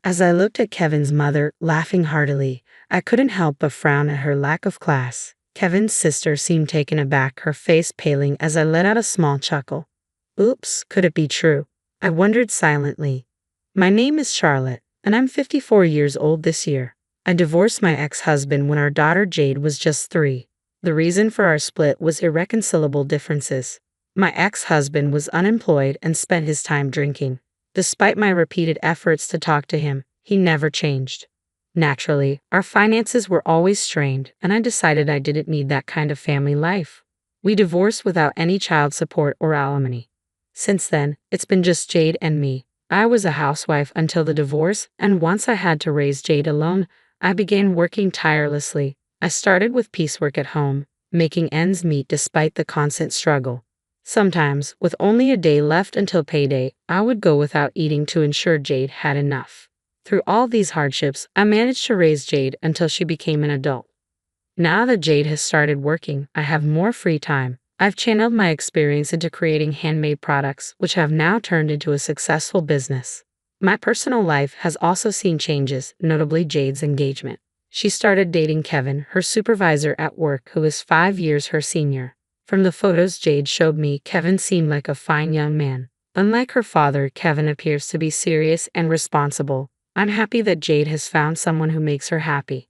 As I looked at Kevin's mother, laughing heartily, I couldn't help but frown at her lack of class. Kevin's sister seemed taken aback, her face paling as I let out a small chuckle. Oops, could it be true? I wondered silently. My name is Charlotte, and I'm 54 years old this year. I divorced my ex-husband when our daughter Jade was just 3. The reason for our split was irreconcilable differences. My ex-husband was unemployed and spent his time drinking. Despite my repeated efforts to talk to him, he never changed. Naturally, our finances were always strained, and I decided I didn't need that kind of family life. We divorced without any child support or alimony. Since then, it's been just Jade and me. I was a housewife until the divorce, and once I had to raise Jade alone, I began working tirelessly. I started with piecework at home, making ends meet despite the constant struggle. Sometimes, with only a day left until payday, I would go without eating to ensure Jade had enough. Through all these hardships, I managed to raise Jade until she became an adult. Now that Jade has started working, I have more free time. I've channeled my experience into creating handmade products, which have now turned into a successful business. My personal life has also seen changes, notably Jade's engagement. She started dating Kevin, her supervisor at work, who is 5 years her senior. From the photos Jade showed me, Kevin seemed like a fine young man. Unlike her father, Kevin appears to be serious and responsible. I'm happy that Jade has found someone who makes her happy.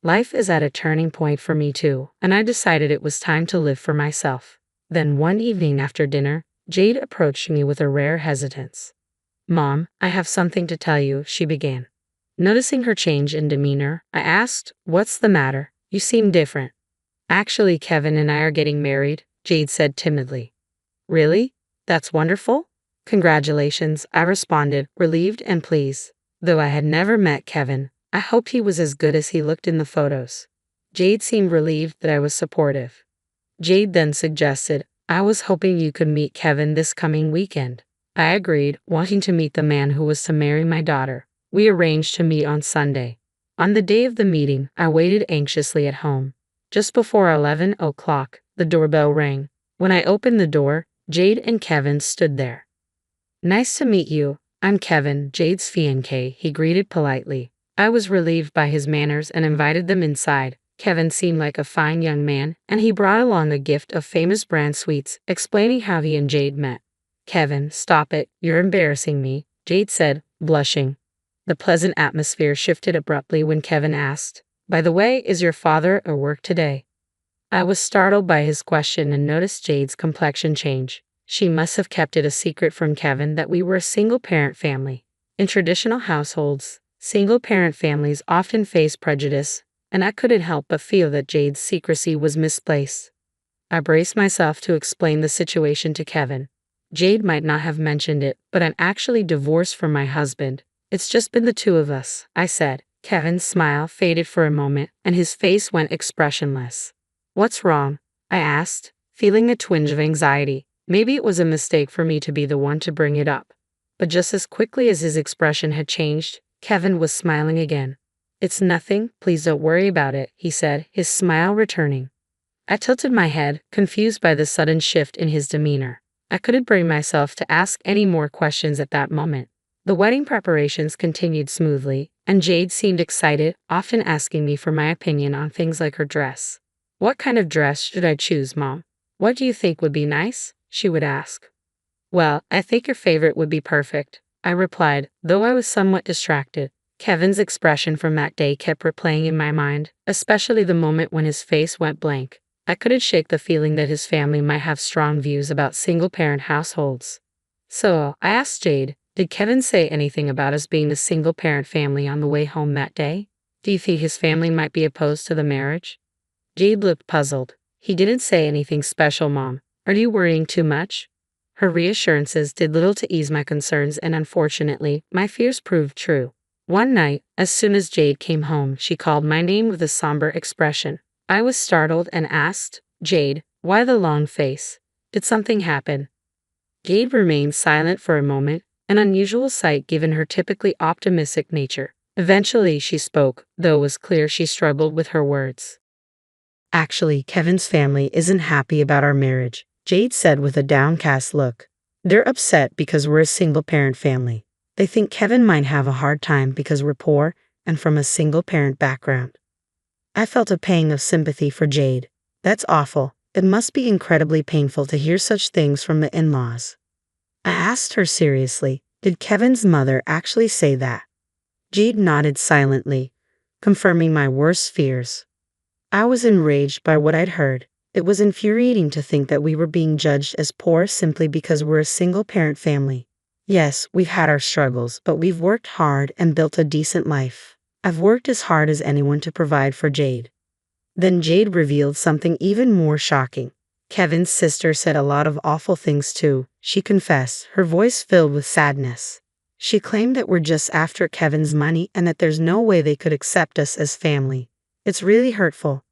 Life is at a turning point for me too, and I decided it was time to live for myself. Then one evening after dinner, Jade approached me with a rare hesitance. "Mom, I have something to tell you," she began. Noticing her change in demeanor, I asked, "What's the matter? You seem different." "Actually, Kevin and I are getting married," Jade said timidly. "Really? That's wonderful." "Congratulations," I responded, relieved and pleased. Though I had never met Kevin, I hoped he was as good as he looked in the photos. Jade seemed relieved that I was supportive. Jade then suggested, "I was hoping you could meet Kevin this coming weekend." I agreed, wanting to meet the man who was to marry my daughter. We arranged to meet on Sunday. On the day of the meeting, I waited anxiously at home. Just before 11 o'clock, the doorbell rang. When I opened the door, Jade and Kevin stood there. "Nice to meet you. I'm Kevin, Jade's fiancé," he greeted politely. I was relieved by his manners and invited them inside. Kevin seemed like a fine young man, and he brought along a gift of famous brand sweets, explaining how he and Jade met. "Kevin, stop it, you're embarrassing me," Jade said, blushing. The pleasant atmosphere shifted abruptly when Kevin asked, "By the way, is your father at work today?" I was startled by his question and noticed Jade's complexion change. She must have kept it a secret from Kevin that we were a single-parent family. In traditional households, single-parent families often face prejudice, and I couldn't help but feel that Jade's secrecy was misplaced. I braced myself to explain the situation to Kevin. "Jade might not have mentioned it, but I'm actually divorced from my husband. It's just been the two of us," I said. Kevin's smile faded for a moment, and his face went expressionless. "What's wrong?" I asked, feeling a twinge of anxiety. Maybe it was a mistake for me to be the one to bring it up. But just as quickly as his expression had changed, Kevin was smiling again. "It's nothing, please don't worry about it," he said, his smile returning. I tilted my head, confused by the sudden shift in his demeanor. I couldn't bring myself to ask any more questions at that moment. The wedding preparations continued smoothly, and Jade seemed excited, often asking me for my opinion on things like her dress. "What kind of dress should I choose, Mom? What do you think would be nice?" she would ask. "Well, I think your favorite would be perfect," I replied, though I was somewhat distracted. Kevin's expression from that day kept replaying in my mind, especially the moment when his face went blank. I couldn't shake the feeling that his family might have strong views about single-parent households. So, I asked Jade, "Did Kevin say anything about us being a single-parent family on the way home that day? Do you think his family might be opposed to the marriage?" Jade looked puzzled. "He didn't say anything special, Mom. Are you worrying too much?" Her reassurances did little to ease my concerns, and unfortunately, my fears proved true. One night, as soon as Jade came home, she called my name with a somber expression. I was startled and asked, "Jade, why the long face? Did something happen?" Jade remained silent for a moment, an unusual sight given her typically optimistic nature. Eventually she spoke, though it was clear she struggled with her words. "Actually, Kevin's family isn't happy about our marriage," Jade said with a downcast look. "They're upset because we're a single-parent family. They think Kevin might have a hard time because we're poor and from a single-parent background. I felt a pang of sympathy for Jade. That's awful. It must be incredibly painful to hear such things from the in-laws. I asked her seriously, did Kevin's mother actually say that? Jade nodded silently, confirming my worst fears. I was enraged by what I'd heard. It was infuriating to think that we were being judged as poor simply because we're a single-parent family. Yes, we've had our struggles, but we've worked hard and built a decent life. I've worked as hard as anyone to provide for Jade. Then Jade revealed something even more shocking. Kevin's sister said a lot of awful things too, she confessed, her voice filled with sadness. She claimed that we're just after Kevin's money and that there's no way they could accept us as family. It's really hurtful.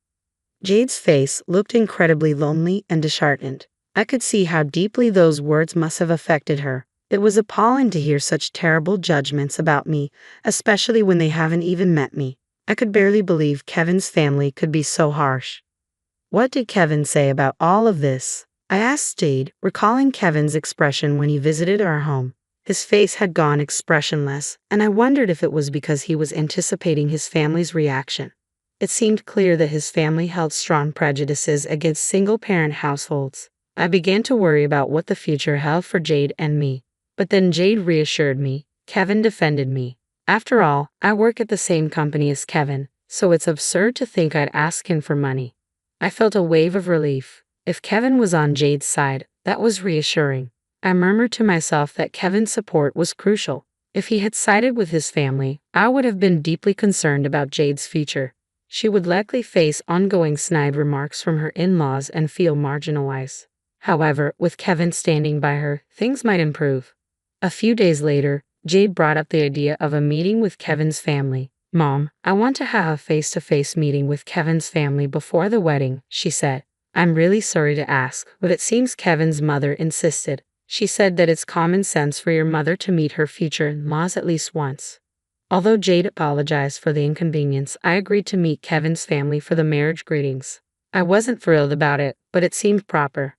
Jade's face looked incredibly lonely and disheartened. I could see how deeply those words must have affected her. It was appalling to hear such terrible judgments about me, especially when they haven't even met me. I could barely believe Kevin's family could be so harsh. What did Kevin say about all of this? I asked Jade, recalling Kevin's expression when he visited our home. His face had gone expressionless, and I wondered if it was because he was anticipating his family's reaction. It seemed clear that his family held strong prejudices against single-parent households. I began to worry about what the future held for Jade and me. But then Jade reassured me. Kevin defended me. After all, I work at the same company as Kevin, so it's absurd to think I'd ask him for money. I felt a wave of relief. If Kevin was on Jade's side, that was reassuring. I murmured to myself that Kevin's support was crucial. If he had sided with his family, I would have been deeply concerned about Jade's future. She would likely face ongoing snide remarks from her in-laws and feel marginalized. However, with Kevin standing by her, things might improve. A few days later, Jade brought up the idea of a meeting with Kevin's family. "Mom, I want to have a face-to-face meeting with Kevin's family before the wedding," she said. "I'm really sorry to ask, but it seems Kevin's mother insisted. She said that it's common sense for your mother to meet her future in-laws at least once." Although Jade apologized for the inconvenience, I agreed to meet Kevin's family for the marriage greetings. I wasn't thrilled about it, but it seemed proper.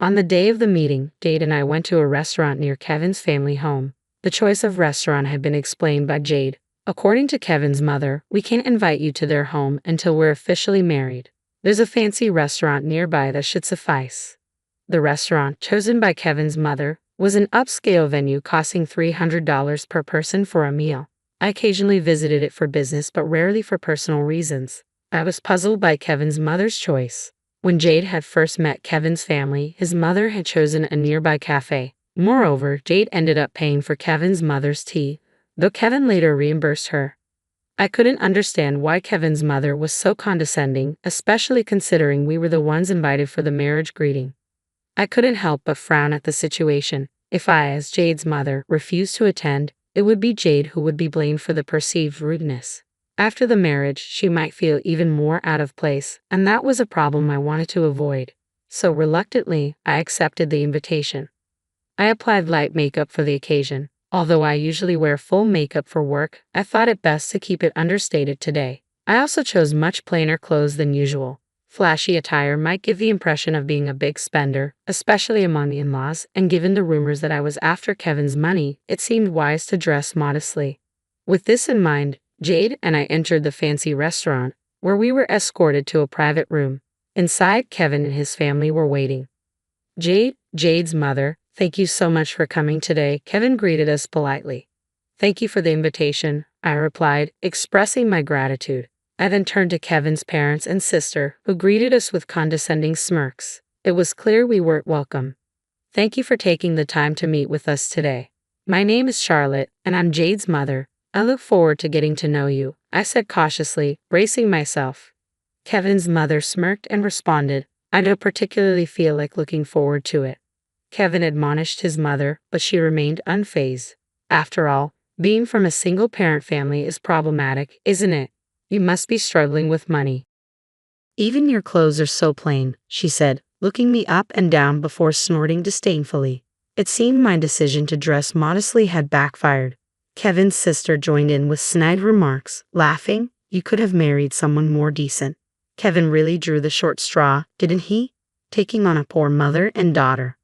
On the day of the meeting, Jade and I went to a restaurant near Kevin's family home. The choice of restaurant had been explained by Jade. "According to Kevin's mother, we can't invite you to their home until we're officially married. There's a fancy restaurant nearby that should suffice." The restaurant, chosen by Kevin's mother, was an upscale venue costing $300 per person for a meal. I occasionally visited it for business but rarely for personal reasons. I was puzzled by Kevin's mother's choice. When Jade had first met Kevin's family, his mother had chosen a nearby cafe. Moreover, Jade ended up paying for Kevin's mother's tea, though Kevin later reimbursed her. I couldn't understand why Kevin's mother was so condescending, especially considering we were the ones invited for the marriage greeting. I couldn't help but frown at the situation. If I, as Jade's mother, refused to attend, it would be Jade who would be blamed for the perceived rudeness. After the marriage, she might feel even more out of place, and that was a problem I wanted to avoid. So reluctantly, I accepted the invitation. I applied light makeup for the occasion. Although I usually wear full makeup for work, I thought it best to keep it understated today. I also chose much plainer clothes than usual. Flashy attire might give the impression of being a big spender, especially among the in-laws, and given the rumors that I was after Kevin's money, it seemed wise to dress modestly. With this in mind, Jade and I entered the fancy restaurant, where we were escorted to a private room. Inside, Kevin and his family were waiting. Jade's mother, "Thank you so much for coming today," Kevin greeted us politely. "Thank you for the invitation," I replied, expressing my gratitude. I then turned to Kevin's parents and sister, who greeted us with condescending smirks. It was clear we weren't welcome. "Thank you for taking the time to meet with us today. My name is Charlotte, and I'm Jade's mother. I look forward to getting to know you," I said cautiously, bracing myself. Kevin's mother smirked and responded, "I don't particularly feel like looking forward to it." Kevin admonished his mother, but she remained unfazed. "After all, being from a single-parent family is problematic, isn't it? You must be struggling with money." "Even your clothes are so plain," she said, looking me up and down before snorting disdainfully. It seemed my decision to dress modestly had backfired. Kevin's sister joined in with snide remarks, laughing, "You could have married someone more decent." Kevin really drew the short straw, didn't he? Taking on a poor mother and daughter.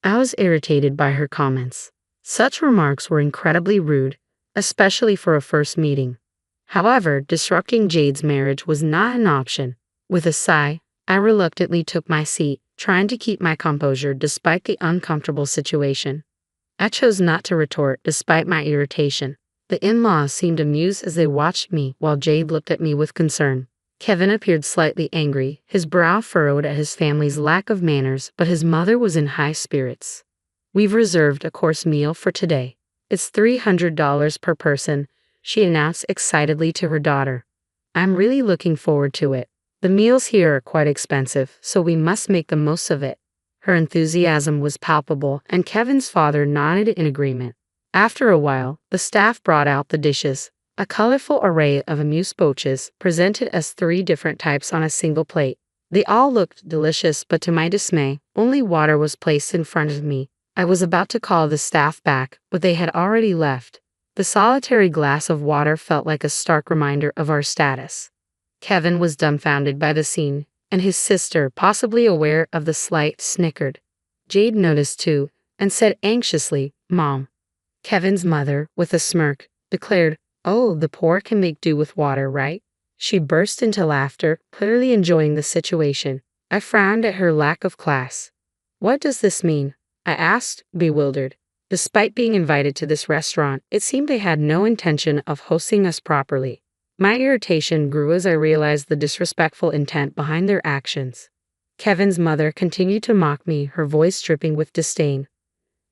I was irritated by her comments. Such remarks were incredibly rude, especially for a first meeting. However, disrupting Jade's marriage was not an option. With a sigh, I reluctantly took my seat, trying to keep my composure despite the uncomfortable situation. I chose not to retort despite my irritation. The in-laws seemed amused as they watched me while Jade looked at me with concern. Kevin appeared slightly angry, his brow furrowed at his family's lack of manners, but his mother was in high spirits. "We've reserved a course meal for today. It's $300 per person," she announced excitedly to her daughter. "I'm really looking forward to it. The meals here are quite expensive, so we must make the most of it." Her enthusiasm was palpable, and Kevin's father nodded in agreement. After a while, the staff brought out the dishes, a colorful array of amuse-bouches presented as 3 different types on a single plate. They all looked delicious, but to my dismay, only water was placed in front of me. I was about to call the staff back, but they had already left. The solitary glass of water felt like a stark reminder of our status. Kevin was dumbfounded by the scene, and his sister, possibly aware of the slight, snickered. Jade noticed too, and said anxiously, "Mom." Kevin's mother, with a smirk, declared, "Oh, the poor can make do with water, right?" She burst into laughter, clearly enjoying the situation. I frowned at her lack of class. "What does this mean?" I asked, bewildered. Despite being invited to this restaurant, it seemed they had no intention of hosting us properly. My irritation grew as I realized the disrespectful intent behind their actions. Kevin's mother continued to mock me, her voice dripping with disdain.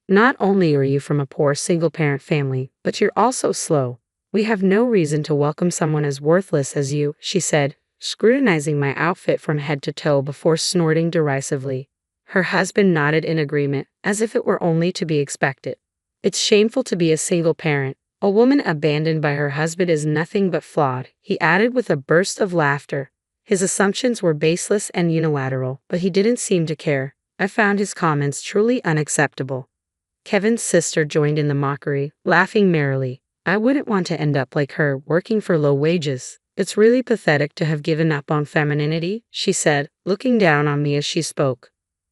"Not only are you from a poor single-parent family, but you're also slow. We have no reason to welcome someone as worthless as you," she said, scrutinizing my outfit from head to toe before snorting derisively. Her husband nodded in agreement, as if it were only to be expected. "It's shameful to be a single parent. A woman abandoned by her husband is nothing but flawed," he added with a burst of laughter. His assumptions were baseless and unilateral, but he didn't seem to care. I found his comments truly unacceptable. Kevin's sister joined in the mockery, laughing merrily. "I wouldn't want to end up like her, working for low wages. It's really pathetic to have given up on femininity," she said, looking down on me as she spoke.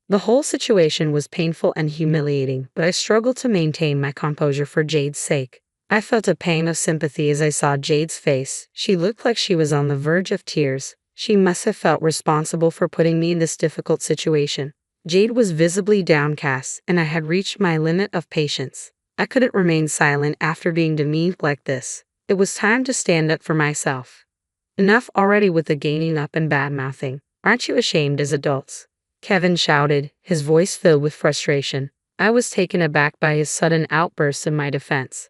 The whole situation was painful and humiliating, but I struggled to maintain my composure for Jade's sake. I felt a pang of sympathy as I saw Jade's face. She looked like she was on the verge of tears. She must have felt responsible for putting me in this difficult situation. Jade was visibly downcast, and I had reached my limit of patience. I couldn't remain silent after being demeaned like this. It was time to stand up for myself. Enough already with the gaining up and bad-mouthing. "Aren't you ashamed as adults?" Kevin shouted, his voice filled with frustration. I was taken aback by his sudden outburst in my defense.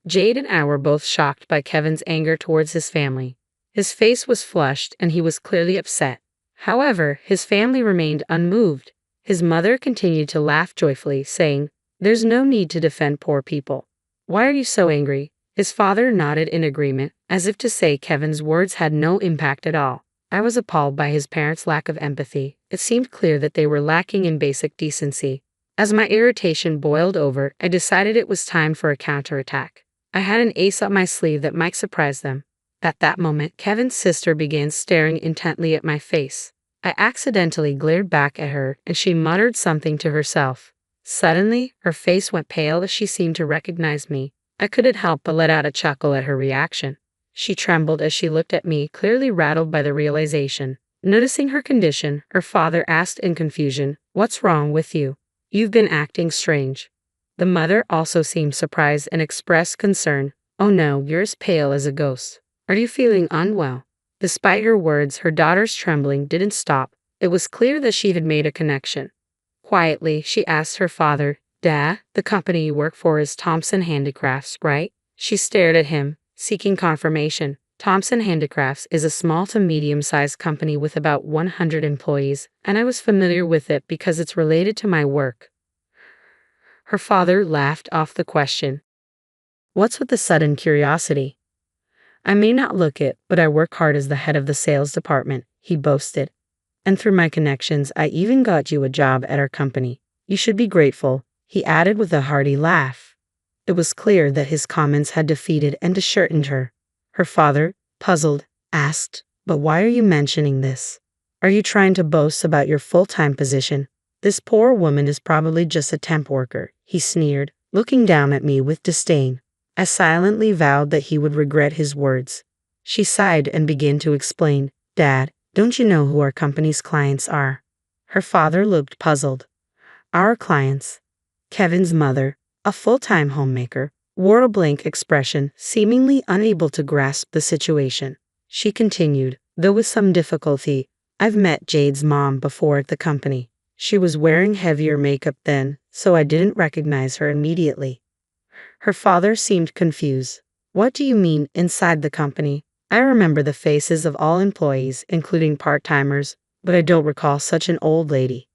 Jade and I were both shocked by Kevin's anger towards his family. His face was flushed, and he was clearly upset. However, his family remained unmoved. His mother continued to laugh joyfully, saying, "There's no need to defend poor people. Why are you so angry?" His father nodded in agreement, as if to say Kevin's words had no impact at all. I was appalled by his parents' lack of empathy. It seemed clear that they were lacking in basic decency. As my irritation boiled over, I decided it was time for a counterattack. I had an ace up my sleeve that might surprise them. At that moment, Kevin's sister began staring intently at my face. I accidentally glared back at her, and she muttered something to herself. Suddenly, her face went pale as she seemed to recognize me. I couldn't help but let out a chuckle at her reaction. She trembled as she looked at me, clearly rattled by the realization. Noticing her condition, her father asked in confusion, "What's wrong with you? You've been acting strange." The mother also seemed surprised and expressed concern. "Oh no, you're as pale as a ghost. Are you feeling unwell?" Despite her words, her daughter's trembling didn't stop. It was clear that she had made a connection. Quietly, she asked her father, "Dad, the company you work for is Thompson Handicrafts, right?" She stared at him, seeking confirmation. Thompson Handicrafts is a small to medium-sized company with about 100 employees, and I was familiar with it because it's related to my work. Her father laughed off the question. "What's with the sudden curiosity?" "I may not look it, but I work hard as the head of the sales department," he boasted. "And through my connections, I even got you a job at our company. You should be grateful," he added with a hearty laugh. It was clear that his comments had defeated and disheartened her. Her father, puzzled, asked, "But why are you mentioning this? Are you trying to boast about your full-time position? This poor woman is probably just a temp worker," he sneered, looking down at me with disdain. I silently vowed that he would regret his words. She sighed and began to explain. Dad, don't you know who our company's clients are? Her father looked puzzled. Our clients? Kevin's mother, a full-time homemaker, wore a blank expression, seemingly unable to grasp the situation. She continued, though with some difficulty, I've met Jade's mom before at the company. She was wearing heavier makeup then, so I didn't recognize her immediately. Her father seemed confused. What do you mean, inside the company? I remember the faces of all employees, including part-timers, but I don't recall such an old lady.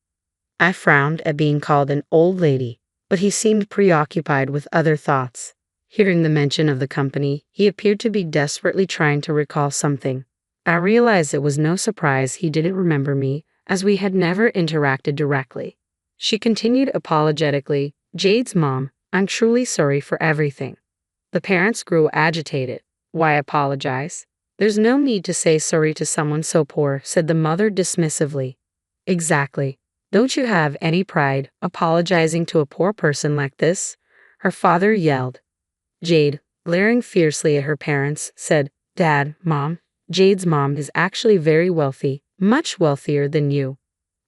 I frowned at being called an old lady, but he seemed preoccupied with other thoughts. Hearing the mention of the company, he appeared to be desperately trying to recall something. I realized it was no surprise he didn't remember me, as we had never interacted directly. She continued apologetically, Jade's mom, I'm truly sorry for everything. The parents grew agitated. Why apologize? There's no need to say sorry to someone so poor, said the mother dismissively. Exactly. Don't you have any pride, apologizing to a poor person like this? Her father yelled. Jade, glaring fiercely at her parents, said, Dad, Mom, Jade's mom is actually very wealthy, much wealthier than you.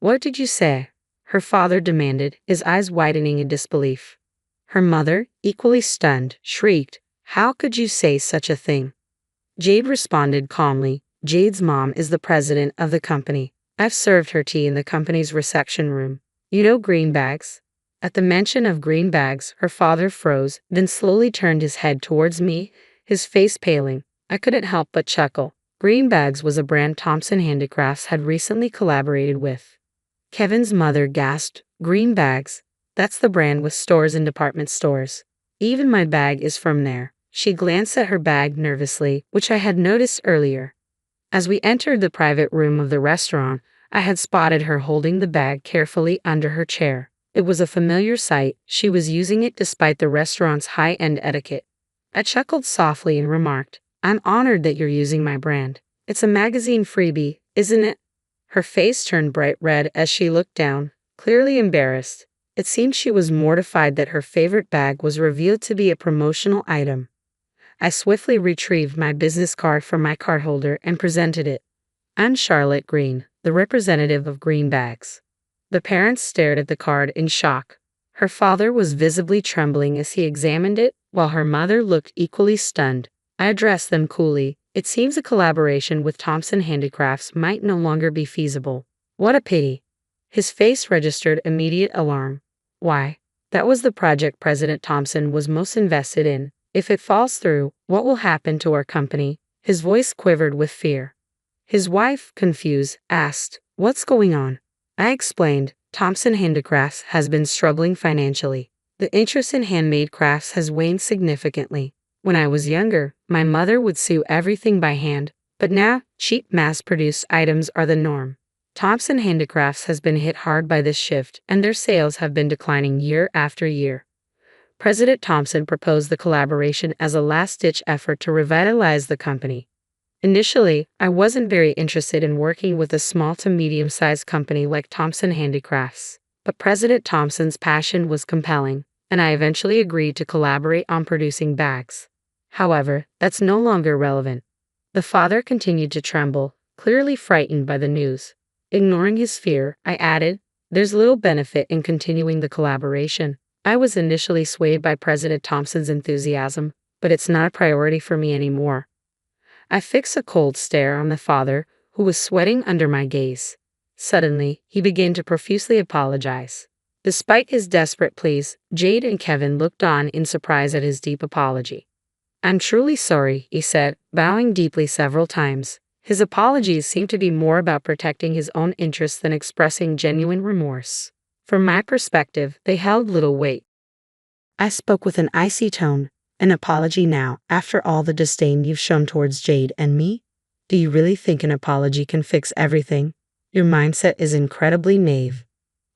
What did you say? Her father demanded, his eyes widening in disbelief. Her mother, equally stunned, shrieked, How could you say such a thing? Jade responded calmly, Jade's mom is the president of the company. I've served her tea in the company's reception room. You know greenbags? At the mention of greenbags, her father froze, then slowly turned his head towards me, his face paling. I couldn't help but chuckle. Greenbags was a brand Thompson Handicrafts had recently collaborated with. Kevin's mother gasped, Greenbags? That's the brand with stores and department stores. Even my bag is from there. She glanced at her bag nervously, which I had noticed earlier. As we entered the private room of the restaurant, I had spotted her holding the bag carefully under her chair. It was a familiar sight. She was using it despite the restaurant's high-end etiquette. I chuckled softly and remarked, I'm honored that you're using my brand. It's a magazine freebie, isn't it? Her face turned bright red as she looked down, clearly embarrassed. It seemed she was mortified that her favorite bag was revealed to be a promotional item. I swiftly retrieved my business card from my cardholder and presented it. I'm Charlotte Green, the representative of Greenbags. The parents stared at the card in shock. Her father was visibly trembling as he examined it, while her mother looked equally stunned. I addressed them coolly. It seems a collaboration with Thompson Handicrafts might no longer be feasible. What a pity. His face registered immediate alarm. Why? That was the project President Thompson was most invested in. If it falls through, what will happen to our company? His voice quivered with fear. His wife, confused, asked, What's going on? I explained, Thompson Handicrafts has been struggling financially. The interest in handmade crafts has waned significantly. When I was younger, my mother would sew everything by hand, but now, cheap mass-produced items are the norm. Thompson Handicrafts has been hit hard by this shift, and their sales have been declining year after year. President Thompson proposed the collaboration as a last-ditch effort to revitalize the company. Initially, I wasn't very interested in working with a small to medium-sized company like Thompson Handicrafts, but President Thompson's passion was compelling, and I eventually agreed to collaborate on producing bags. However, that's no longer relevant. The father continued to tremble, clearly frightened by the news. Ignoring his fear, I added, There's little benefit in continuing the collaboration. I was initially swayed by President Thompson's enthusiasm, but it's not a priority for me anymore. I fixed a cold stare on the father, who was sweating under my gaze. Suddenly, he began to profusely apologize. Despite his desperate pleas, Jade and Kevin looked on in surprise at his deep apology. I'm truly sorry, he said, bowing deeply several times. His apologies seemed to be more about protecting his own interests than expressing genuine remorse. From my perspective, they held little weight. I spoke with an icy tone. An apology now, after all the disdain you've shown towards Jade and me? Do you really think an apology can fix everything? Your mindset is incredibly naive.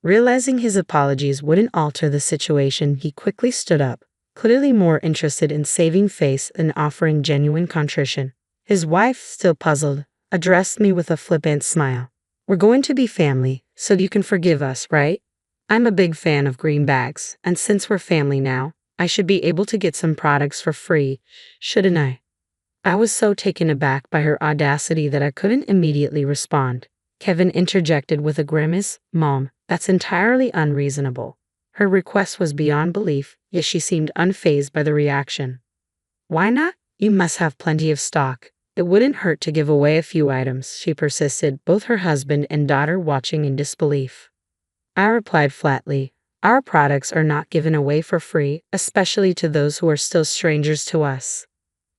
Realizing his apologies wouldn't alter the situation, he quickly stood up, clearly more interested in saving face than offering genuine contrition. His wife, still puzzled, addressed me with a flippant smile. We're going to be family, so you can forgive us, right? I'm a big fan of greenbags, and since we're family now, I should be able to get some products for free, shouldn't I? I was so taken aback by her audacity that I couldn't immediately respond. Kevin interjected with a grimace. Mom, that's entirely unreasonable. Her request was beyond belief, yet she seemed unfazed by the reaction. Why not? You must have plenty of stock. It wouldn't hurt to give away a few items, she persisted, both her husband and daughter watching in disbelief. I replied flatly, our products are not given away for free, especially to those who are still strangers to us.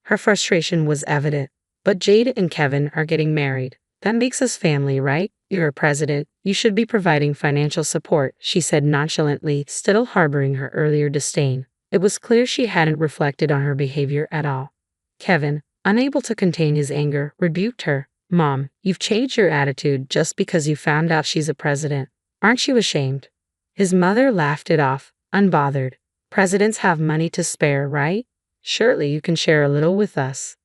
Her frustration was evident. But Jade and Kevin are getting married. That makes us family, right? You're a president. You should be providing financial support, she said nonchalantly, still harboring her earlier disdain. It was clear she hadn't reflected on her behavior at all. Kevin, unable to contain his anger, rebuked her. Mom, you've changed your attitude just because you found out she's a president. Aren't you ashamed? His mother laughed it off, unbothered. Presidents have money to spare, right? Surely you can share a little with us.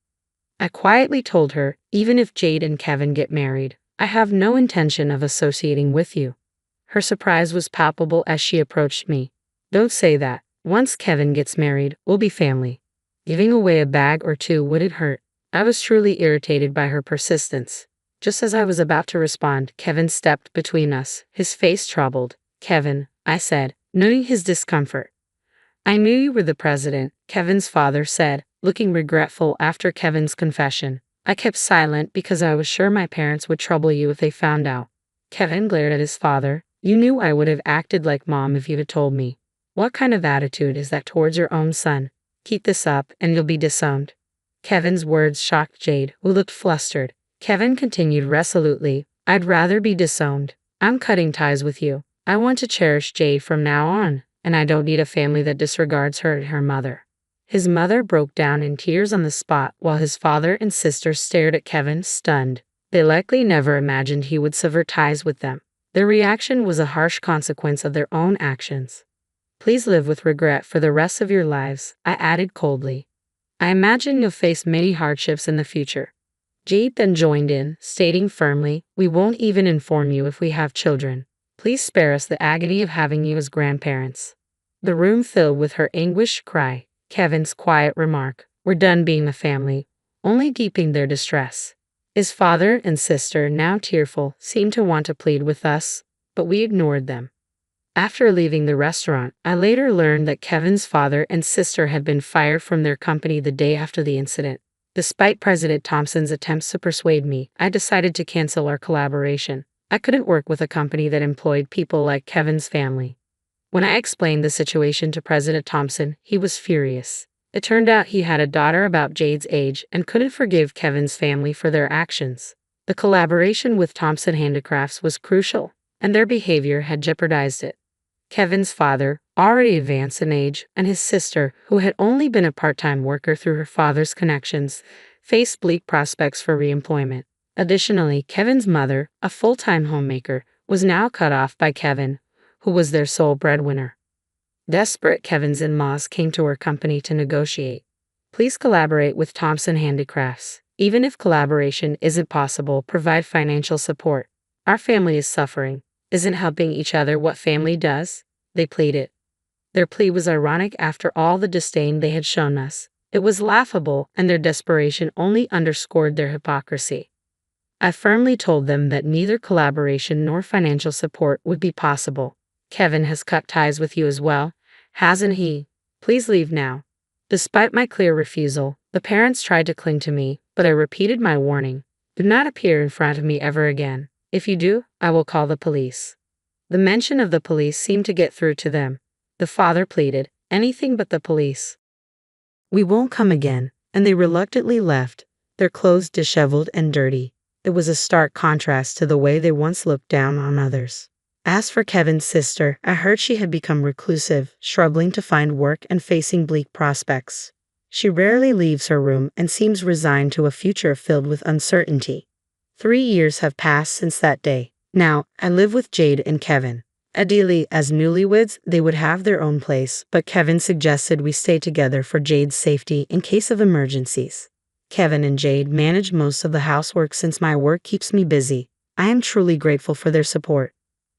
I quietly told her, even if Jade and Kevin get married, I have no intention of associating with you. Her surprise was palpable as she approached me. Don't say that. Once Kevin gets married, we'll be family. Giving away a bag or two wouldn't hurt. I was truly irritated by her persistence. Just as I was about to respond, Kevin stepped between us, his face troubled. Kevin, I said, noting his discomfort. I knew you were the president, Kevin's father said, looking regretful after Kevin's confession. I kept silent because I was sure my parents would trouble you if they found out. Kevin glared at his father. You knew I would have acted like Mom if you had told me. What kind of attitude is that towards your own son? Keep this up and you'll be disowned. Kevin's words shocked Jade, who looked flustered. Kevin continued resolutely, I'd rather be disowned. I'm cutting ties with you. I want to cherish Jade from now on, and I don't need a family that disregards her and her mother. His mother broke down in tears on the spot while his father and sister stared at Kevin, stunned. They likely never imagined he would sever ties with them. Their reaction was a harsh consequence of their own actions. Please live with regret for the rest of your lives, I added coldly. I imagine you'll face many hardships in the future. Jade then joined in, stating firmly, we won't even inform you if we have children. Please spare us the agony of having you as grandparents. The room filled with her anguished cry. Kevin's quiet remark, we're done being a family, only deepening their distress. His father and sister, now tearful, seemed to want to plead with us, but we ignored them. After leaving the restaurant, I later learned that Kevin's father and sister had been fired from their company the day after the incident. Despite President Thompson's attempts to persuade me, I decided to cancel our collaboration. I couldn't work with a company that employed people like Kevin's family. When I explained the situation to President Thompson, he was furious. It turned out he had a daughter about Jade's age and couldn't forgive Kevin's family for their actions. The collaboration with Thompson Handicrafts was crucial, and their behavior had jeopardized it. Kevin's father, already advanced in age, and his sister, who had only been a part-time worker through her father's connections, faced bleak prospects for reemployment. Additionally, Kevin's mother, a full-time homemaker, was now cut off by Kevin, who was their sole breadwinner. Desperate, Kevin's in-laws came to her company to negotiate. Please collaborate with Thompson Handicrafts. Even if collaboration isn't possible, provide financial support. Our family is suffering. Isn't helping each other what family does? They pleaded. Their plea was ironic after all the disdain they had shown us. It was laughable, and their desperation only underscored their hypocrisy. I firmly told them that neither collaboration nor financial support would be possible. Kevin has cut ties with you as well, hasn't he? Please leave now. Despite my clear refusal, the parents tried to cling to me, but I repeated my warning. Do not appear in front of me ever again. If you do, I will call the police. The mention of the police seemed to get through to them. The father pleaded, anything but the police. We won't come again, and they reluctantly left, their clothes disheveled and dirty. It was a stark contrast to the way they once looked down on others. As for Kevin's sister, I heard she had become reclusive, struggling to find work and facing bleak prospects. She rarely leaves her room and seems resigned to a future filled with uncertainty. 3 years have passed since that day. Now, I live with Jade and Kevin. Ideally, as newlyweds, they would have their own place, but Kevin suggested we stay together for Jade's safety in case of emergencies. Kevin and Jade manage most of the housework since my work keeps me busy. I am truly grateful for their support.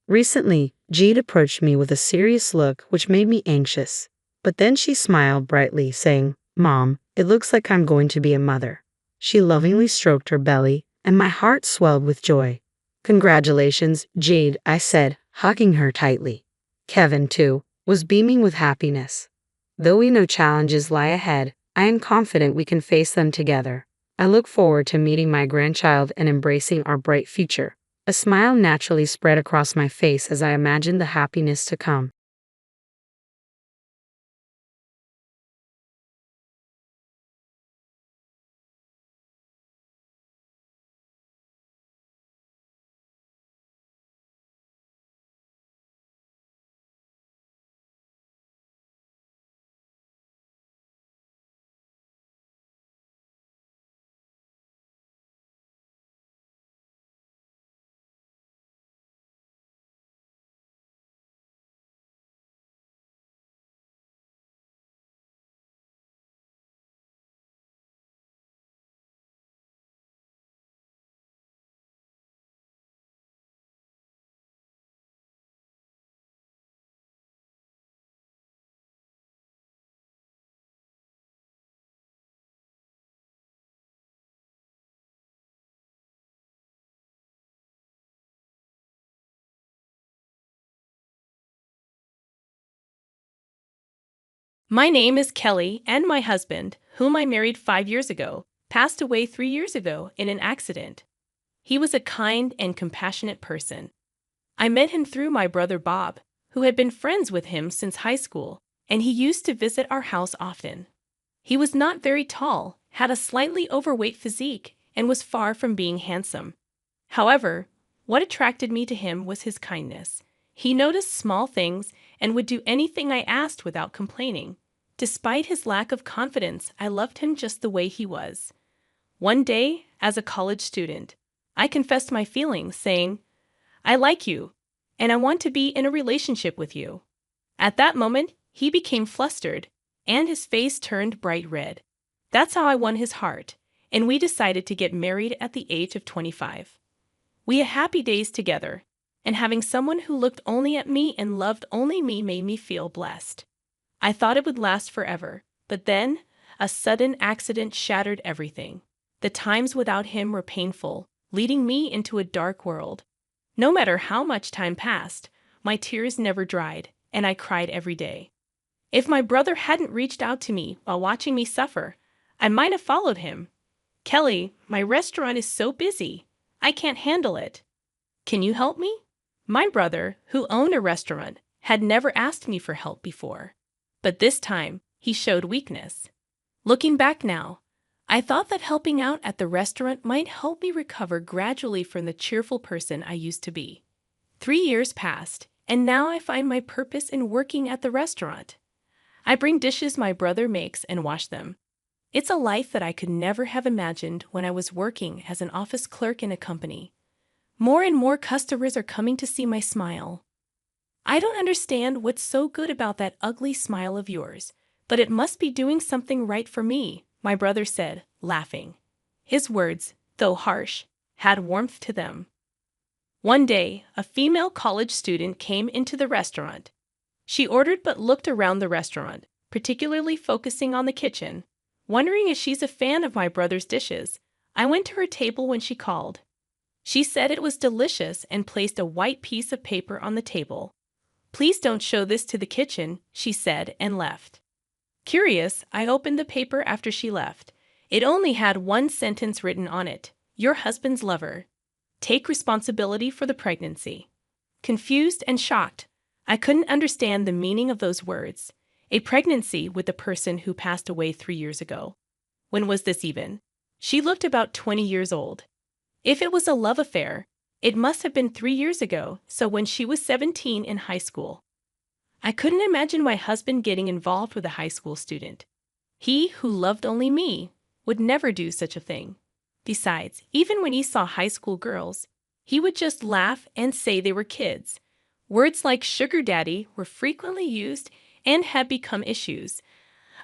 Recently, Jade approached me with a serious look which made me anxious. But then she smiled brightly, saying, "Mom, it looks like I'm going to be a mother." She lovingly stroked her belly, and my heart swelled with joy. "Congratulations, Jade," I said, hugging her tightly. Kevin, too, was beaming with happiness. "Though we know challenges lie ahead, I am confident we can face them together. I look forward to meeting my grandchild and embracing our bright future." A smile naturally spread across my face as I imagined the happiness to come. My name is Kelly, and my husband, whom I married 5 years ago, passed away 3 years ago in an accident. He was a kind and compassionate person. I met him through my brother Bob, who had been friends with him since high school, and he used to visit our house often. He was not very tall, had a slightly overweight physique, and was far from being handsome. However, what attracted me to him was his kindness. He noticed small things and would do anything I asked without complaining. Despite his lack of confidence, I loved him just the way he was. One day, as a college student, I confessed my feelings, saying, "I like you, and I want to be in a relationship with you." At that moment, he became flustered, and his face turned bright red. That's how I won his heart, and we decided to get married at the age of 25. We had happy days together, and having someone who looked only at me and loved only me made me feel blessed. I thought it would last forever, but then a sudden accident shattered everything. The times without him were painful, leading me into a dark world. No matter how much time passed, my tears never dried, and I cried every day. If my brother hadn't reached out to me while watching me suffer, I might have followed him. "Kelly, my restaurant is so busy. I can't handle it. Can you help me?" My brother, who owned a restaurant, had never asked me for help before. But this time, he showed weakness. Looking back now, I thought that helping out at the restaurant might help me recover gradually from the cheerful person I used to be. 3 years passed, and now I find my purpose in working at the restaurant. I bring dishes my brother makes and wash them. It's a life that I could never have imagined when I was working as an office clerk in a company. More and more customers are coming to see my smile. "I don't understand what's so good about that ugly smile of yours, but it must be doing something right for me," my brother said, laughing. His words, though harsh, had warmth to them. One day, a female college student came into the restaurant. She ordered but looked around the restaurant, particularly focusing on the kitchen. Wondering if she's a fan of my brother's dishes, I went to her table when she called. She said it was delicious and placed a white piece of paper on the table. "Please don't show this to the kitchen," she said, and left. Curious, I opened the paper after she left. It only had one sentence written on it: "Your husband's lover. Take responsibility for the pregnancy." Confused and shocked, I couldn't understand the meaning of those words. A pregnancy with the person who passed away 3 years ago. When was this even? She looked about 20 years old. If it was a love affair, it must have been 3 years ago, so when she was 17 in high school. I couldn't imagine my husband getting involved with a high school student. He, who loved only me, would never do such a thing. Besides, even when he saw high school girls, he would just laugh and say they were kids. Words like sugar daddy were frequently used and had become issues.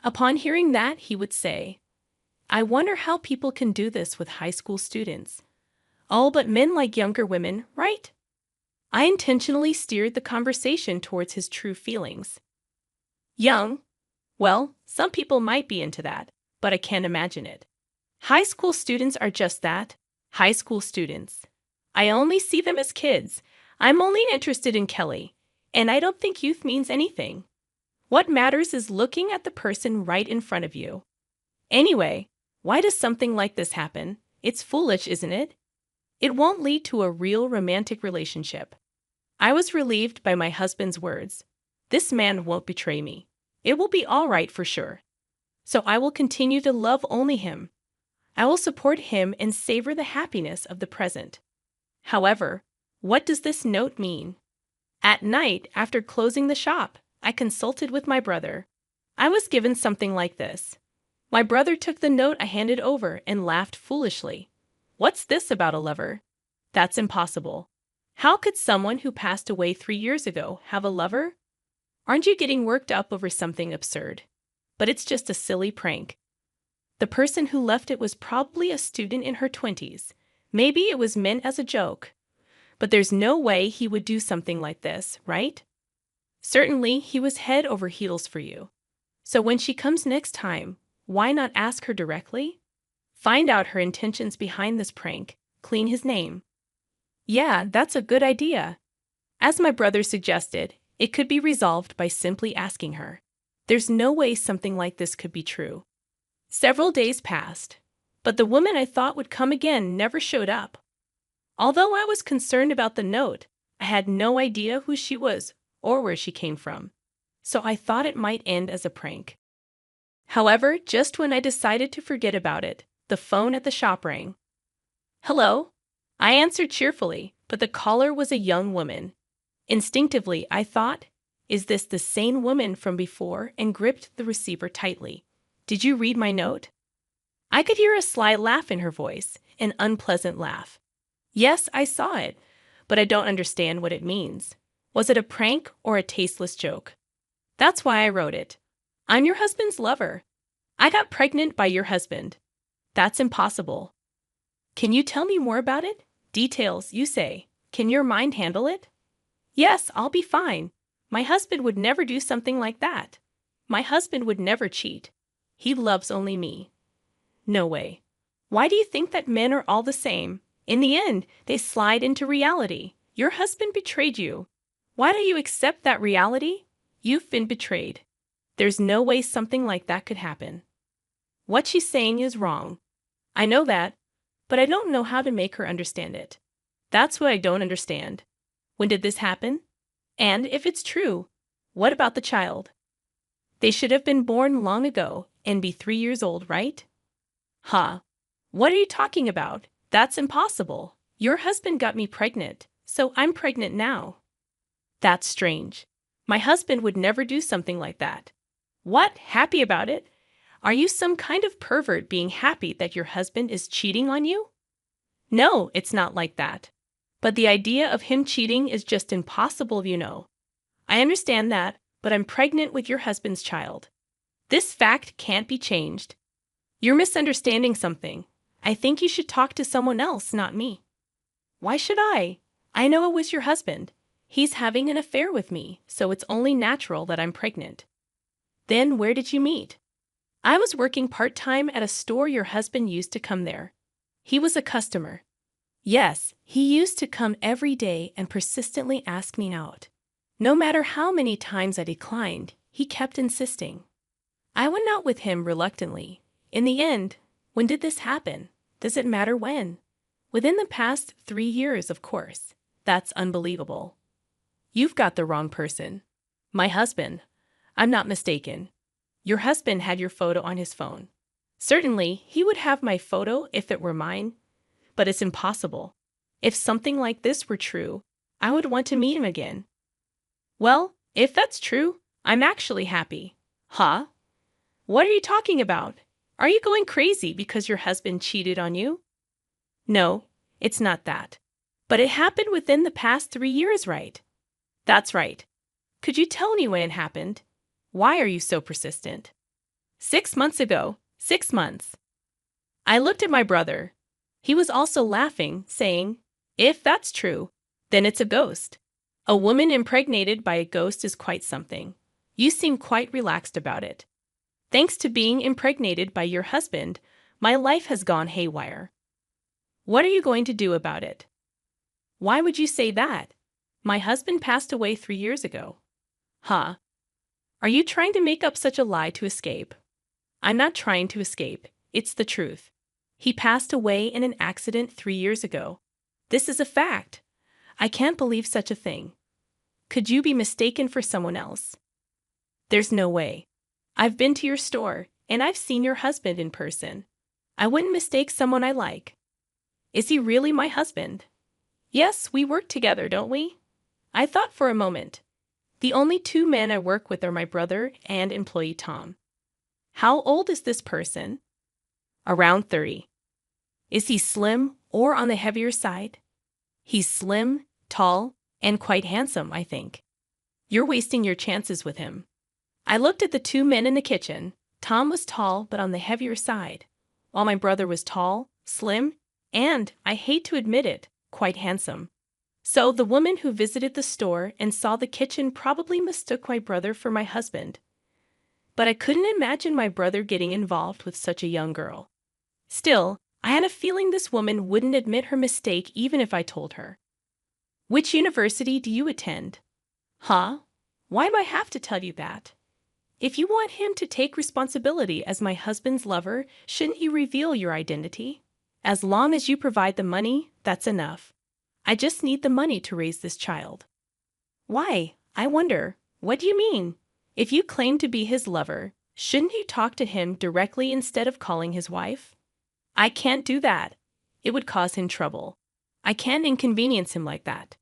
Upon hearing that, he would say, "I wonder how people can do this with high school students. All but men like younger women, right?" I intentionally steered the conversation towards his true feelings. "Young? Well, some people might be into that, but I can't imagine it. High school students are just that, high school students. I only see them as kids. I'm only interested in Kelly, and I don't think youth means anything. What matters is looking at the person right in front of you. Anyway, why does something like this happen? It's foolish, isn't it? It won't lead to a real romantic relationship. I was relieved by my husband's words. This man won't betray me. It will be all right for sure. So I will continue to love only him. I will support him and savor the happiness of the present. However, what does this note mean? At night, after closing the shop, I consulted with my brother. I was given something like this. My brother took the note I handed over and laughed foolishly. What's this about a lover? That's impossible. How could someone who passed away 3 years ago have a lover? Aren't you getting worked up over something absurd? But it's just a silly prank. The person who left it was probably a student in her 20s. Maybe it was meant as a joke. But there's no way he would do something like this, right? Certainly, he was head over heels for you. So when she comes next time, why not ask her directly? Find out her intentions behind this prank. Clean his name. Yeah, that's a good idea. As my brother suggested, it could be resolved by simply asking her. There's no way something like this could be true. Several days passed, but the woman I thought would come again never showed up. Although I was concerned about the note, I had no idea who she was or where she came from, so I thought it might end as a prank. However, just when I decided to forget about it, the phone at the shop rang. Hello? I answered cheerfully, but the caller was a young woman. Instinctively, I thought, is this the same woman from before, and gripped the receiver tightly. Did you read my note? I could hear a sly laugh in her voice, an unpleasant laugh. Yes, I saw it, but I don't understand what it means. Was it a prank or a tasteless joke? That's why I wrote it. I'm your husband's lover. I got pregnant by your husband. That's impossible. Can you tell me more about it? Details, you say. Can your mind handle it? Yes, I'll be fine. My husband would never do something like that. My husband would never cheat. He loves only me. No way. Why do you think that men are all the same? In the end, they slide into reality. Your husband betrayed you. Why don't you accept that reality? You've been betrayed. There's no way something like that could happen. What she's saying is wrong. I know that, but I don't know how to make her understand it. That's what I don't understand. When did this happen? And if it's true, what about the child? They should have been born long ago and be 3 years old, right? Huh. What are you talking about? That's impossible. Your husband got me pregnant, so I'm pregnant now. That's strange. My husband would never do something like that. What? Happy about it? Are you some kind of pervert being happy that your husband is cheating on you? No, it's not like that. But the idea of him cheating is just impossible, you know. I understand that, but I'm pregnant with your husband's child. This fact can't be changed. You're misunderstanding something. I think you should talk to someone else, not me. Why should I? I know it was your husband. He's having an affair with me, so it's only natural that I'm pregnant. Then where did you meet? I was working part-time at a store your husband used to come there. He was a customer. Yes, he used to come every day and persistently ask me out. No matter how many times I declined, he kept insisting. I went out with him reluctantly. In the end, when did this happen? Does it matter when? Within the past 3 years, of course. That's unbelievable. You've got the wrong person. My husband. I'm not mistaken. Your husband had your photo on his phone. Certainly, he would have my photo if it were mine, but it's impossible. If something like this were true, I would want to meet him again. Well, if that's true, I'm actually happy. Huh? What are you talking about? Are you going crazy because your husband cheated on you? No, it's not that. But it happened within the past 3 years, right? That's right. Could you tell me when it happened? Why are you so persistent? 6 months ago. 6 months. I looked at my brother. He was also laughing, saying, if that's true, then it's a ghost. A woman impregnated by a ghost is quite something. You seem quite relaxed about it. Thanks to being impregnated by your husband, my life has gone haywire. What are you going to do about it? Why would you say that? My husband passed away 3 years ago. Huh? Are you trying to make up such a lie to escape? I'm not trying to escape. It's the truth. He passed away in an accident 3 years ago. This is a fact. I can't believe such a thing. Could you be mistaken for someone else? There's no way. I've been to your store, and I've seen your husband in person. I wouldn't mistake someone I like. Is he really my husband? Yes, we work together, don't we? I thought for a moment. The only 2 men I work with are my brother and employee Tom. How old is this person? Around 30. Is he slim or on the heavier side? He's slim, tall, and quite handsome, I think. You're wasting your chances with him. I looked at the 2 men in the kitchen. Tom was tall but on the heavier side, while my brother was tall, slim, and, I hate to admit it, quite handsome. So the woman who visited the store and saw the kitchen probably mistook my brother for my husband. But I couldn't imagine my brother getting involved with such a young girl. Still, I had a feeling this woman wouldn't admit her mistake even if I told her. Which university do you attend? Huh? Why do I have to tell you that? If you want him to take responsibility as my husband's lover, shouldn't you reveal your identity? As long as you provide the money, that's enough. I just need the money to raise this child. Why? I wonder. What do you mean? If you claim to be his lover, shouldn't you talk to him directly instead of calling his wife? I can't do that. It would cause him trouble. I can't inconvenience him like that.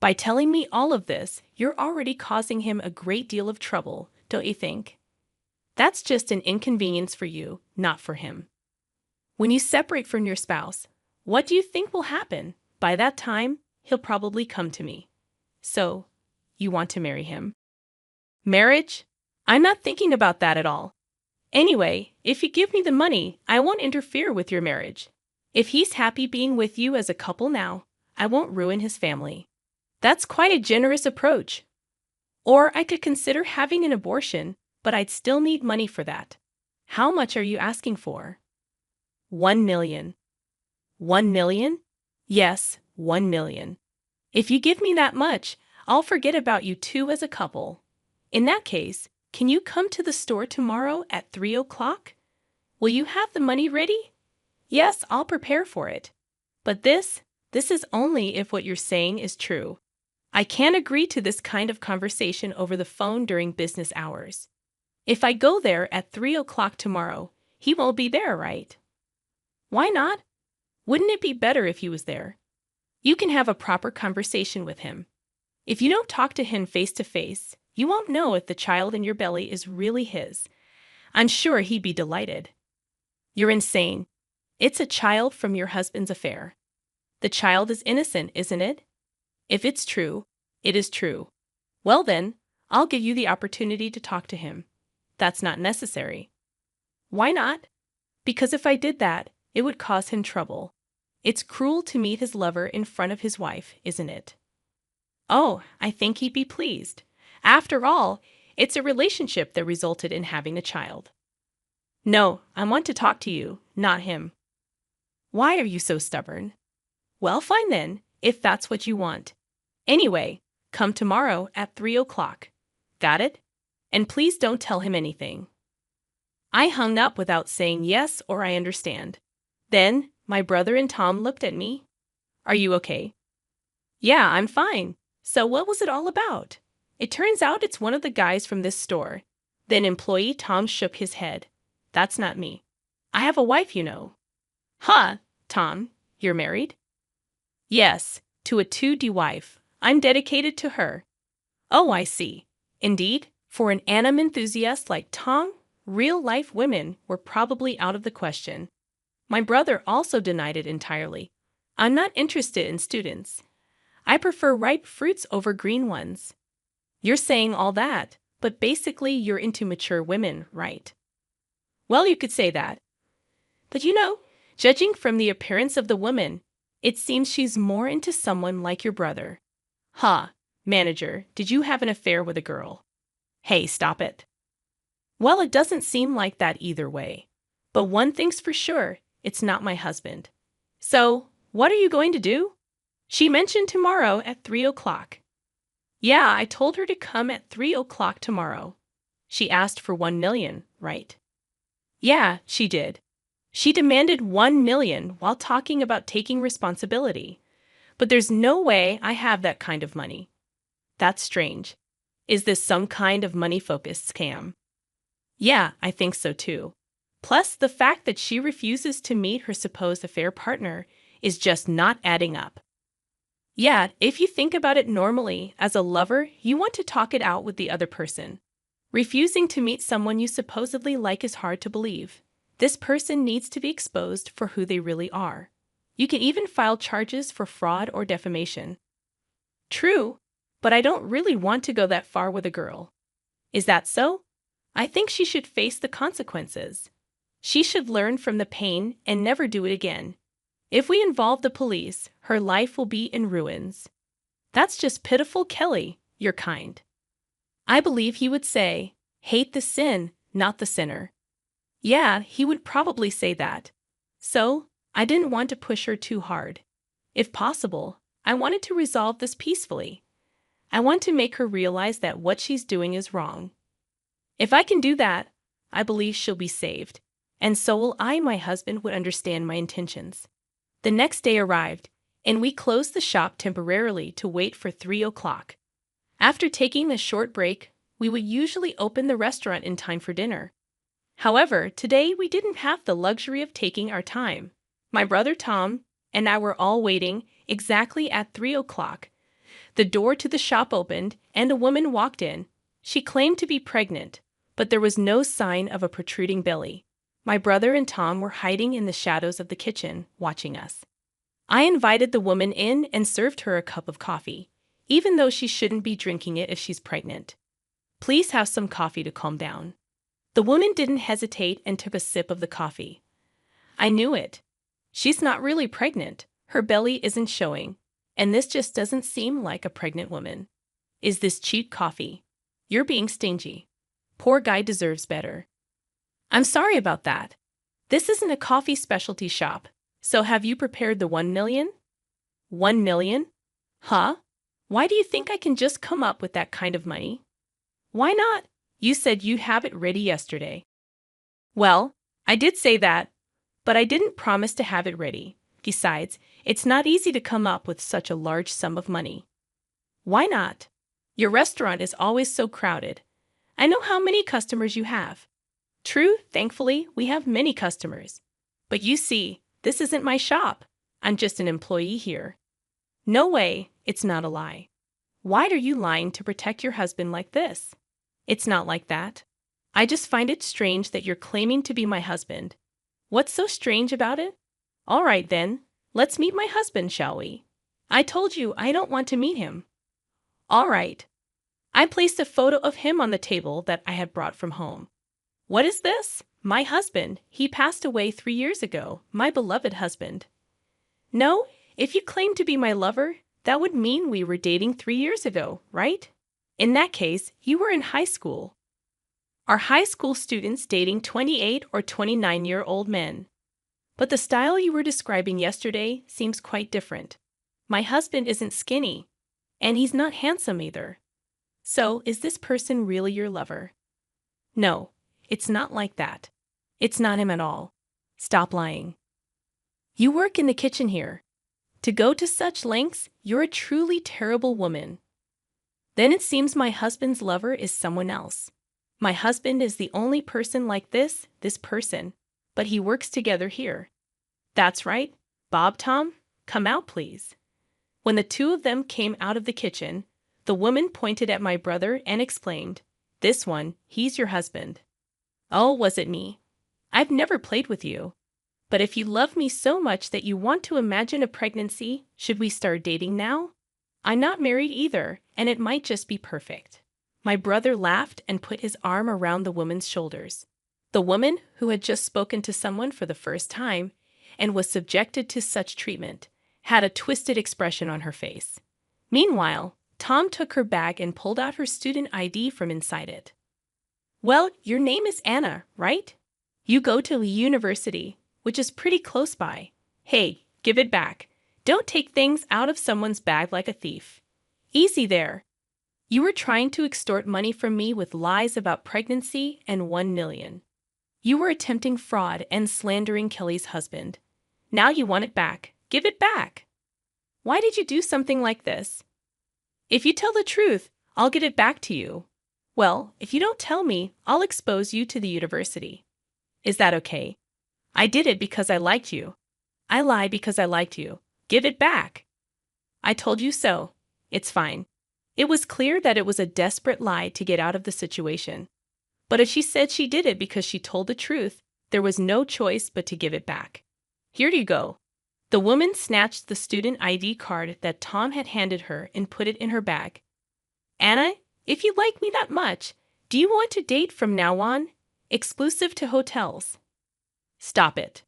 By telling me all of this, you're already causing him a great deal of trouble, don't you think? That's just an inconvenience for you, not for him. When you separate from your spouse, what do you think will happen? By that time, he'll probably come to me. So, you want to marry him? Marriage? I'm not thinking about that at all. Anyway, if you give me the money, I won't interfere with your marriage. If he's happy being with you as a couple now, I won't ruin his family. That's quite a generous approach. Or I could consider having an abortion, but I'd still need money for that. How much are you asking for? 1 million. 1 million? Yes, 1 million. If you give me that much, I'll forget about you two as a couple. In that case, can you come to the store tomorrow at 3 o'clock? Will you have the money ready? Yes, I'll prepare for it. But this is only if what you're saying is true. I can't agree to this kind of conversation over the phone during business hours. If I go there at 3 o'clock tomorrow, he won't be there, right? Why not? Wouldn't it be better if he was there? You can have a proper conversation with him. If you don't talk to him face to face, you won't know if the child in your belly is really his. I'm sure he'd be delighted. You're insane. It's a child from your husband's affair. The child is innocent, isn't it? If it's true, it is true. Well then, I'll give you the opportunity to talk to him. That's not necessary. Why not? Because if I did that, it would cause him trouble. It's cruel to meet his lover in front of his wife, isn't it? Oh, I think he'd be pleased. After all, it's a relationship that resulted in having a child. No, I want to talk to you, not him. Why are you so stubborn? Well, fine then, if that's what you want. Anyway, come tomorrow at 3 o'clock. Got it? And please don't tell him anything. I hung up without saying yes or I understand. Then, my brother and Tom looked at me. Are you okay? Yeah, I'm fine. So what was it all about? It turns out it's one of the guys from this store. Then employee Tom shook his head. That's not me. I have a wife, you know. Huh, Tom, you're married? Yes, to a 2D wife. I'm dedicated to her. Oh, I see. Indeed, for an anime enthusiast like Tom, real-life women were probably out of the question. My brother also denied it entirely. I'm not interested in students. I prefer ripe fruits over green ones. You're saying all that, but basically you're into mature women, right? Well, you could say that. But you know, judging from the appearance of the woman, it seems she's more into someone like your brother. Manager, did you have an affair with a girl? Hey, stop it. Well, it doesn't seem like that either way. But one thing's for sure, it's not my husband. So, what are you going to do? She mentioned tomorrow at 3 o'clock. Yeah, I told her to come at 3 o'clock tomorrow. She asked for 1 million, right? Yeah, she did. She demanded 1 million while talking about taking responsibility. But there's no way I have that kind of money. That's strange. Is this some kind of money-focused scam? Yeah, I think so too. Plus, the fact that she refuses to meet her supposed affair partner is just not adding up. Yeah, if you think about it normally, as a lover, you want to talk it out with the other person. Refusing to meet someone you supposedly like is hard to believe. This person needs to be exposed for who they really are. You can even file charges for fraud or defamation. True, but I don't really want to go that far with a girl. Is that so? I think she should face the consequences. She should learn from the pain and never do it again. If we involve the police, her life will be in ruins. That's just pitiful, Kelly. You're kind. I believe he would say, hate the sin, not the sinner. Yeah, he would probably say that. So, I didn't want to push her too hard. If possible, I wanted to resolve this peacefully. I want to make her realize that what she's doing is wrong. If I can do that, I believe she'll be saved. And so will I. My husband would understand my intentions. The next day arrived, and we closed the shop temporarily to wait for 3 o'clock. After taking a short break, we would usually open the restaurant in time for dinner. However, today we didn't have the luxury of taking our time. My brother Tom and I were all waiting exactly at 3 o'clock. The door to the shop opened, and a woman walked in. She claimed to be pregnant, but there was no sign of a protruding belly. My brother and Tom were hiding in the shadows of the kitchen, watching us. I invited the woman in and served her a cup of coffee, even though she shouldn't be drinking it if she's pregnant. Please have some coffee to calm down. The woman didn't hesitate and took a sip of the coffee. I knew it. She's not really pregnant. Her belly isn't showing. And this just doesn't seem like a pregnant woman. Is this cheap coffee? You're being stingy. Poor guy deserves better. I'm sorry about that. This isn't a coffee specialty shop. So have you prepared the 1 million? 1 million? Huh? Why do you think I can just come up with that kind of money? Why not? You said you have it ready yesterday. Well, I did say that, but I didn't promise to have it ready. Besides, it's not easy to come up with such a large sum of money. Why not? Your restaurant is always so crowded. I know how many customers you have. True, thankfully, we have many customers. But you see, this isn't my shop. I'm just an employee here. No way, it's not a lie. Why are you lying to protect your husband like this? It's not like that. I just find it strange that you're claiming to be my husband. What's so strange about it? All right then, let's meet my husband, shall we? I told you I don't want to meet him. All right. I placed a photo of him on the table that I had brought from home. What is this? My husband. He passed away 3 years ago, my beloved husband. No, if you claim to be my lover, that would mean we were dating 3 years ago, right? In that case, you were in high school. Are high school students dating 28 or 29-year-old men? But the style you were describing yesterday seems quite different. My husband isn't skinny, and he's not handsome either. So, is this person really your lover? No, it's not like that. It's not him at all. Stop lying. You work in the kitchen here. To go to such lengths, you're a truly terrible woman. Then it seems my husband's lover is someone else. My husband is the only person like this person, but he works together here. That's right. Bob, Tom, come out, please. When the two of them came out of the kitchen, the woman pointed at my brother and exclaimed, "This one, he's your husband." Oh, was it me? I've never played with you. But if you love me so much that you want to imagine a pregnancy, should we start dating now? I'm not married either, and it might just be perfect. My brother laughed and put his arm around the woman's shoulders. The woman, who had just spoken to someone for the first time and was subjected to such treatment, had a twisted expression on her face. Meanwhile, Tom took her bag and pulled out her student ID from inside it. Well, your name is Anna, right? You go to the university, which is pretty close by. Hey, give it back. Don't take things out of someone's bag like a thief. Easy there. You were trying to extort money from me with lies about pregnancy and 1 million. You were attempting fraud and slandering Kelly's husband. Now you want it back. Give it back. Why did you do something like this? If you tell the truth, I'll get it back to you. Well, if you don't tell me, I'll expose you to the university. Is that okay? I did it because I liked you. I lied because I liked you. Give it back. I told you so. It's fine. It was clear that it was a desperate lie to get out of the situation. But if she said she did it because she told the truth, there was no choice but to give it back. Here you go. The woman snatched the student ID card that Tom had handed her and put it in her bag. Anna, if you like me that much, do you want to date from now on? Exclusive to hotels. Stop it.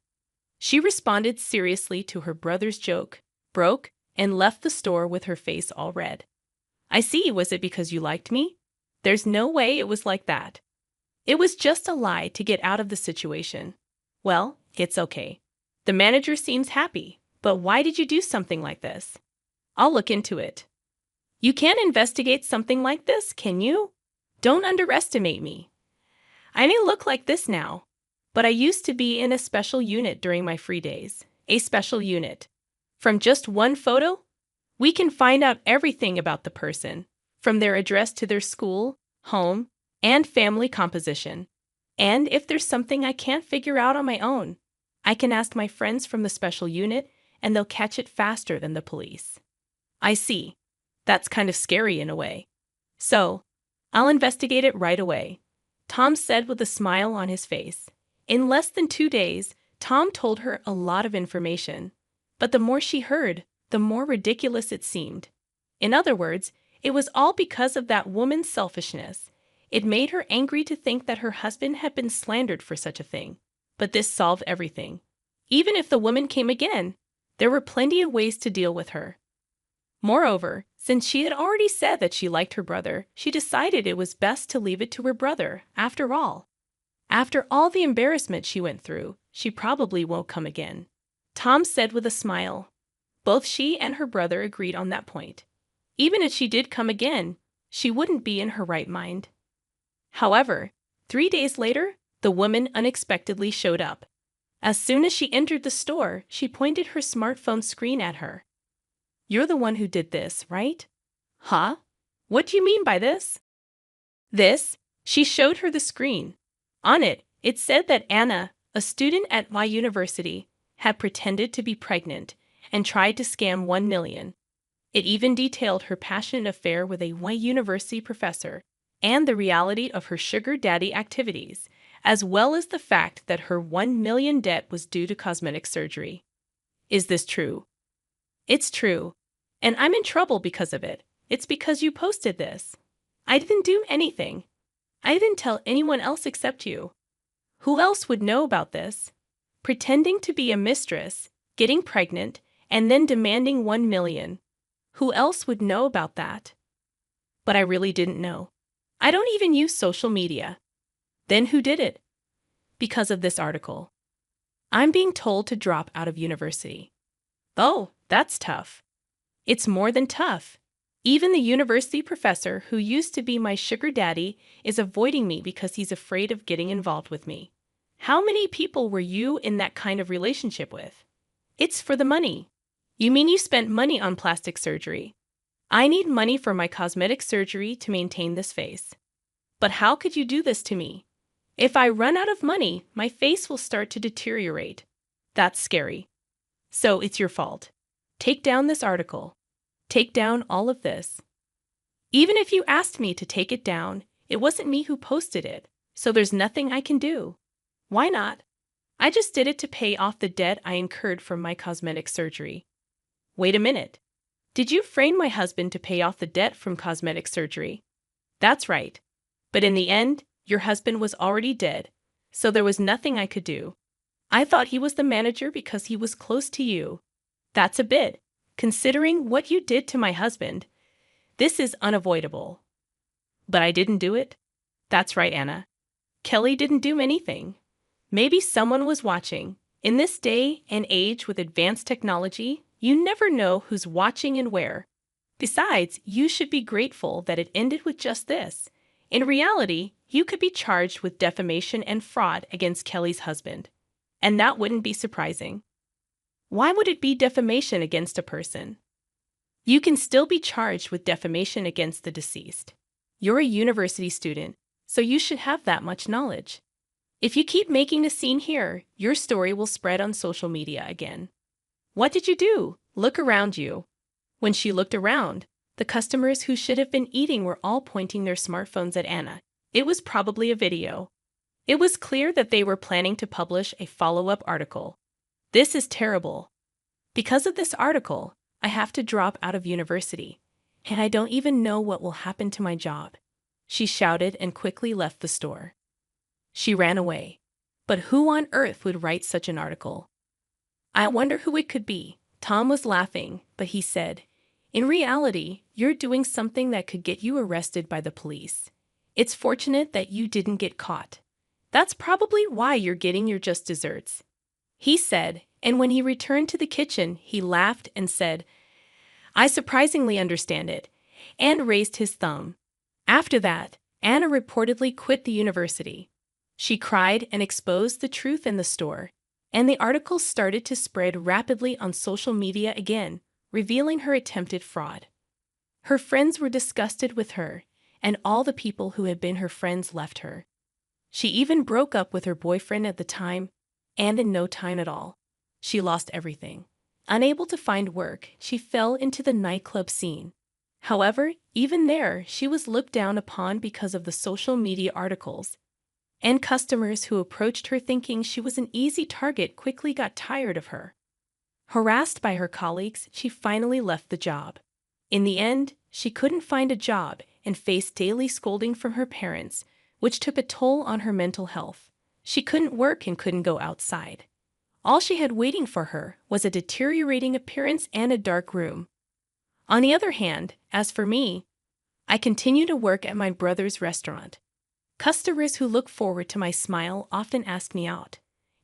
She responded seriously to her brother's joke, broke, and left the store with her face all red. I see, was it because you liked me? There's no way it was like that. It was just a lie to get out of the situation. Well, it's okay. The manager seems happy, but why did you do something like this? I'll look into it. You can't investigate something like this, can you? Don't underestimate me. I may look like this now, but I used to be in a special unit during my free days. A special unit. From just one photo, we can find out everything about the person, from their address to their school, home, and family composition. And if there's something I can't figure out on my own, I can ask my friends from the special unit, and they'll catch it faster than the police. I see. That's kind of scary in a way. So, I'll investigate it right away, Tom said with a smile on his face. In less than 2 days, Tom told her a lot of information. But the more she heard, the more ridiculous it seemed. In other words, it was all because of that woman's selfishness. It made her angry to think that her husband had been slandered for such a thing. But this solved everything. Even if the woman came again, there were plenty of ways to deal with her. Moreover, since she had already said that she liked her brother, she decided it was best to leave it to her brother, after all. After all the embarrassment she went through, she probably won't come again, Tom said with a smile. Both she and her brother agreed on that point. Even if she did come again, she wouldn't be in her right mind. However, 3 days later, the woman unexpectedly showed up. As soon as she entered the store, she pointed her smartphone screen at her. You're the one who did this, right? Huh? What do you mean by this? This? She showed her the screen. On it, it said that Anna, a student at my university, had pretended to be pregnant and tried to scam 1 million. It even detailed her passionate affair with a white university professor and the reality of her sugar daddy activities, as well as the fact that her 1 million debt was due to cosmetic surgery. Is this true? It's true. And I'm in trouble because of it. It's because you posted this. I didn't do anything. I didn't tell anyone else except you. Who else would know about this? Pretending to be a mistress, getting pregnant, and then demanding 1 million. Who else would know about that? But I really didn't know. I don't even use social media. Then who did it? Because of this article. I'm being told to drop out of university. Oh, that's tough. It's more than tough. Even the university professor who used to be my sugar daddy is avoiding me because he's afraid of getting involved with me. How many people were you in that kind of relationship with? It's for the money. You mean you spent money on plastic surgery? I need money for my cosmetic surgery to maintain this face. But how could you do this to me? If I run out of money, my face will start to deteriorate. That's scary. So it's your fault. Take down this article. Take down all of this. Even if you asked me to take it down, it wasn't me who posted it, so there's nothing I can do. Why not? I just did it to pay off the debt I incurred from my cosmetic surgery. Wait a minute. Did you frame my husband to pay off the debt from cosmetic surgery? That's right. But in the end, your husband was already dead, so there was nothing I could do. I thought he was the manager because he was close to you. That's a bit. Considering what you did to my husband, this is unavoidable. But I didn't do it? That's right, Anna. Kelly didn't do anything. Maybe someone was watching. In this day and age with advanced technology, you never know who's watching and where. Besides, you should be grateful that it ended with just this. In reality, you could be charged with defamation and fraud against Kelly's husband. And that wouldn't be surprising. Why would it be defamation against a person? You can still be charged with defamation against the deceased. You're a university student, so you should have that much knowledge. If you keep making a scene here, your story will spread on social media again. What did you do? Look around you. When she looked around, the customers who should have been eating were all pointing their smartphones at Anna. It was probably a video. It was clear that they were planning to publish a follow-up article. This is terrible. Because of this article, I have to drop out of university, and I don't even know what will happen to my job. She shouted and quickly left the store. She ran away. But who on earth would write such an article? I wonder who it could be. Tom was laughing, but he said, "In reality, you're doing something that could get you arrested by the police. It's fortunate that you didn't get caught. That's probably why you're getting your just desserts," he said, and when he returned to the kitchen, he laughed and said, "I surprisingly understand it," and raised his thumb. After that, Anna reportedly quit the university. She cried and exposed the truth in the store, and the article started to spread rapidly on social media again, revealing her attempted fraud. Her friends were disgusted with her, and all the people who had been her friends left her. She even broke up with her boyfriend at the time, and in no time at all. She lost everything. Unable to find work, she fell into the nightclub scene. However, even there, she was looked down upon because of the social media articles, and customers who approached her thinking she was an easy target quickly got tired of her. Harassed by her colleagues, she finally left the job. In the end, she couldn't find a job and faced daily scolding from her parents, which took a toll on her mental health. She couldn't work and couldn't go outside. All she had waiting for her was a deteriorating appearance and a dark room. On the other hand, as for me, I continue to work at my brother's restaurant. Customers who look forward to my smile often ask me out,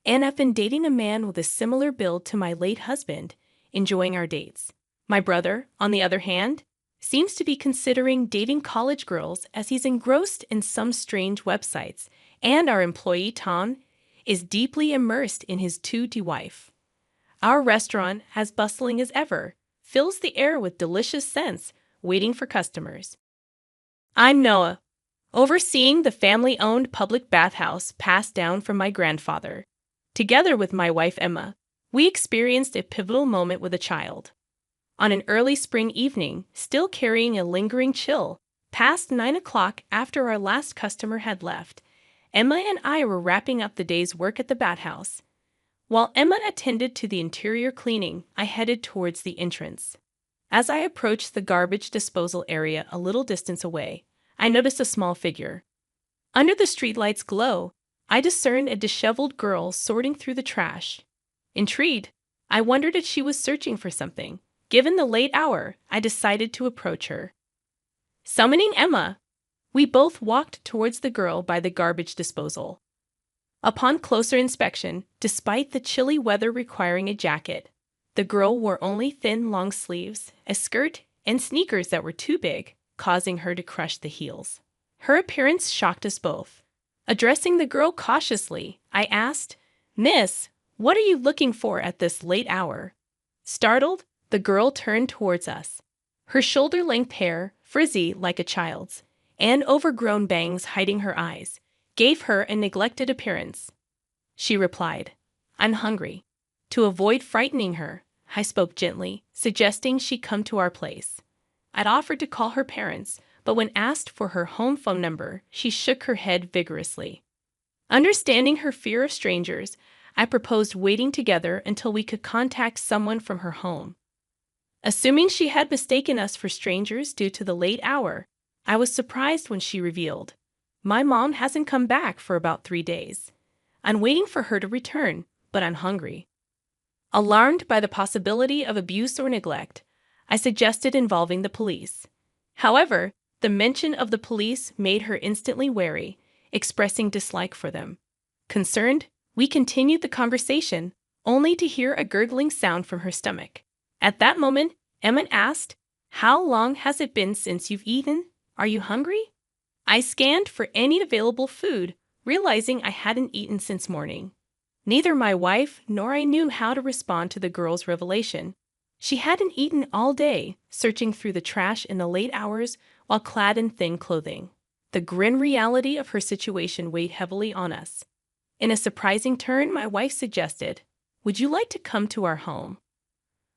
and I've been dating a man with a similar build to my late husband, enjoying our dates. My brother, on the other hand, seems to be considering dating college girls as he's engrossed in some strange websites, and our employee Tom is deeply immersed in his 2D wife. Our restaurant, as bustling as ever, fills the air with delicious scents, waiting for customers. I'm Noah, overseeing the family-owned public bathhouse passed down from my grandfather. Together with my wife Emma, we experienced a pivotal moment with a child. On an early spring evening, still carrying a lingering chill, past 9 o'clock after our last customer had left, Emma and I were wrapping up the day's work at the bathhouse. While Emma attended to the interior cleaning, I headed towards the entrance. As I approached the garbage disposal area a little distance away, I noticed a small figure. Under the streetlight's glow, I discerned a disheveled girl sorting through the trash. Intrigued, I wondered if she was searching for something. Given the late hour, I decided to approach her. Summoning Emma, we both walked towards the girl by the garbage disposal. Upon closer inspection, despite the chilly weather requiring a jacket, the girl wore only thin long sleeves, a skirt, and sneakers that were too big, causing her to crush the heels. Her appearance shocked us both. Addressing the girl cautiously, I asked, "Miss, what are you looking for at this late hour?" Startled, the girl turned towards us. Her shoulder-length hair, frizzy like a child's, and overgrown bangs hiding her eyes, gave her a neglected appearance. She replied, "I'm hungry." To avoid frightening her, I spoke gently, suggesting she come to our place. I'd offered to call her parents, but when asked for her home phone number, she shook her head vigorously. Understanding her fear of strangers, I proposed waiting together until we could contact someone from her home. Assuming she had mistaken us for strangers due to the late hour, I was surprised when she revealed, "My mom hasn't come back for about 3 days. I'm waiting for her to return, but I'm hungry." Alarmed by the possibility of abuse or neglect, I suggested involving the police. However, the mention of the police made her instantly wary, expressing dislike for them. Concerned, we continued the conversation, only to hear a gurgling sound from her stomach. At that moment, Emma asked, "How long has it been since you've eaten? Are you hungry?" I scanned for any available food, realizing I hadn't eaten since morning. Neither my wife nor I knew how to respond to the girl's revelation. She hadn't eaten all day, searching through the trash in the late hours while clad in thin clothing. The grim reality of her situation weighed heavily on us. In a surprising turn, my wife suggested, "Would you like to come to our home?"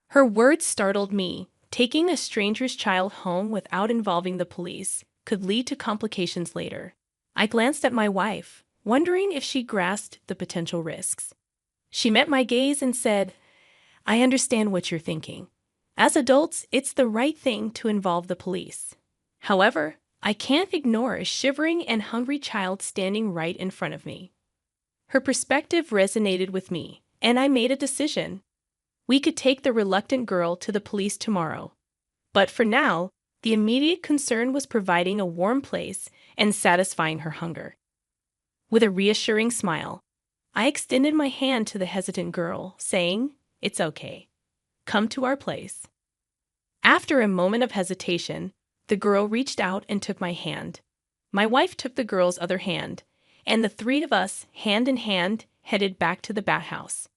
Her words startled me. Taking a stranger's child home without involving the police could lead to complications later. I glanced at my wife, wondering if she grasped the potential risks. She met my gaze and said, "I understand what you're thinking. As adults, it's the right thing to involve the police. However, I can't ignore a shivering and hungry child standing right in front of me." Her perspective resonated with me, and I made a decision. We could take the reluctant girl to the police tomorrow. But for now, the immediate concern was providing a warm place and satisfying her hunger. With a reassuring smile, I extended my hand to the hesitant girl, saying, "It's okay. Come to our place." After a moment of hesitation, the girl reached out and took my hand. My wife took the girl's other hand, and the three of us, hand in hand, headed back to the bathhouse.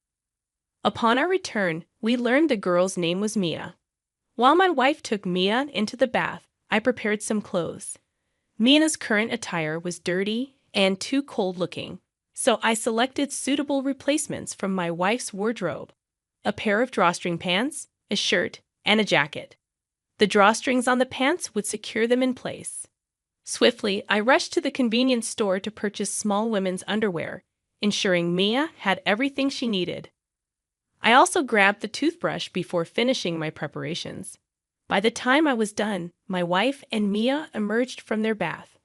Upon our return, we learned the girl's name was Mia. While my wife took Mia into the bath, I prepared some clothes. Mia's current attire was dirty and too cold-looking, so I selected suitable replacements from my wife's wardrobe: a pair of drawstring pants, a shirt, and a jacket. The drawstrings on the pants would secure them in place. Swiftly, I rushed to the convenience store to purchase small women's underwear, ensuring Mia had everything she needed. I also grabbed the toothbrush before finishing my preparations. By the time I was done, my wife and Mia emerged from their bath.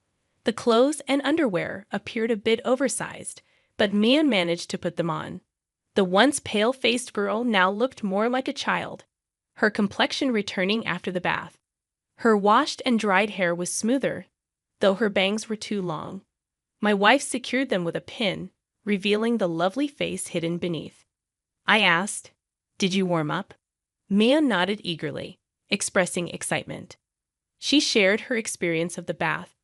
The clothes and underwear appeared a bit oversized, but Mia managed to put them on. The once pale-faced girl now looked more like a child, her complexion returning after the bath. Her washed and dried hair was smoother, though her bangs were too long. My wife secured them with a pin, revealing the lovely face hidden beneath. I asked, "Did you warm up?" Mia nodded eagerly, expressing excitement. She shared her experience of the bath,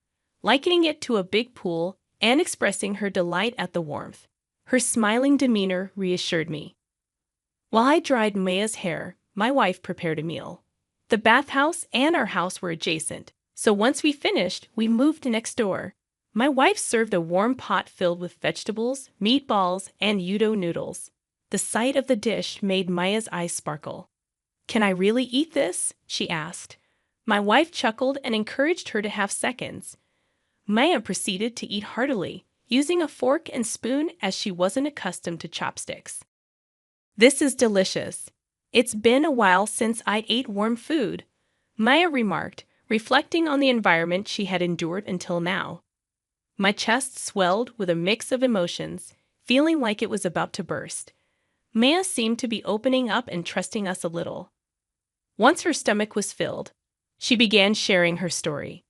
likening it to a big pool and expressing her delight at the warmth. Her smiling demeanor reassured me. While I dried Mia's hair, my wife prepared a meal. The bathhouse and our house were adjacent, so once we finished, we moved next door. My wife served a warm pot filled with vegetables, meatballs, and yudo noodles. The sight of the dish made Maya's eyes sparkle. "Can I really eat this?" she asked. My wife chuckled and encouraged her to have seconds. Maya proceeded to eat heartily, using a fork and spoon as she wasn't accustomed to chopsticks. "This is delicious. It's been a while since I ate warm food," Maya remarked, reflecting on the environment she had endured until now. My chest swelled with a mix of emotions, feeling like it was about to burst. Maya seemed to be opening up and trusting us a little. Once her stomach was filled, she began sharing her story.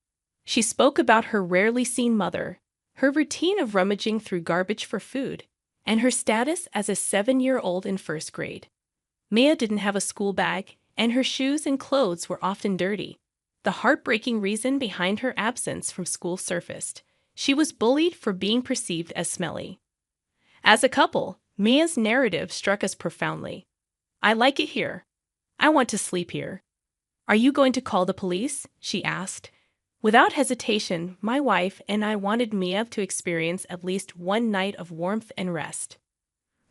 She spoke about her rarely seen mother, her routine of rummaging through garbage for food, and her status as a 7-year-old in first grade. Mia didn't have a school bag, and her shoes and clothes were often dirty. The heartbreaking reason behind her absence from school surfaced. She was bullied for being perceived as smelly. As a couple, Mia's narrative struck us profoundly. "I like it here. I want to sleep here." "Are you going to call the police?" she asked. Without hesitation, my wife and I wanted Mia to experience at least one night of warmth and rest.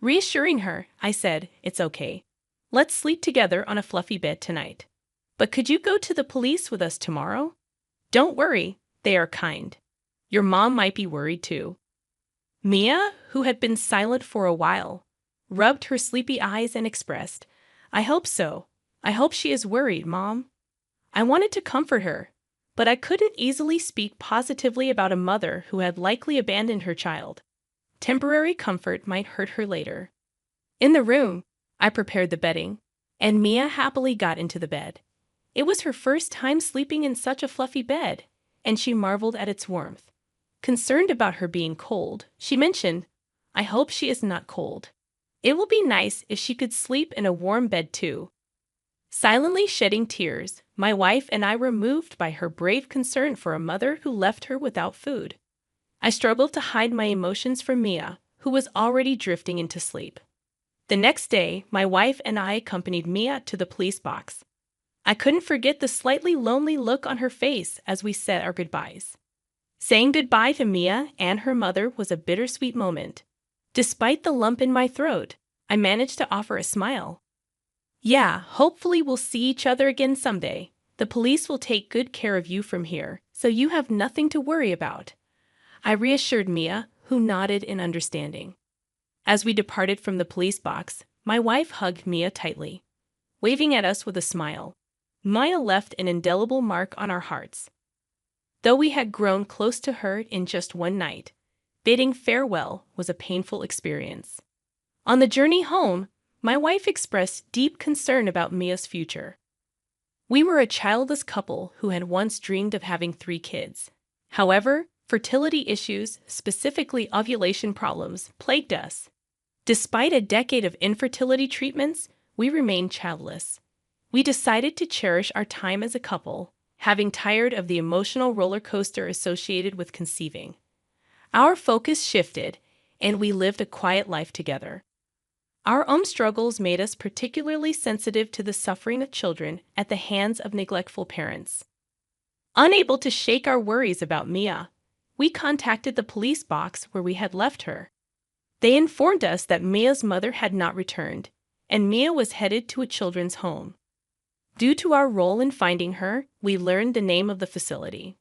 Reassuring her, I said, "It's okay. Let's sleep together on a fluffy bed tonight. But could you go to the police with us tomorrow?" "Don't worry, they are kind. Your mom might be worried too." Mia, who had been silent for a while, rubbed her sleepy eyes and expressed, "I hope so. I hope she is worried, Mom." I wanted to comfort her, but I couldn't easily speak positively about a mother who had likely abandoned her child. Temporary comfort might hurt her later. In the room, I prepared the bedding, and Mia happily got into the bed. It was her first time sleeping in such a fluffy bed, and she marveled at its warmth. Concerned about her being cold, she mentioned, "I hope she is not cold. It will be nice if she could sleep in a warm bed too." Silently shedding tears, my wife and I were moved by her brave concern for a mother who left her without food. I struggled to hide my emotions from Mia, who was already drifting into sleep. The next day, my wife and I accompanied Mia to the police box. I couldn't forget the slightly lonely look on her face as we said our goodbyes. Saying goodbye to Mia and her mother was a bittersweet moment. Despite the lump in my throat, I managed to offer a smile. "Yeah, hopefully we'll see each other again someday. The police will take good care of you from here, so you have nothing to worry about," I reassured Mia, who nodded in understanding. As we departed from the police box, my wife hugged Mia tightly, waving at us with a smile. Mia left an indelible mark on our hearts. Though we had grown close to her in just one night, bidding farewell was a painful experience. On the journey home, my wife expressed deep concern about Mia's future. We were a childless couple who had once dreamed of having 3 kids. However, fertility issues, specifically ovulation problems, plagued us. Despite a decade of infertility treatments, we remained childless. We decided to cherish our time as a couple, having tired of the emotional roller coaster associated with conceiving. Our focus shifted, and we lived a quiet life together. Our own struggles made us particularly sensitive to the suffering of children at the hands of neglectful parents. Unable to shake our worries about Mia, we contacted the police box where we had left her. They informed us that Mia's mother had not returned, and Mia was headed to a children's home. Due to our role in finding her, we learned the name of the facility.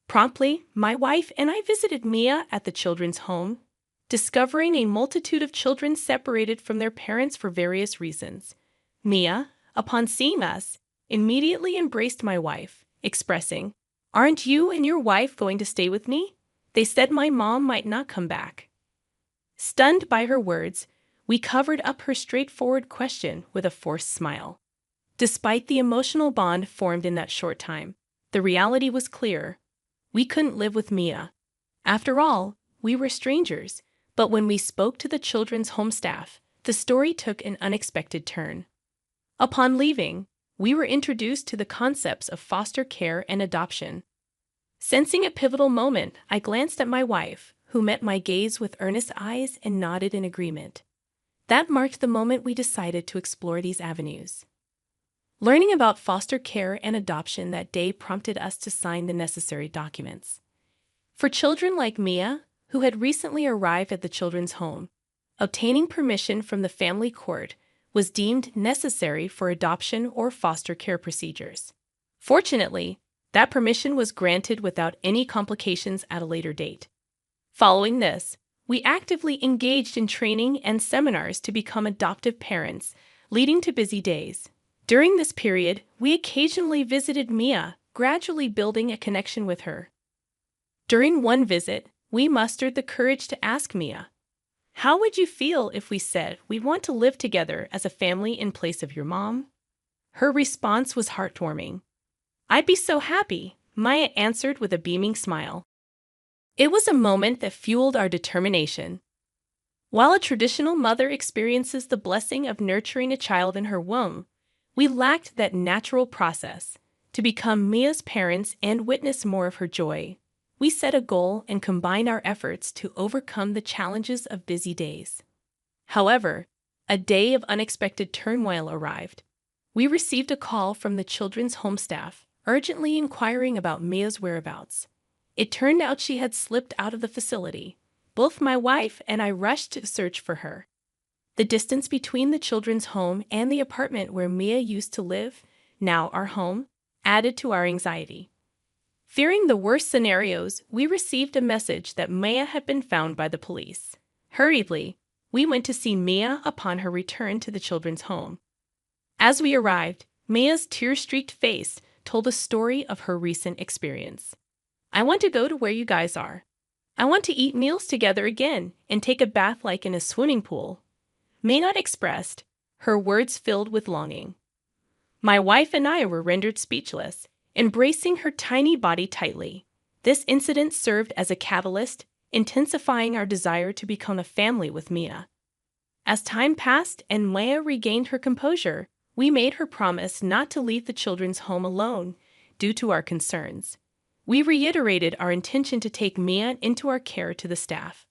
Promptly, my wife and I visited Mia at the children's home, discovering a multitude of children separated from their parents for various reasons. Mia, upon seeing us, immediately embraced my wife, expressing, "Aren't you and your wife going to stay with me? They said my mom might not come back." Stunned by her words, we covered up her straightforward question with a forced smile. Despite the emotional bond formed in that short time, the reality was clear. We couldn't live with Mia. After all, we were strangers, but when we spoke to the children's home staff, the story took an unexpected turn. Upon leaving, we were introduced to the concepts of foster care and adoption. Sensing a pivotal moment, I glanced at my wife, who met my gaze with earnest eyes and nodded in agreement. That marked the moment we decided to explore these avenues. Learning about foster care and adoption that day prompted us to sign the necessary documents. For children like Mia, who had recently arrived at the children's home, obtaining permission from the family court was deemed necessary for adoption or foster care procedures. Fortunately, that permission was granted without any complications at a later date. Following this, we actively engaged in training and seminars to become adoptive parents, leading to busy days. During this period, we occasionally visited Mia, gradually building a connection with her. During one visit, we mustered the courage to ask Mia, "How would you feel if we said we want to live together as a family in place of your mom?" Her response was heartwarming. "I'd be so happy," Maya answered with a beaming smile. It was a moment that fueled our determination. While a traditional mother experiences the blessing of nurturing a child in her womb, we lacked that natural process to become Mia's parents and witness more of her joy. We set a goal and combined our efforts to overcome the challenges of busy days. However, a day of unexpected turmoil arrived. We received a call from the children's home staff, urgently inquiring about Mia's whereabouts. It turned out she had slipped out of the facility. Both my wife and I rushed to search for her. The distance between the children's home and the apartment where Mia used to live, now our home, added to our anxiety. Fearing the worst scenarios, we received a message that Mia had been found by the police. Hurriedly, we went to see Mia upon her return to the children's home. As we arrived, Mia's tear-streaked face told a story of her recent experience. "I want to go to where you guys are. I want to eat meals together again and take a bath like in a swimming pool." Mia expressed, her words filled with longing. My wife and I were rendered speechless, embracing her tiny body tightly. This incident served as a catalyst, intensifying our desire to become a family with Mia. As time passed and Maya regained her composure, we made her promise not to leave the children's home alone due to our concerns. We reiterated our intention to take Mia into our care to the staff.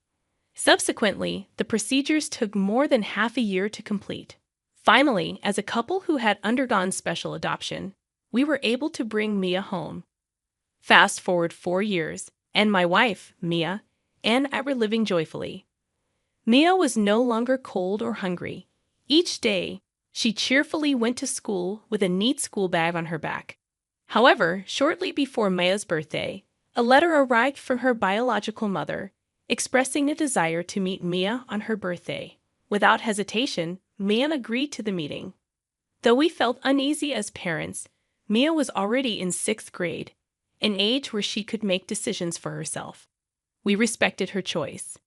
Subsequently, the procedures took more than half a year to complete. Finally, as a couple who had undergone special adoption, we were able to bring Mia home. Fast forward 4 years, and my wife, Mia, and I were living joyfully. Mia was no longer cold or hungry. Each day, she cheerfully went to school with a neat school bag on her back. However, shortly before Mia's birthday, a letter arrived from her biological mother, expressing a desire to meet Mia on her birthday. Without hesitation, Mia agreed to the meeting. Though we felt uneasy as parents, Mia was already in 6th grade, an age where she could make decisions for herself. We respected her choice.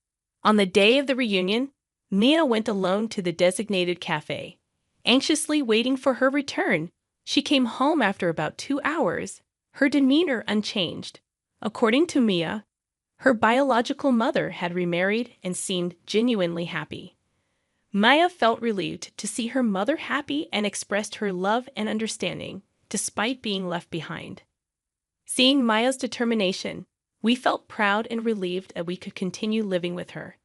On the day of the reunion, Mia went alone to the designated cafe. Anxiously waiting for her return, she came home after about 2 hours, her demeanor unchanged. According to Mia, her biological mother had remarried and seemed genuinely happy. Maya felt relieved to see her mother happy and expressed her love and understanding, despite being left behind. Seeing Maya's determination, we felt proud and relieved that we could continue living with her.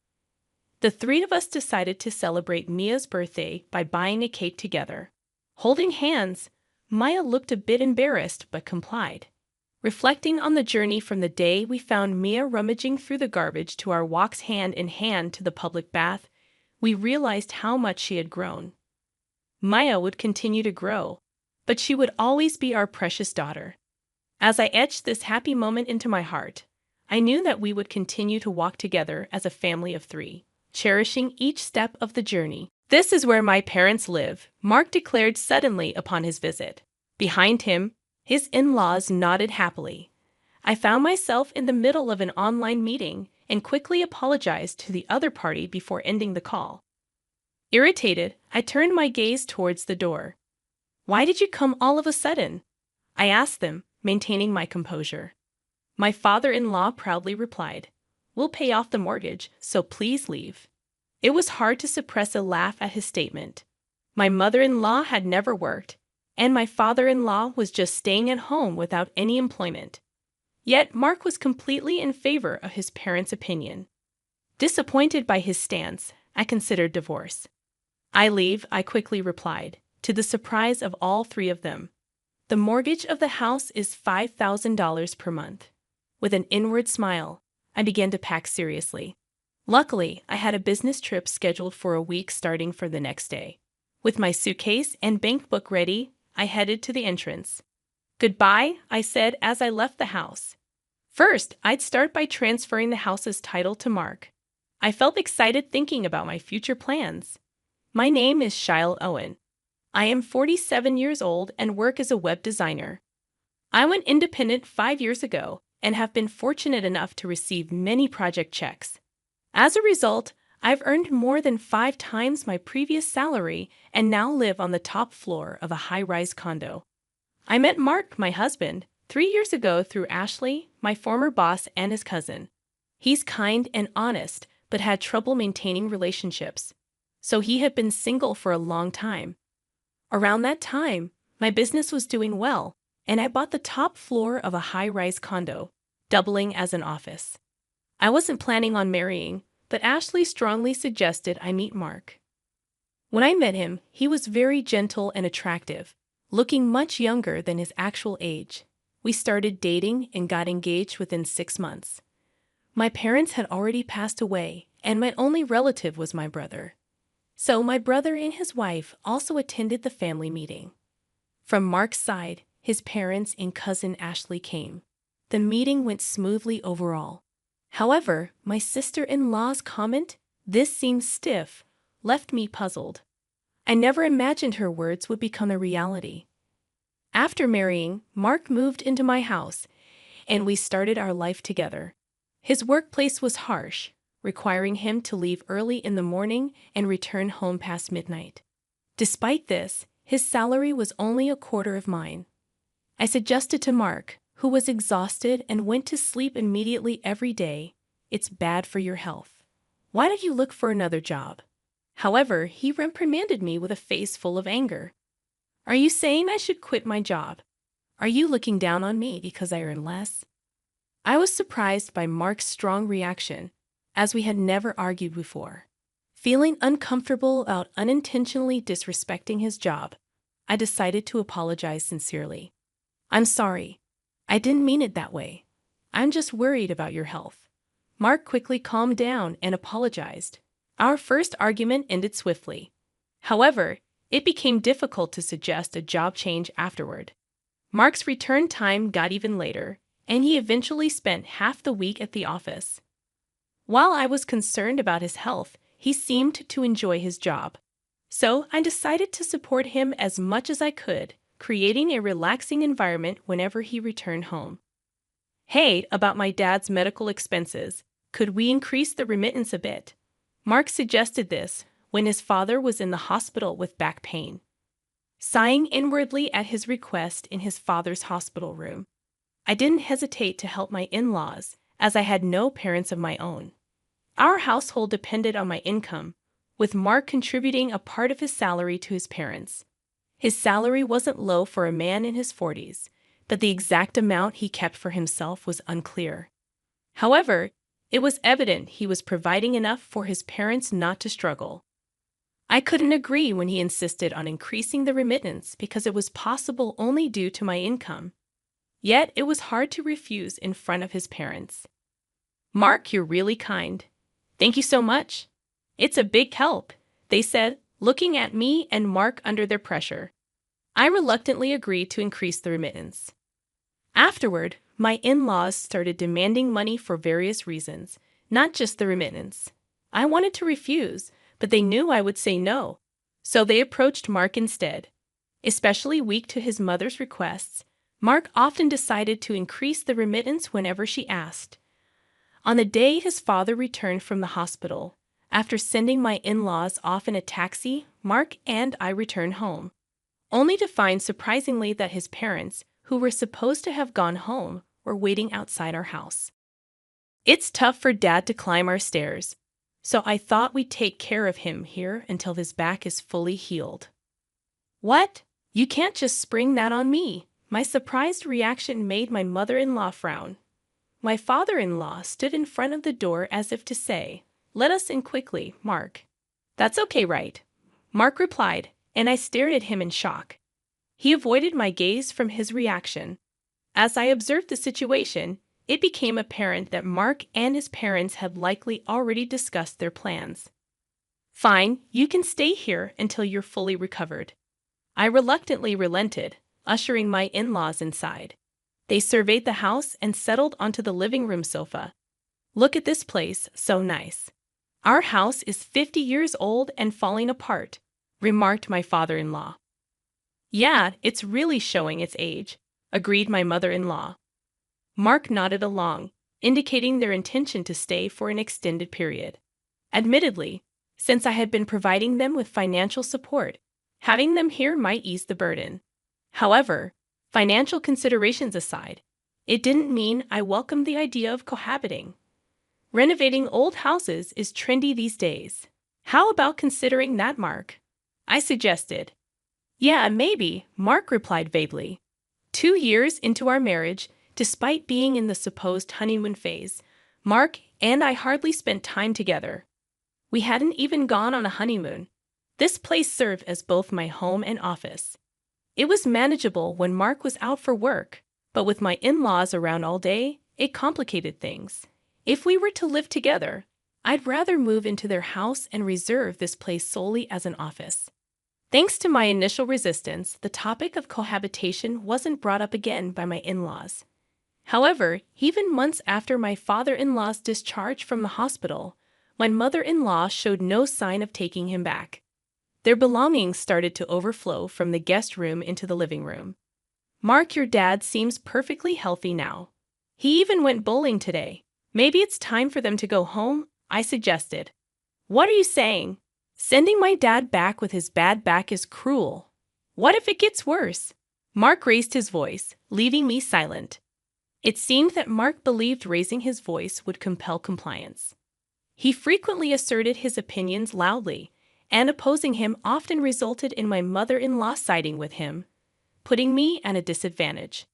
The 3 of us decided to celebrate Mia's birthday by buying a cake together. Holding hands, Maya looked a bit embarrassed but complied. Reflecting on the journey from the day we found Mia rummaging through the garbage to our walks hand in hand to the public bath, we realized how much she had grown. Maya would continue to grow, but she would always be our precious daughter. As I etched this happy moment into my heart, I knew that we would continue to walk together as a family of 3, cherishing each step of the journey. "This is where my parents live," Mark declared suddenly upon his visit. Behind him, his in-laws nodded happily. I found myself in the middle of an online meeting and quickly apologized to the other party before ending the call. Irritated, I turned my gaze towards the door. "Why did you come all of a sudden?" I asked them, maintaining my composure. My father-in-law proudly replied, "We'll pay off the mortgage, so please leave." It was hard to suppress a laugh at his statement. My mother-in-law had never worked, and my father-in-law was just staying at home without any employment. Yet Mark was completely in favor of his parents' opinion. Disappointed by his stance, I considered divorce. "I leave," I quickly replied, to the surprise of all 3 of them. "The mortgage of the house is $5,000 per month." With an inward smile, I began to pack seriously. Luckily, I had a business trip scheduled for a week starting for the next day. With my suitcase and bank book ready, I headed to the entrance. "Goodbye," I said as I left the house. First, I'd start by transferring the house's title to Mark. I felt excited thinking about my future plans. My name is Shyle Owen. I am 47 years old and work as a web designer. I went independent 5 years ago and have been fortunate enough to receive many project checks. As a result, I've earned more than 5 times my previous salary and now live on the top floor of a high-rise condo. I met Mark, my husband, 3 years ago through Ashley, my former boss, and his cousin. He's kind and honest, but had trouble maintaining relationships, so he had been single for a long time. Around that time, my business was doing well, and I bought the top floor of a high-rise condo, doubling as an office. I wasn't planning on marrying, but Ashley strongly suggested I meet Mark. When I met him, he was very gentle and attractive, looking much younger than his actual age. We started dating and got engaged within 6 months. My parents had already passed away, and my only relative was my brother. So my brother and his wife also attended the family meeting. From Mark's side, his parents and cousin Ashley came. The meeting went smoothly overall. However, my sister-in-law's comment, "This seems stiff," left me puzzled. I never imagined her words would become a reality. After marrying, Mark moved into my house, and we started our life together. His workplace was harsh, requiring him to leave early in the morning and return home past midnight. Despite this, his salary was only a quarter of mine. I suggested to Mark, who was exhausted and went to sleep immediately every day. It's bad for your health. Why don't you look for another job? However, he reprimanded me with a face full of anger. Are you saying I should quit my job? Are you looking down on me because I earn less? I was surprised by Mark's strong reaction, as we had never argued before. Feeling uncomfortable about unintentionally disrespecting his job, I decided to apologize sincerely. I'm sorry. I didn't mean it that way. I'm just worried about your health. Mark quickly calmed down and apologized. Our first argument ended swiftly. However, it became difficult to suggest a job change afterward. Mark's return time got even later, and he eventually spent half the week at the office. While I was concerned about his health, he seemed to enjoy his job. So I decided to support him as much as I could, creating a relaxing environment whenever he returned home. Hey, about my dad's medical expenses, could we increase the remittance a bit? Mark suggested this when his father was in the hospital with back pain. Sighing inwardly at his request in his father's hospital room, I didn't hesitate to help my in-laws, as I had no parents of my own. Our household depended on my income, with Mark contributing a part of his salary to his parents. His salary wasn't low for a man in his 40s, but the exact amount he kept for himself was unclear. However, it was evident he was providing enough for his parents not to struggle. I couldn't agree when he insisted on increasing the remittance because it was possible only due to my income. Yet it was hard to refuse in front of his parents. Mark, you're really kind. Thank you so much. It's a big help, they said, looking at me and Mark under their pressure. I reluctantly agreed to increase the remittance. Afterward, my in-laws started demanding money for various reasons, not just the remittance. I wanted to refuse, but they knew I would say no, so they approached Mark instead. Especially weak to his mother's requests, Mark often decided to increase the remittance whenever she asked. On the day his father returned from the hospital, after sending my in-laws off in a taxi, Mark and I returned home, only to find surprisingly that his parents, who were supposed to have gone home, were waiting outside our house. It's tough for Dad to climb our stairs, so I thought we'd take care of him here until his back is fully healed. What? You can't just spring that on me. My surprised reaction made my mother-in-law frown. My father-in-law stood in front of the door as if to say, "Let us in quickly, Mark." "That's okay, right?" Mark replied, and I stared at him in shock. He avoided my gaze from his reaction. As I observed the situation, it became apparent that Mark and his parents had likely already discussed their plans. "Fine, you can stay here until you're fully recovered." I reluctantly relented, ushering my in-laws inside. They surveyed the house and settled onto the living room sofa. "Look at this place, so nice. Our house is 50 years old and falling apart," remarked my father-in-law. "Yeah, it's really showing its age," agreed my mother-in-law. Mark nodded along, indicating their intention to stay for an extended period. Admittedly, since I had been providing them with financial support, having them here might ease the burden. However, financial considerations aside, it didn't mean I welcomed the idea of cohabiting. Renovating old houses is trendy these days. How about considering that, Mark? I suggested. "Yeah, maybe," Mark replied vaguely. 2 years into our marriage, despite being in the supposed honeymoon phase, Mark and I hardly spent time together. We hadn't even gone on a honeymoon. This place served as both my home and office. It was manageable when Mark was out for work, but with my in-laws around all day, it complicated things. If we were to live together, I'd rather move into their house and reserve this place solely as an office. Thanks to my initial resistance, the topic of cohabitation wasn't brought up again by my in-laws. However, even months after my father-in-law's discharge from the hospital, my mother-in-law showed no sign of taking him back. Their belongings started to overflow from the guest room into the living room. "Mark, your dad seems perfectly healthy now. He even went bowling today. Maybe it's time for them to go home," I suggested. "What are you saying? Sending my dad back with his bad back is cruel. What if it gets worse?" Mark raised his voice, leaving me silent. It seemed that Mark believed raising his voice would compel compliance. He frequently asserted his opinions loudly, and opposing him often resulted in my mother-in-law siding with him, putting me at a disadvantage.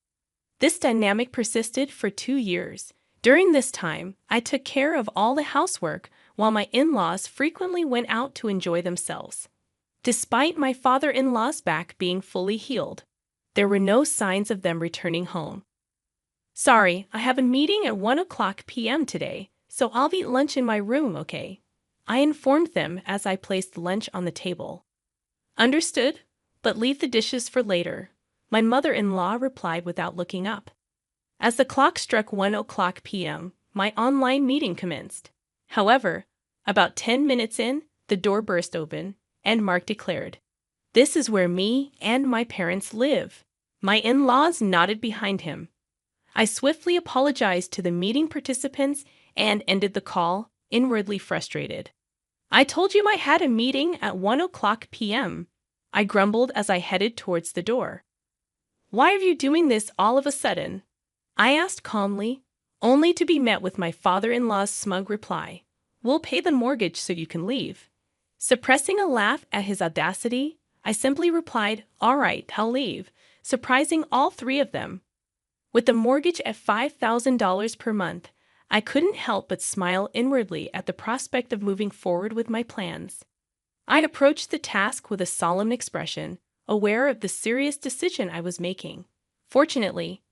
This dynamic persisted for 2 years. During this time, I took care of all the housework while my in-laws frequently went out to enjoy themselves. Despite my father-in-law's back being fully healed, there were no signs of them returning home. "Sorry, I have a meeting at 1 p.m. today, so I'll eat lunch in my room, okay?" I informed them as I placed lunch on the table. "Understood, but leave the dishes for later," my mother-in-law replied without looking up. As the clock struck 1 p.m., my online meeting commenced. However, about 10 minutes in, the door burst open, and Mark declared, "This is where me and my parents live." My in-laws nodded behind him. I swiftly apologized to the meeting participants and ended the call, inwardly frustrated. "I told you I had a meeting at 1 p.m., I grumbled as I headed towards the door. "Why are you doing this all of a sudden?" I asked calmly, only to be met with my father-in-law's smug reply, "We'll pay the mortgage so you can leave." Suppressing a laugh at his audacity, I simply replied, "All right, I'll leave," surprising all three of them. With the mortgage at $5,000 per month, I couldn't help but smile inwardly at the prospect of moving forward with my plans. I approached the task with a solemn expression, aware of the serious decision I was making. Fortunately,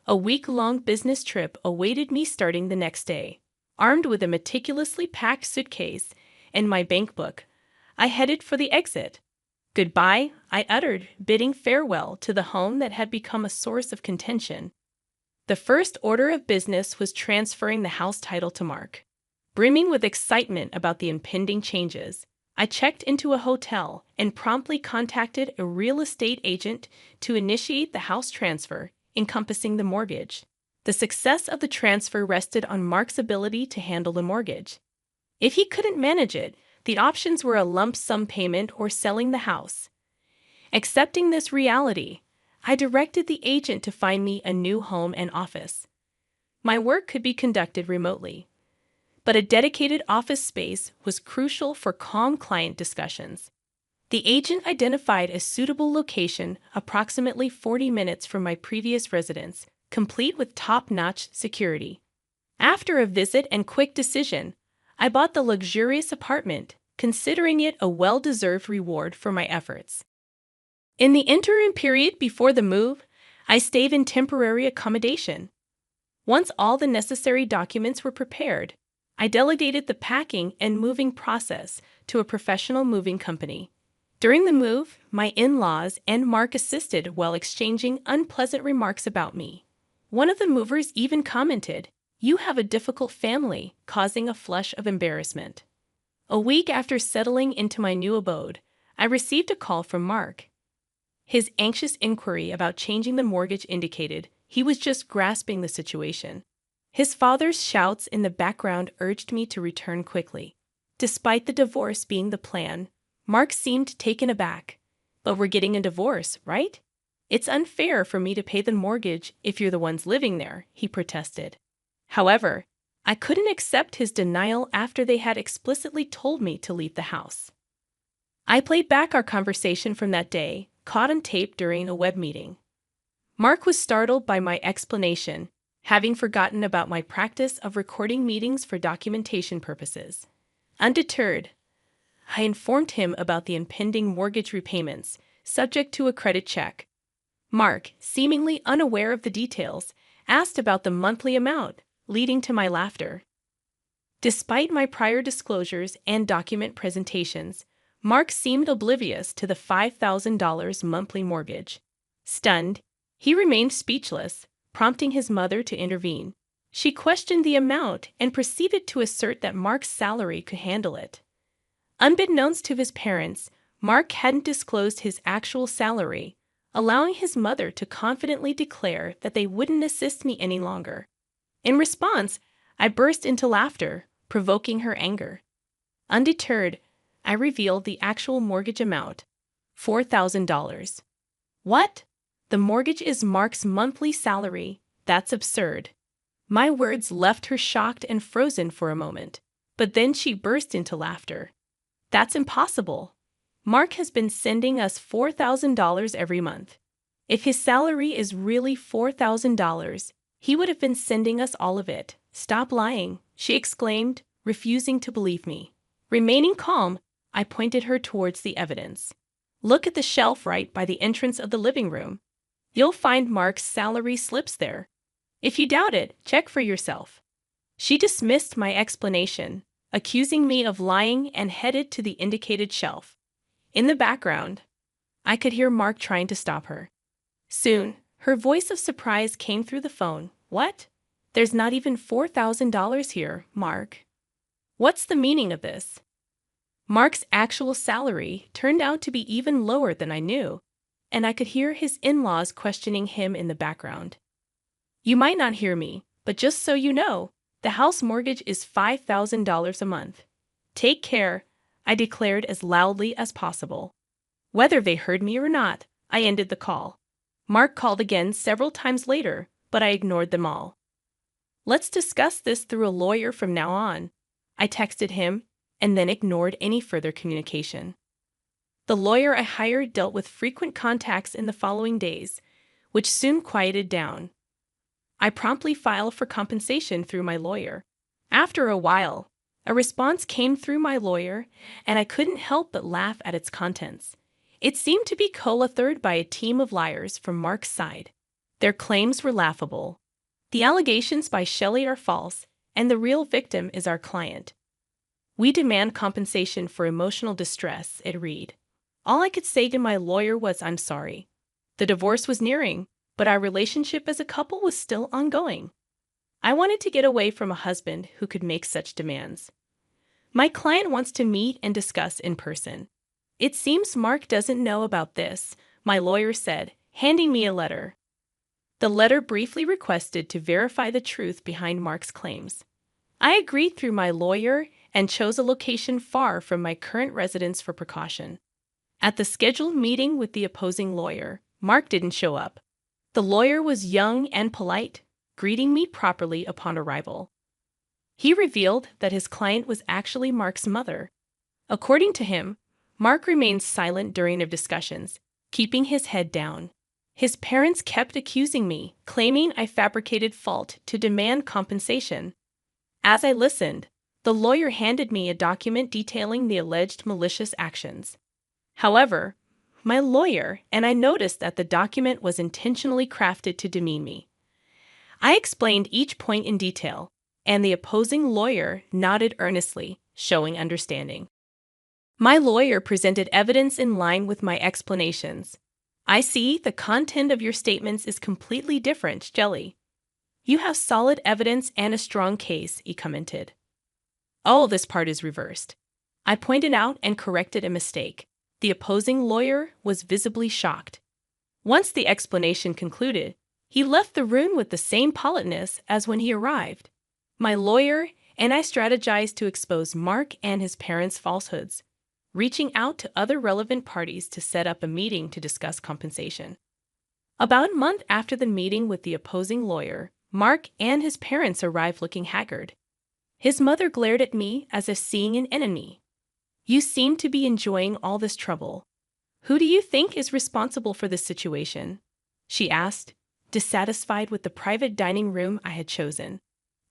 a week-long business trip awaited me starting the next day. Armed with a meticulously packed suitcase and my bank book, I headed for the exit. "Goodbye," I uttered, bidding farewell to the home that had become a source of contention. The first order of business was transferring the house title to Mark. Brimming with excitement about the impending changes, I checked into a hotel and promptly contacted a real estate agent to initiate the house transfer, encompassing the mortgage. The success of the transfer rested on Mark's ability to handle the mortgage. If he couldn't manage it, the options were a lump sum payment or selling the house. Accepting this reality, I directed the agent to find me a new home and office. My work could be conducted remotely, but a dedicated office space was crucial for calm client discussions. The agent identified a suitable location approximately 40 minutes from my previous residence, complete with top-notch security. After a visit and quick decision, I bought the luxurious apartment, considering it a well-deserved reward for my efforts. In the interim period before the move, I stayed in temporary accommodation. Once all the necessary documents were prepared, I delegated the packing and moving process to a professional moving company. During the move, my in-laws and Mark assisted while exchanging unpleasant remarks about me. One of the movers even commented, "You have a difficult family," causing a flush of embarrassment. A week after settling into my new abode, I received a call from Mark. His anxious inquiry about changing the mortgage indicated he was just grasping the situation. His father's shouts in the background urged me to return quickly. Despite the divorce being the plan, Mark seemed taken aback. "But we're getting a divorce, right? It's unfair for me to pay the mortgage if you're the ones living there," he protested. However, I couldn't accept his denial after they had explicitly told me to leave the house. I played back our conversation from that day, caught on tape during a web meeting. Mark was startled by my explanation, having forgotten about my practice of recording meetings for documentation purposes. Undeterred, I informed him about the impending mortgage repayments, subject to a credit check. Mark, seemingly unaware of the details, asked about the monthly amount, leading to my laughter. Despite my prior disclosures and document presentations, Mark seemed oblivious to the $5,000 monthly mortgage. Stunned, he remained speechless, prompting his mother to intervene. She questioned the amount and proceeded to assert that Mark's salary could handle it. Unbeknownst to his parents, Mark hadn't disclosed his actual salary, allowing his mother to confidently declare that they wouldn't assist me any longer. In response, I burst into laughter, provoking her anger. Undeterred, I revealed the actual mortgage amount, $4,000. "What? The mortgage is Mark's monthly salary, That's absurd. My words left her shocked and frozen for a moment, but then she burst into laughter. That's impossible. Mark has been sending us $4,000 every month. If his salary is really $4,000, he would have been sending us all of it. Stop lying, she exclaimed, refusing to believe me. Remaining calm, I pointed her towards the evidence. Look at the shelf right by the entrance of the living room. You'll find Mark's salary slips there. If you doubt it, check for yourself. She dismissed my explanation, accusing me of lying, and headed to the indicated shelf. In the background, I could hear Mark trying to stop her. Soon, her voice of surprise came through the phone. What? There's not even $4,000 here, Mark. What's the meaning of this? Mark's actual salary turned out to be even lower than I knew, and I could hear his in-laws questioning him in the background. You might not hear me, but just so you know, the house mortgage is $5,000 a month. Take care, I declared as loudly as possible. Whether they heard me or not, I ended the call. Mark called again several times later, but I ignored them all. Let's discuss this through a lawyer from now on, I texted him, and then ignored any further communication. The lawyer I hired dealt with frequent contacts in the following days, which soon quieted down. I promptly filed for compensation through my lawyer. After a while, a response came through my lawyer, and I couldn't help but laugh at its contents. It seemed to be co-authored by a team of liars from Mark's side. Their claims were laughable. The allegations by Shelley are false, and the real victim is our client. We demand compensation for emotional distress, it read. All I could say to my lawyer was, I'm sorry. The divorce was nearing, but our relationship as a couple was still ongoing. I wanted to get away from a husband who could make such demands. My client wants to meet and discuss in person. It seems Mark doesn't know about this, my lawyer said, handing me a letter. The letter briefly requested to verify the truth behind Mark's claims. I agreed through my lawyer and chose a location far from my current residence for precaution. At the scheduled meeting with the opposing lawyer, Mark didn't show up. The lawyer was young and polite, greeting me properly upon arrival. He revealed that his client was actually Mark's mother. According to him, Mark remained silent during their discussions, keeping his head down. His parents kept accusing me, claiming I fabricated fault to demand compensation. As I listened, the lawyer handed me a document detailing the alleged malicious actions. However, my lawyer and I noticed that the document was intentionally crafted to demean me. I explained each point in detail, and the opposing lawyer nodded earnestly, showing understanding. My lawyer presented evidence in line with my explanations. I see the content of your statements is completely different, Jelly. You have solid evidence and a strong case, he commented. Oh, this part is reversed. I pointed out and corrected a mistake. The opposing lawyer was visibly shocked. Once the explanation concluded, he left the room with the same politeness as when he arrived. My lawyer and I strategized to expose Mark and his parents' falsehoods, reaching out to other relevant parties to set up a meeting to discuss compensation. About a month after the meeting with the opposing lawyer, Mark and his parents arrived looking haggard. His mother glared at me as if seeing an enemy. You seem to be enjoying all this trouble. Who do you think is responsible for this situation? She asked, dissatisfied with the private dining room I had chosen.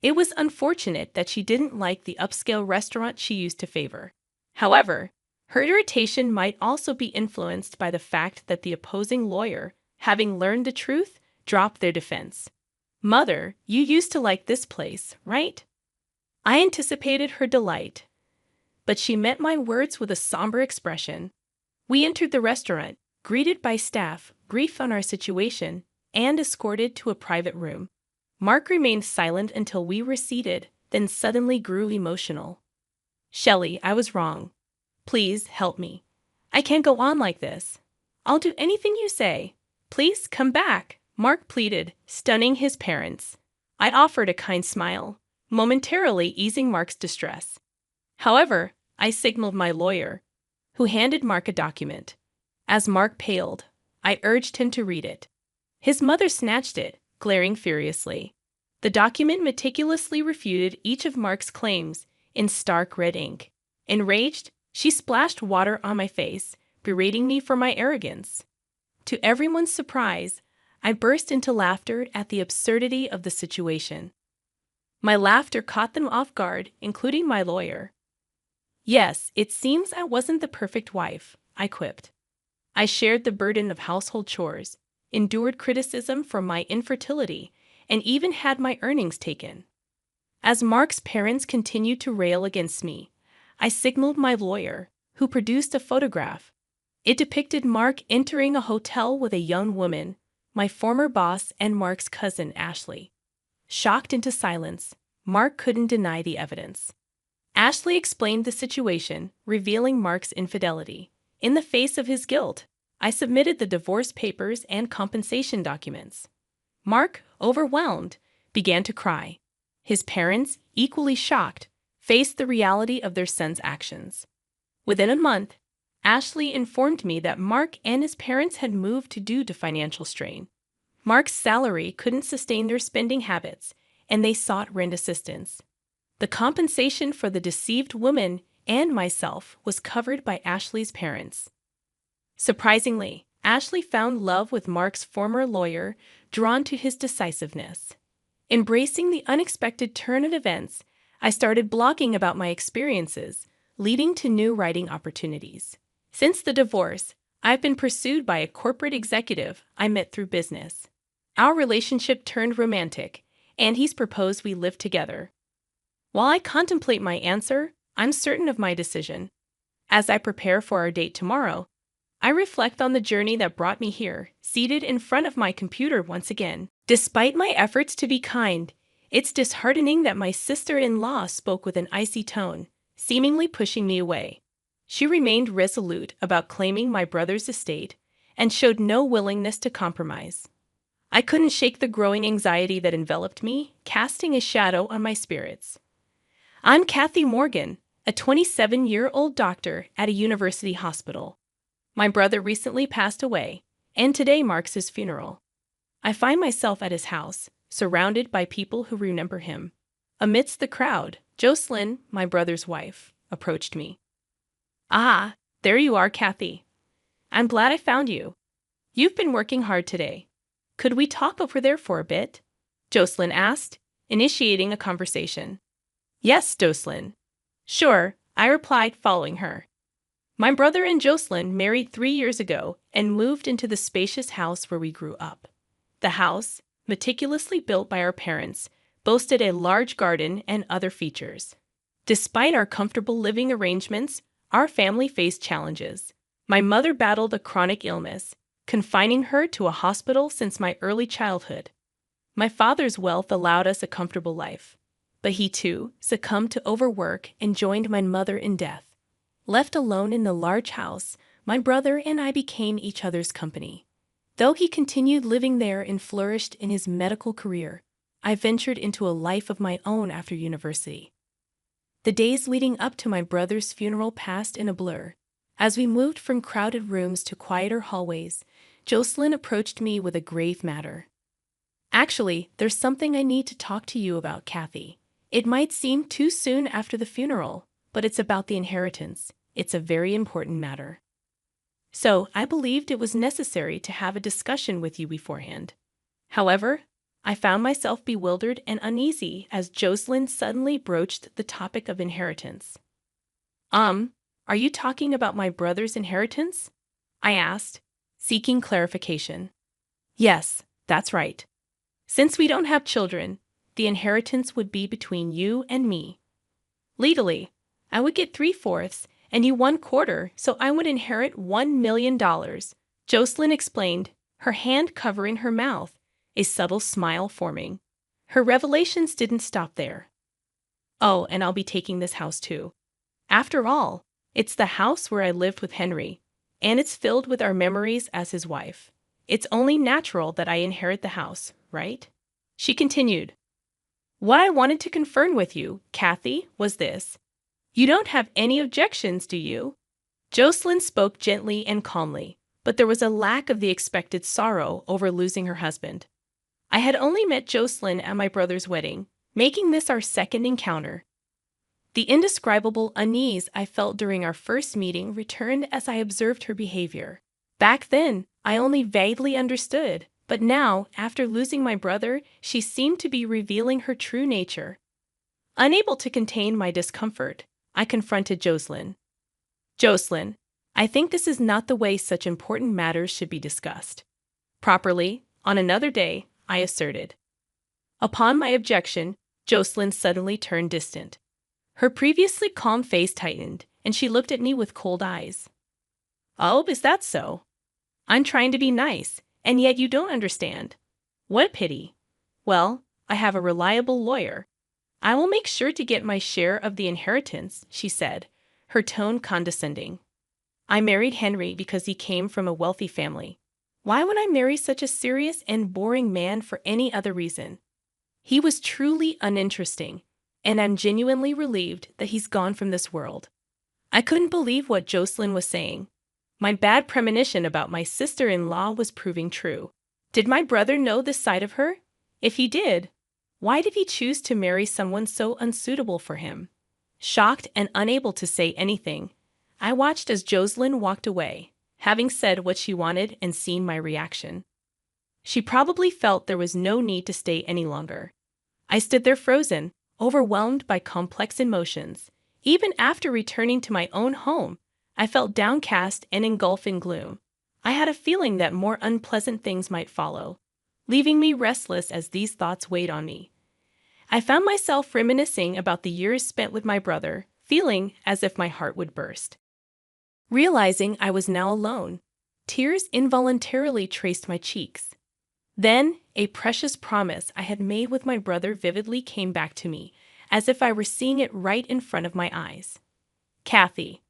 It was unfortunate that she didn't like the upscale restaurant she used to favor. However, her irritation might also be influenced by the fact that the opposing lawyer, having learned the truth, dropped their defense. Mother, you used to like this place, right? I anticipated her delight, but she met my words with a somber expression. We entered the restaurant, greeted by staff, briefed on our situation, and escorted to a private room. Mark remained silent until we were seated, then suddenly grew emotional. Shelley, I was wrong. Please help me. I can't go on like this. I'll do anything you say. Please come back, Mark pleaded, stunning his parents. I offered a kind smile, momentarily easing Mark's distress. However, I signaled my lawyer, who handed Mark a document. As Mark paled, I urged him to read it. His mother snatched it, glaring furiously. The document meticulously refuted each of Mark's claims in stark red ink. Enraged, she splashed water on my face, berating me for my arrogance. To everyone's surprise, I burst into laughter at the absurdity of the situation. My laughter caught them off guard, including my lawyer. "Yes, it seems I wasn't the perfect wife," I quipped. "I shared the burden of household chores, endured criticism for my infertility, and even had my earnings taken." As Mark's parents continued to rail against me, I signaled my lawyer, who produced a photograph. It depicted Mark entering a hotel with a young woman, my former boss and Mark's cousin Ashley. Shocked into silence, Mark couldn't deny the evidence. Ashley explained the situation, revealing Mark's infidelity. In the face of his guilt, I submitted the divorce papers and compensation documents. Mark, overwhelmed, began to cry. His parents, equally shocked, faced the reality of their son's actions. Within a month, Ashley informed me that Mark and his parents had moved due to financial strain. Mark's salary couldn't sustain their spending habits, and they sought rent assistance. The compensation for the deceived woman and myself was covered by Ashley's parents. Surprisingly, Ashley found love with Mark's former lawyer, drawn to his decisiveness. Embracing the unexpected turn of events, I started blogging about my experiences, leading to new writing opportunities. Since the divorce, I've been pursued by a corporate executive I met through business. Our relationship turned romantic, and he's proposed we live together. While I contemplate my answer, I'm certain of my decision. As I prepare for our date tomorrow, I reflect on the journey that brought me here, seated in front of my computer once again. Despite my efforts to be kind, it's disheartening that my sister-in-law spoke with an icy tone, seemingly pushing me away. She remained resolute about claiming my brother's estate and showed no willingness to compromise. I couldn't shake the growing anxiety that enveloped me, casting a shadow on my spirits. I'm Kathy Morgan, a 27-year-old doctor at a university hospital. My brother recently passed away, and today marks his funeral. I find myself at his house, surrounded by people who remember him. Amidst the crowd, Jocelyn, my brother's wife, approached me. "Ah, there you are, Kathy. I'm glad I found you. You've been working hard today. Could we talk over there for a bit?" Jocelyn asked, initiating a conversation. "Yes, Jocelyn." "Sure," I replied, following her. My brother and Jocelyn married 3 years ago and moved into the spacious house where we grew up. The house, meticulously built by our parents, boasted a large garden and other features. Despite our comfortable living arrangements, our family faced challenges. My mother battled a chronic illness, confining her to a hospital since my early childhood. My father's wealth allowed us a comfortable life, but he too succumbed to overwork and joined my mother in death. Left alone in the large house, my brother and I became each other's company. Though he continued living there and flourished in his medical career, I ventured into a life of my own after university. The days leading up to my brother's funeral passed in a blur. As we moved from crowded rooms to quieter hallways, Jocelyn approached me with a grave matter. "Actually, there's something I need to talk to you about, Kathy. It might seem too soon after the funeral, but it's about the inheritance. It's a very important matter." So I believed it was necessary to have a discussion with you beforehand. However, I found myself bewildered and uneasy as Jocelyn suddenly broached the topic of inheritance. Are you talking about my brother's inheritance?" I asked, seeking clarification. "Yes, that's right. Since we don't have children, the inheritance would be between you and me. Legally, I would get 3/4 and you 1/4, so I would inherit $1 million, Jocelyn explained, her hand covering her mouth, a subtle smile forming. Her revelations didn't stop there. "Oh, and I'll be taking this house too. After all, it's the house where I lived with Henry, and it's filled with our memories as his wife. It's only natural that I inherit the house, right?" She continued. "What I wanted to confirm with you, Kathy, was this. You don't have any objections, do you?" Jocelyn spoke gently and calmly, but there was a lack of the expected sorrow over losing her husband. I had only met Jocelyn at my brother's wedding, making this our second encounter. The indescribable unease I felt during our first meeting returned as I observed her behavior. Back then, I only vaguely understood, but now, after losing my brother, she seemed to be revealing her true nature. Unable to contain my discomfort, I confronted Jocelyn. Jocelyn, I think this is not the way such important matters should be discussed. Properly, on another day, I asserted. Upon my objection, Jocelyn suddenly turned distant. Her previously calm face tightened, and she looked at me with cold eyes. Oh, is that so? I'm trying to be nice, and yet you don't understand. What a pity. Well, I have a reliable lawyer. I will make sure to get my share of the inheritance, she said, her tone condescending. I married Henry because he came from a wealthy family. Why would I marry such a serious and boring man for any other reason? He was truly uninteresting, and I'm genuinely relieved that he's gone from this world. I couldn't believe what Jocelyn was saying. My bad premonition about my sister-in-law was proving true. Did my brother know this side of her? If he did, why did he choose to marry someone so unsuitable for him? Shocked and unable to say anything, I watched as Jocelyn walked away, having said what she wanted and seen my reaction. She probably felt there was no need to stay any longer. I stood there frozen, overwhelmed by complex emotions. Even after returning to my own home, I felt downcast and engulfed in gloom. I had a feeling that more unpleasant things might follow, leaving me restless as these thoughts weighed on me. I found myself reminiscing about the years spent with my brother, feeling as if my heart would burst. Realizing I was now alone, tears involuntarily traced my cheeks. Then, a precious promise I had made with my brother vividly came back to me, as if I were seeing it right in front of my eyes. Kathy,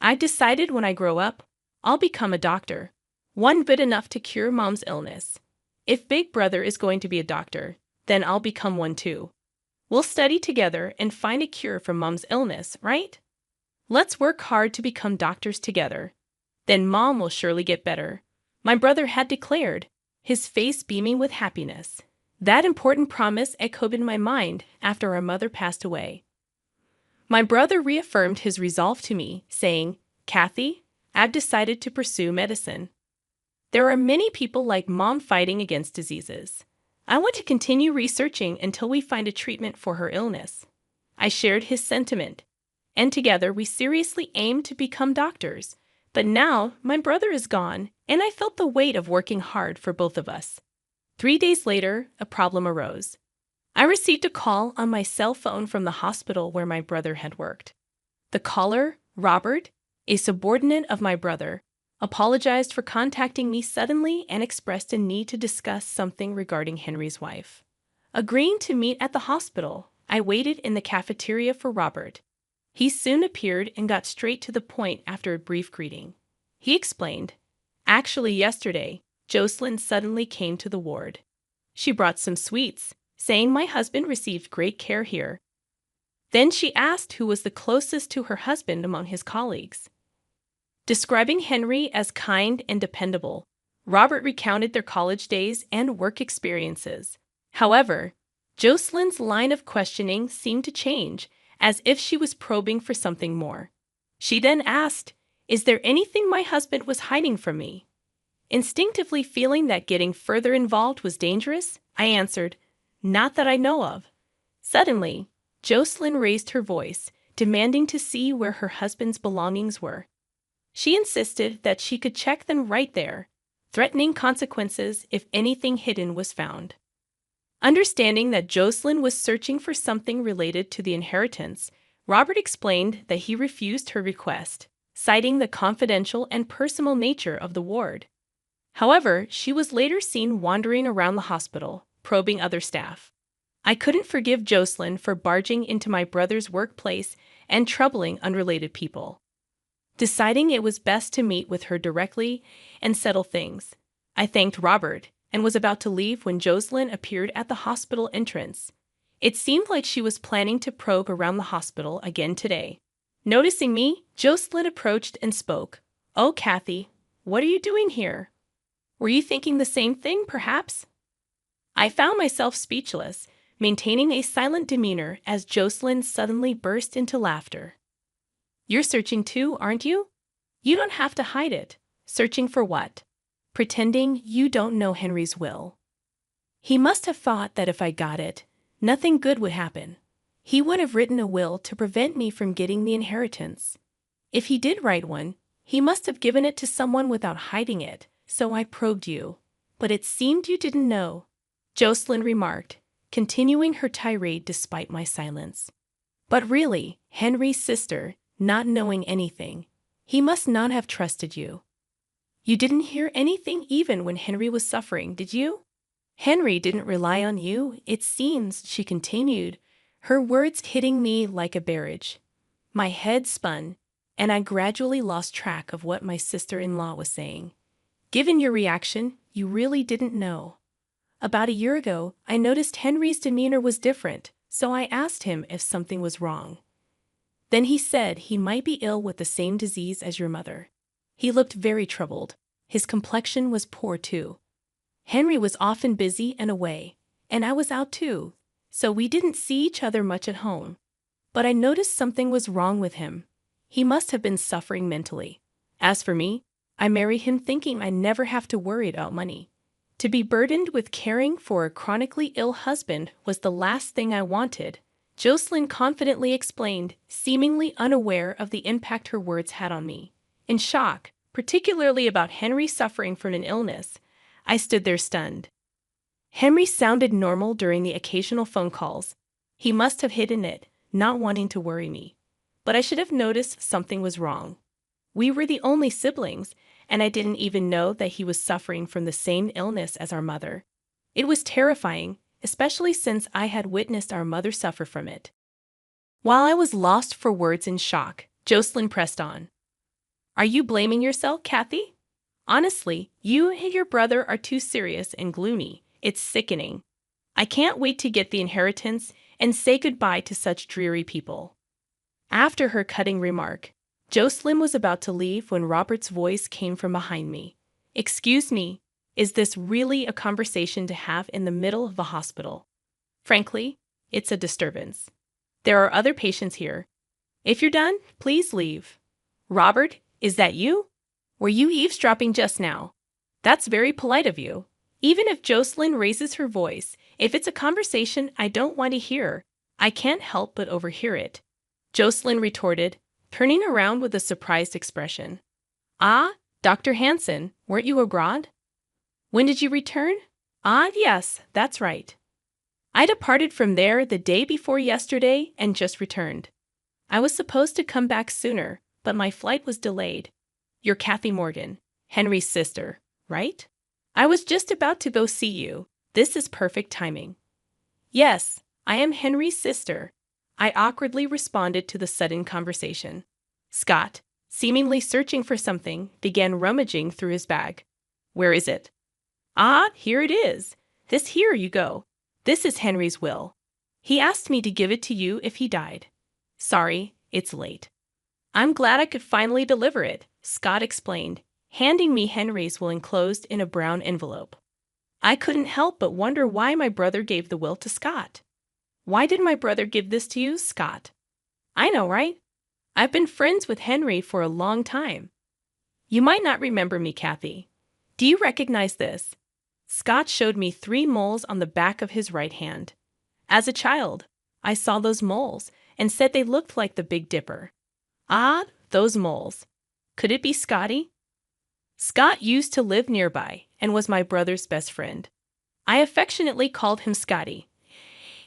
I decided when I grow up, I'll become a doctor, one good enough to cure Mom's illness. If Big Brother is going to be a doctor, then I'll become one too. We'll study together and find a cure for Mom's illness, right? Let's work hard to become doctors together. Then Mom will surely get better, my brother had declared, his face beaming with happiness. That important promise echoed in my mind after our mother passed away. My brother reaffirmed his resolve to me, saying, Kathy, I've decided to pursue medicine. There are many people like Mom fighting against diseases. I want to continue researching until we find a treatment for her illness. I shared his sentiment, and together we seriously aimed to become doctors. But now my brother is gone, and I felt the weight of working hard for both of us. 3 days later, a problem arose. I received a call on my cell phone from the hospital where my brother had worked. The caller, Robert, a subordinate of my brother, apologized for contacting me suddenly and expressed a need to discuss something regarding Henry's wife. Agreeing to meet at the hospital, I waited in the cafeteria for Robert. He soon appeared and got straight to the point after a brief greeting. He explained, Actually, yesterday, Jocelyn suddenly came to the ward. She brought some sweets, saying my husband received great care here. Then she asked who was the closest to her husband among his colleagues. Describing Henry as kind and dependable, Robert recounted their college days and work experiences. However, Jocelyn's line of questioning seemed to change, as if she was probing for something more. She then asked, Is there anything my husband was hiding from me? Instinctively feeling that getting further involved was dangerous, I answered, Not that I know of. Suddenly, Jocelyn raised her voice, demanding to see where her husband's belongings were. She insisted that she could check them right there, threatening consequences if anything hidden was found. Understanding that Jocelyn was searching for something related to the inheritance, Robert explained that he refused her request, citing the confidential and personal nature of the ward. However, she was later seen wandering around the hospital, probing other staff. I couldn't forgive Jocelyn for barging into my brother's workplace and troubling unrelated people. Deciding it was best to meet with her directly and settle things, I thanked Robert and was about to leave when Jocelyn appeared at the hospital entrance. It seemed like she was planning to probe around the hospital again today. Noticing me, Jocelyn approached and spoke. Oh, Kathy, what are you doing here? Were you thinking the same thing, perhaps? I found myself speechless, maintaining a silent demeanor as Jocelyn suddenly burst into laughter. You're searching too, aren't you? You don't have to hide it. Searching for what? Pretending you don't know Henry's will. He must have thought that if I got it, nothing good would happen. He would have written a will to prevent me from getting the inheritance. If he did write one, he must have given it to someone without hiding it, so I probed you. But it seemed you didn't know, Jocelyn remarked, continuing her tirade despite my silence. But really, Henry's sister, not knowing anything, he must not have trusted you. You didn't hear anything even when Henry was suffering, did you? Henry didn't rely on you, it seems, she continued, her words hitting me like a barrage. My head spun, and I gradually lost track of what my sister-in-law was saying. Given your reaction, you really didn't know. About a year ago, I noticed Henry's demeanor was different, so I asked him if something was wrong. Then he said he might be ill with the same disease as your mother. He looked very troubled. His complexion was poor too. Henry was often busy and away, and I was out too, so we didn't see each other much at home. But I noticed something was wrong with him. He must have been suffering mentally. As for me, I married him thinking I'd never have to worry about money. To be burdened with caring for a chronically ill husband was the last thing I wanted, Jocelyn confidently explained, seemingly unaware of the impact her words had on me. In shock, particularly about Henry suffering from an illness, I stood there stunned. Henry sounded normal during the occasional phone calls. He must have hidden it, not wanting to worry me. But I should have noticed something was wrong. We were the only siblings, and I didn't even know that he was suffering from the same illness as our mother. It was terrifying, especially since I had witnessed our mother suffer from it. While I was lost for words in shock, Jocelyn pressed on. Are you blaming yourself, Kathy? Honestly, you and your brother are too serious and gloomy. It's sickening. I can't wait to get the inheritance and say goodbye to such dreary people. After her cutting remark, Jocelyn was about to leave when Robert's voice came from behind me. Excuse me, is this really a conversation to have in the middle of the hospital? Frankly, it's a disturbance. There are other patients here. If you're done, please leave. Robert, is that you? Were you eavesdropping just now? That's very polite of you. Even if Jocelyn raises her voice, if it's a conversation I don't want to hear, I can't help but overhear it. Jocelyn retorted, turning around with a surprised expression. Ah, Dr. Hansen, weren't you abroad? When did you return? Ah, yes, that's right. I departed from there the day before yesterday and just returned. I was supposed to come back sooner, but my flight was delayed. You're Kathy Morgan, Henry's sister, right? I was just about to go see you. This is perfect timing. Yes, I am Henry's sister. I awkwardly responded to the sudden conversation. Scott, seemingly searching for something, began rummaging through his bag. Where is it? Ah, here it is. Here you go. This is Henry's will. He asked me to give it to you if he died. Sorry, it's late. I'm glad I could finally deliver it, Scott explained, handing me Henry's will enclosed in a brown envelope. I couldn't help but wonder why my brother gave the will to Scott. Why did my brother give this to you, Scott? I know, right? I've been friends with Henry for a long time. You might not remember me, Kathy. Do you recognize this? Scott showed me 3 moles on the back of his right hand. As a child, I saw those moles and said they looked like the Big Dipper. Ah, those moles. Could it be Scotty? Scott used to live nearby and was my brother's best friend. I affectionately called him Scotty,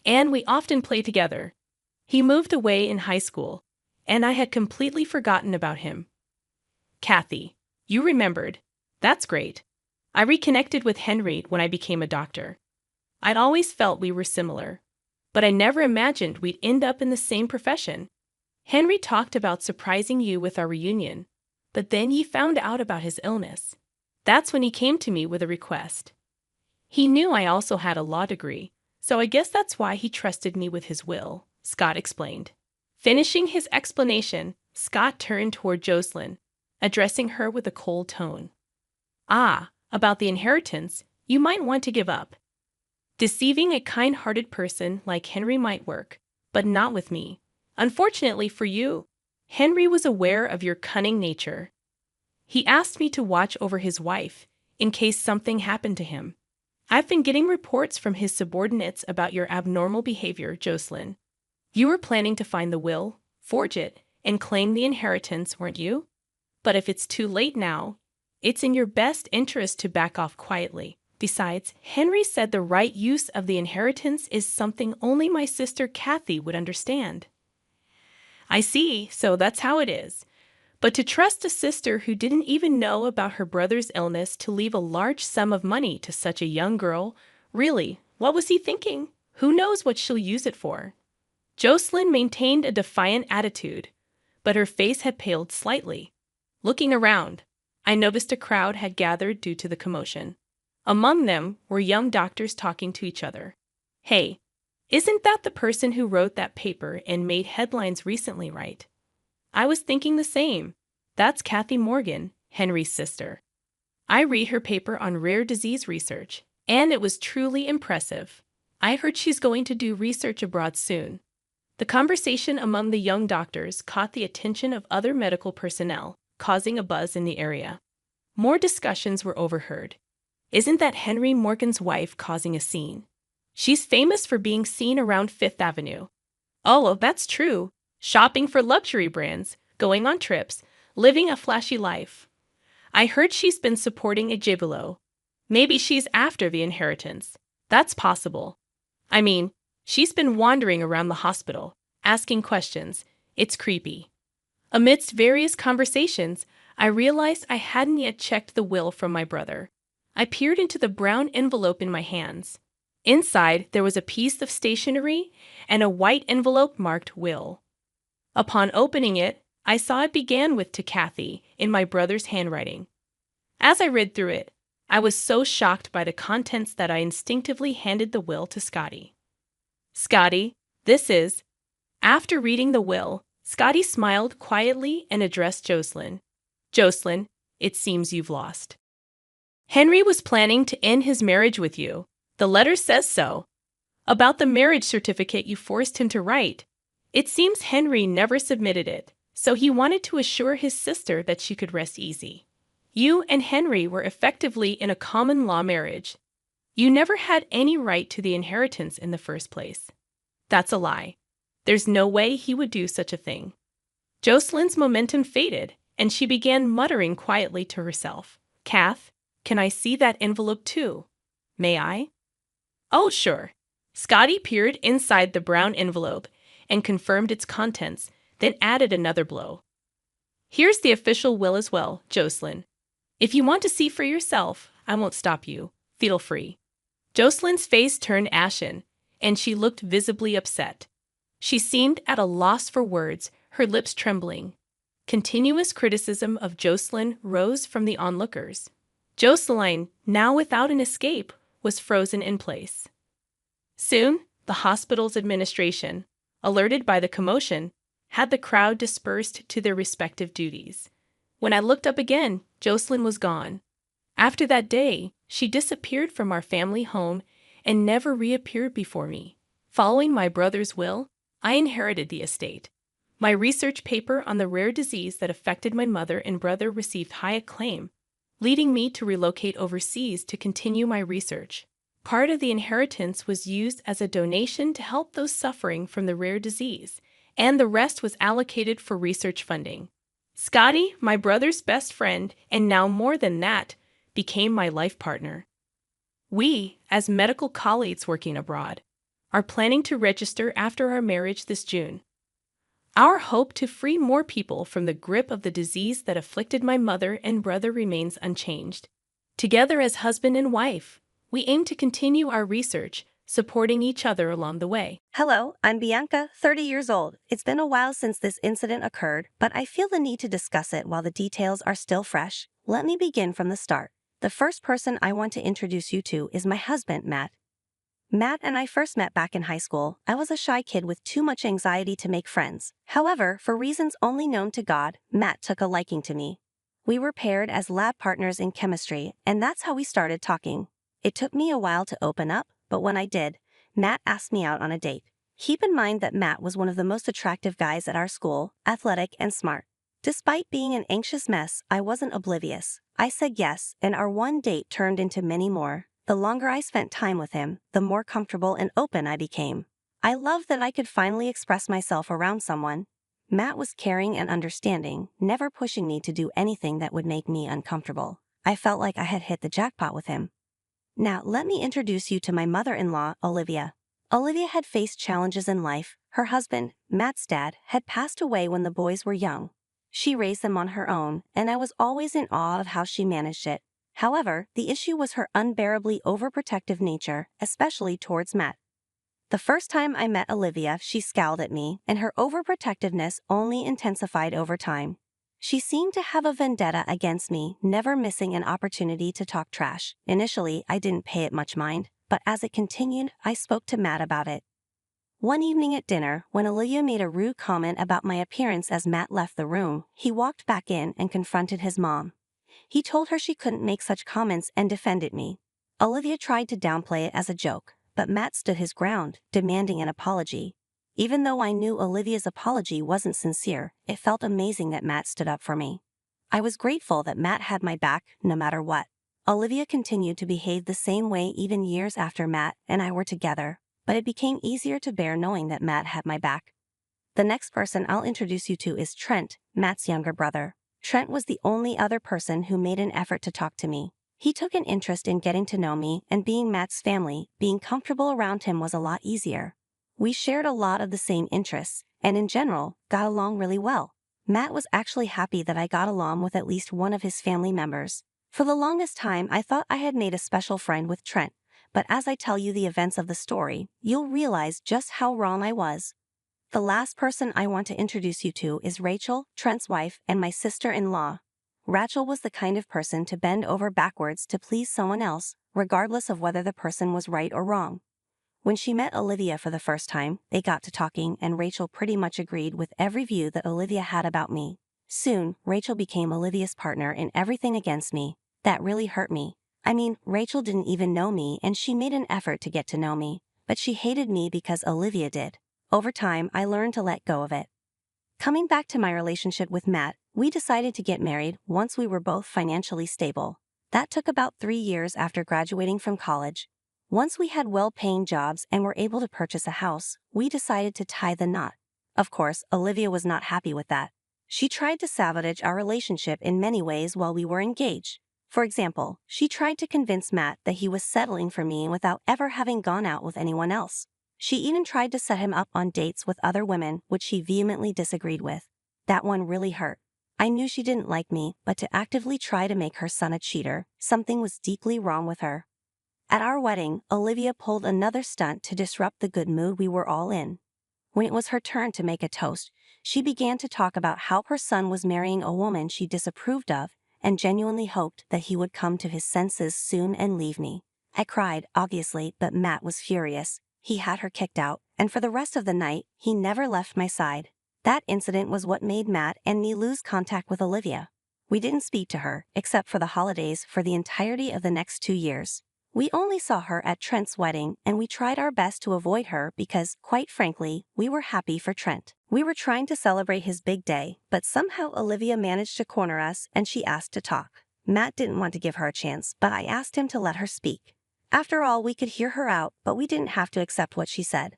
and we often played together. He moved away in high school, and I had completely forgotten about him. Kathy, you remembered. That's great. I reconnected with Henry when I became a doctor. I'd always felt we were similar, but I never imagined we'd end up in the same profession. Henry talked about surprising you with our reunion, but then he found out about his illness. That's when he came to me with a request. He knew I also had a law degree, so I guess that's why he trusted me with his will, Scott explained. Finishing his explanation, Scott turned toward Jocelyn, addressing her with a cold tone. Ah, about the inheritance, you might want to give up. Deceiving a kind-hearted person like Henry might work, but not with me. Unfortunately for you, Henry was aware of your cunning nature. He asked me to watch over his wife in case something happened to him. I've been getting reports from his subordinates about your abnormal behavior, Jocelyn. You were planning to find the will, forge it, and claim the inheritance, weren't you? But if it's too late now, it's in your best interest to back off quietly. Besides, Henry said the right use of the inheritance is something only my sister Kathy would understand. I see, so that's how it is. But to trust a sister who didn't even know about her brother's illness to leave a large sum of money to such a young girl, really, what was he thinking? Who knows what she'll use it for? Jocelyn maintained a defiant attitude, but her face had paled slightly. Looking around, I noticed a crowd had gathered due to the commotion. Among them were young doctors talking to each other. Hey, isn't that the person who wrote that paper and made headlines recently, right? I was thinking the same. That's Kathy Morgan, Henry's sister. I read her paper on rare disease research, and it was truly impressive. I heard she's going to do research abroad soon. The conversation among the young doctors caught the attention of other medical personnel, causing a buzz in the area. More discussions were overheard. Isn't that Henry Morgan's wife causing a scene? She's famous for being seen around Fifth Avenue. Oh, well, that's true. Shopping for luxury brands, going on trips, living a flashy life. I heard she's been supporting a gigolo. Maybe she's after the inheritance. That's possible. I mean, she's been wandering around the hospital, asking questions. It's creepy. Amidst various conversations, I realized I hadn't yet checked the will from my brother. I peered into the brown envelope in my hands. Inside, there was a piece of stationery and a white envelope marked Will. Upon opening it, I saw it began with "To Kathy" in my brother's handwriting. As I read through it, I was so shocked by the contents that I instinctively handed the will to Scotty. Scotty, this is... After reading the will, Scotty smiled quietly and addressed Jocelyn. Jocelyn, it seems you've lost. Henry was planning to end his marriage with you. The letter says so. About the marriage certificate you forced him to write, it seems Henry never submitted it, so he wanted to assure his sister that she could rest easy. You and Henry were effectively in a common law marriage. You never had any right to the inheritance in the first place. That's a lie. There's no way he would do such a thing. Jocelyn's momentum faded, and she began muttering quietly to herself. Kath, can I see that envelope too? May I? Oh, sure. Scotty peered inside the brown envelope and confirmed its contents, then added another blow. Here's the official will as well, Jocelyn. If you want to see for yourself, I won't stop you. Feel free. Jocelyn's face turned ashen, and she looked visibly upset. She seemed at a loss for words, her lips trembling. Continuous criticism of Jocelyn rose from the onlookers. Jocelyn, now without an escape, was frozen in place. Soon, the hospital's administration, alerted by the commotion, had the crowd dispersed to their respective duties. When I looked up again, Jocelyn was gone. After that day, she disappeared from our family home and never reappeared before me. Following my brother's will, I inherited the estate. My research paper on the rare disease that affected my mother and brother received high acclaim, leading me to relocate overseas to continue my research. Part of the inheritance was used as a donation to help those suffering from the rare disease, and the rest was allocated for research funding. Scotty, my brother's best friend, and now more than that, became my life partner. We, as medical colleagues working abroad, are planning to register after our marriage this June. Our hope to free more people from the grip of the disease that afflicted my mother and brother remains unchanged. Together as husband and wife, we aim to continue our research, supporting each other along the way. Hello, I'm Bianca, 30 years old. It's been a while since this incident occurred, but I feel the need to discuss it while the details are still fresh. Let me begin from the start. The first person I want to introduce you to is my husband, Matt. Matt and I first met back in high school. I was a shy kid with too much anxiety to make friends. However, for reasons only known to God, Matt took a liking to me. We were paired as lab partners in chemistry, and that's how we started talking. It took me a while to open up, but when I did, Matt asked me out on a date. Keep in mind that Matt was one of the most attractive guys at our school, athletic and smart. Despite being an anxious mess, I wasn't oblivious. I said yes, and our one date turned into many more. The longer I spent time with him, the more comfortable and open I became. I loved that I could finally express myself around someone. Matt was caring and understanding, never pushing me to do anything that would make me uncomfortable. I felt like I had hit the jackpot with him. Now, let me introduce you to my mother-in-law, Olivia. Olivia had faced challenges in life. Her husband, Matt's dad, had passed away when the boys were young. She raised them on her own, and I was always in awe of how she managed it. However, the issue was her unbearably overprotective nature, especially towards Matt. The first time I met Olivia, she scowled at me, and her overprotectiveness only intensified over time. She seemed to have a vendetta against me, never missing an opportunity to talk trash. Initially, I didn't pay it much mind, but as it continued, I spoke to Matt about it. One evening at dinner, when Olivia made a rude comment about my appearance as Matt left the room, he walked back in and confronted his mom. He told her she couldn't make such comments and defended me. Olivia tried to downplay it as a joke, but Matt stood his ground, demanding an apology. Even though I knew Olivia's apology wasn't sincere, it felt amazing that Matt stood up for me. I was grateful that Matt had my back, no matter what. Olivia continued to behave the same way even years after Matt and I were together, but it became easier to bear knowing that Matt had my back. The next person I'll introduce you to is Trent, Matt's younger brother. Trent was the only other person who made an effort to talk to me. He took an interest in getting to know me, and being Matt's family, being comfortable around him was a lot easier. We shared a lot of the same interests, and in general, got along really well. Matt was actually happy that I got along with at least one of his family members. For the longest time, I thought I had made a special friend with Trent, but as I tell you the events of the story, you'll realize just how wrong I was. The last person I want to introduce you to is Rachel, Trent's wife, and my sister-in-law. Rachel was the kind of person to bend over backwards to please someone else, regardless of whether the person was right or wrong. When she met Olivia for the first time, they got to talking and Rachel pretty much agreed with every view that Olivia had about me. Soon, Rachel became Olivia's partner in everything against me. That really hurt me. I mean, Rachel didn't even know me and she made an effort to get to know me, but she hated me because Olivia did. Over time, I learned to let go of it. Coming back to my relationship with Matt, we decided to get married once we were both financially stable. That took about 3 years after graduating from college. Once we had well-paying jobs and were able to purchase a house, we decided to tie the knot. Of course, Olivia was not happy with that. She tried to sabotage our relationship in many ways while we were engaged. For example, she tried to convince Matt that he was settling for me without ever having gone out with anyone else. She even tried to set him up on dates with other women, which he vehemently disagreed with. That one really hurt. I knew she didn't like me, but to actively try to make her son a cheater, something was deeply wrong with her. At our wedding, Olivia pulled another stunt to disrupt the good mood we were all in. When it was her turn to make a toast, she began to talk about how her son was marrying a woman she disapproved of and genuinely hoped that he would come to his senses soon and leave me. I cried, obviously, but Matt was furious. He had her kicked out, and for the rest of the night, he never left my side. That incident was what made Matt and me lose contact with Olivia. We didn't speak to her, except for the holidays, for the entirety of the next 2 years. We only saw her at Trent's wedding, and we tried our best to avoid her because, quite frankly, we were happy for Trent. We were trying to celebrate his big day, but somehow Olivia managed to corner us and she asked to talk. Matt didn't want to give her a chance, but I asked him to let her speak. After all, we could hear her out, but we didn't have to accept what she said.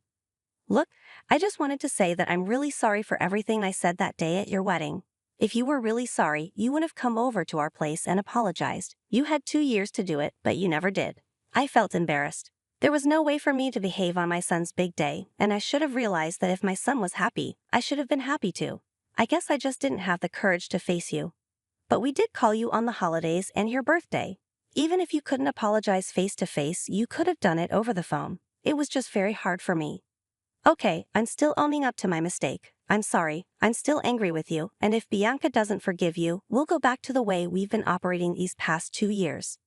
Look, I just wanted to say that I'm really sorry for everything I said that day at your wedding. If you were really sorry, you would have come over to our place and apologized. You had 2 years to do it, but you never did. I felt embarrassed. There was no way for me to behave on my son's big day, and I should have realized that if my son was happy, I should have been happy too. I guess I just didn't have the courage to face you. But we did call you on the holidays and your birthday. Even if you couldn't apologize face to face, you could have done it over the phone. It was just very hard for me. Okay, I'm still owning up to my mistake. I'm sorry, I'm still angry with you, and if Bianca doesn't forgive you, we'll go back to the way we've been operating these past 2 years.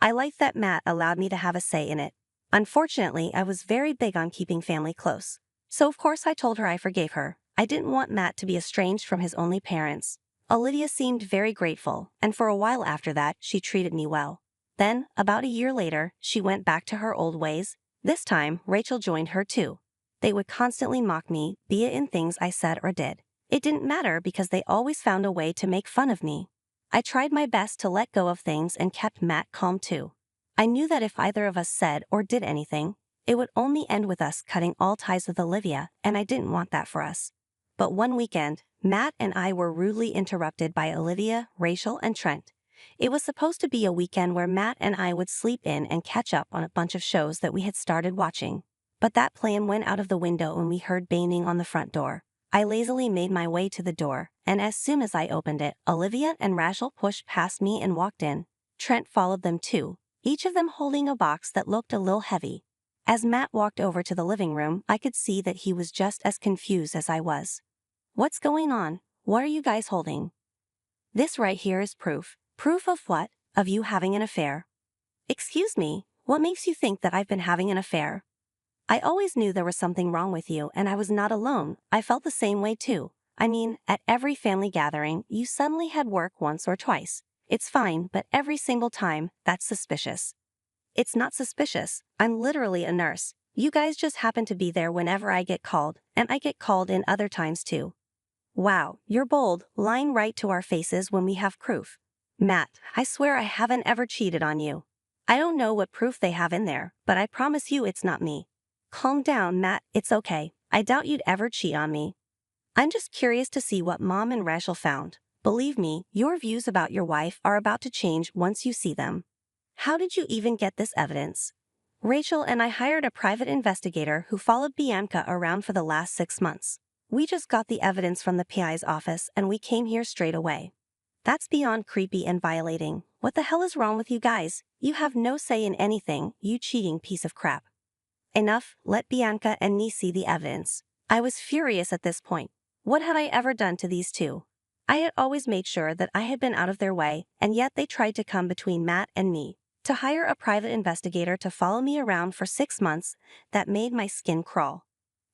I liked that Matt allowed me to have a say in it. Unfortunately, I was very big on keeping family close. So of course I told her I forgave her. I didn't want Matt to be estranged from his only parents. Olivia seemed very grateful, and for a while after that, she treated me well. Then, about a year later, she went back to her old ways. This time, Rachel joined her too. They would constantly mock me, be it in things I said or did. It didn't matter because they always found a way to make fun of me. I tried my best to let go of things and kept Matt calm too. I knew that if either of us said or did anything, it would only end with us cutting all ties with Olivia, and I didn't want that for us. But one weekend, Matt and I were rudely interrupted by Olivia, Rachel, and Trent. It was supposed to be a weekend where Matt and I would sleep in and catch up on a bunch of shows that we had started watching. But that plan went out of the window when we heard banging on the front door. I lazily made my way to the door, and as soon as I opened it, Olivia and Rachel pushed past me and walked in. Trent followed them too, each of them holding a box that looked a little heavy. As Matt walked over to the living room, I could see that he was just as confused as I was. "What's going on? What are you guys holding?" "This right here is proof." "Proof of what?" "Of you having an affair." "Excuse me, what makes you think that I've been having an affair?" "I always knew there was something wrong with you, and I was not alone. I felt the same way too. I mean, at every family gathering, you suddenly had work once or twice. It's fine, but every single time, that's suspicious." "It's not suspicious. I'm literally a nurse. You guys just happen to be there whenever I get called, and I get called in other times too." "Wow, you're bold, lying right to our faces when we have proof." "Matt, I swear I haven't ever cheated on you." "I don't know what proof they have in there, but I promise you it's not me." "Calm down, Matt, it's okay. I doubt you'd ever cheat on me. I'm just curious to see what Mom and Rachel found. Believe me, your views about your wife are about to change once you see them." "How did you even get this evidence?" "Rachel and I hired a private investigator who followed Bianca around for the last 6 months. We just got the evidence from the PI's office and we came here straight away." "That's beyond creepy and violating. What the hell is wrong with you guys? You have no say in anything, you cheating piece of crap." "Enough, let Bianca and me see the evidence." I was furious at this point. What had I ever done to these two? I had always made sure that I had been out of their way, and yet they tried to come between Matt and me. To hire a private investigator to follow me around for 6 months, that made my skin crawl.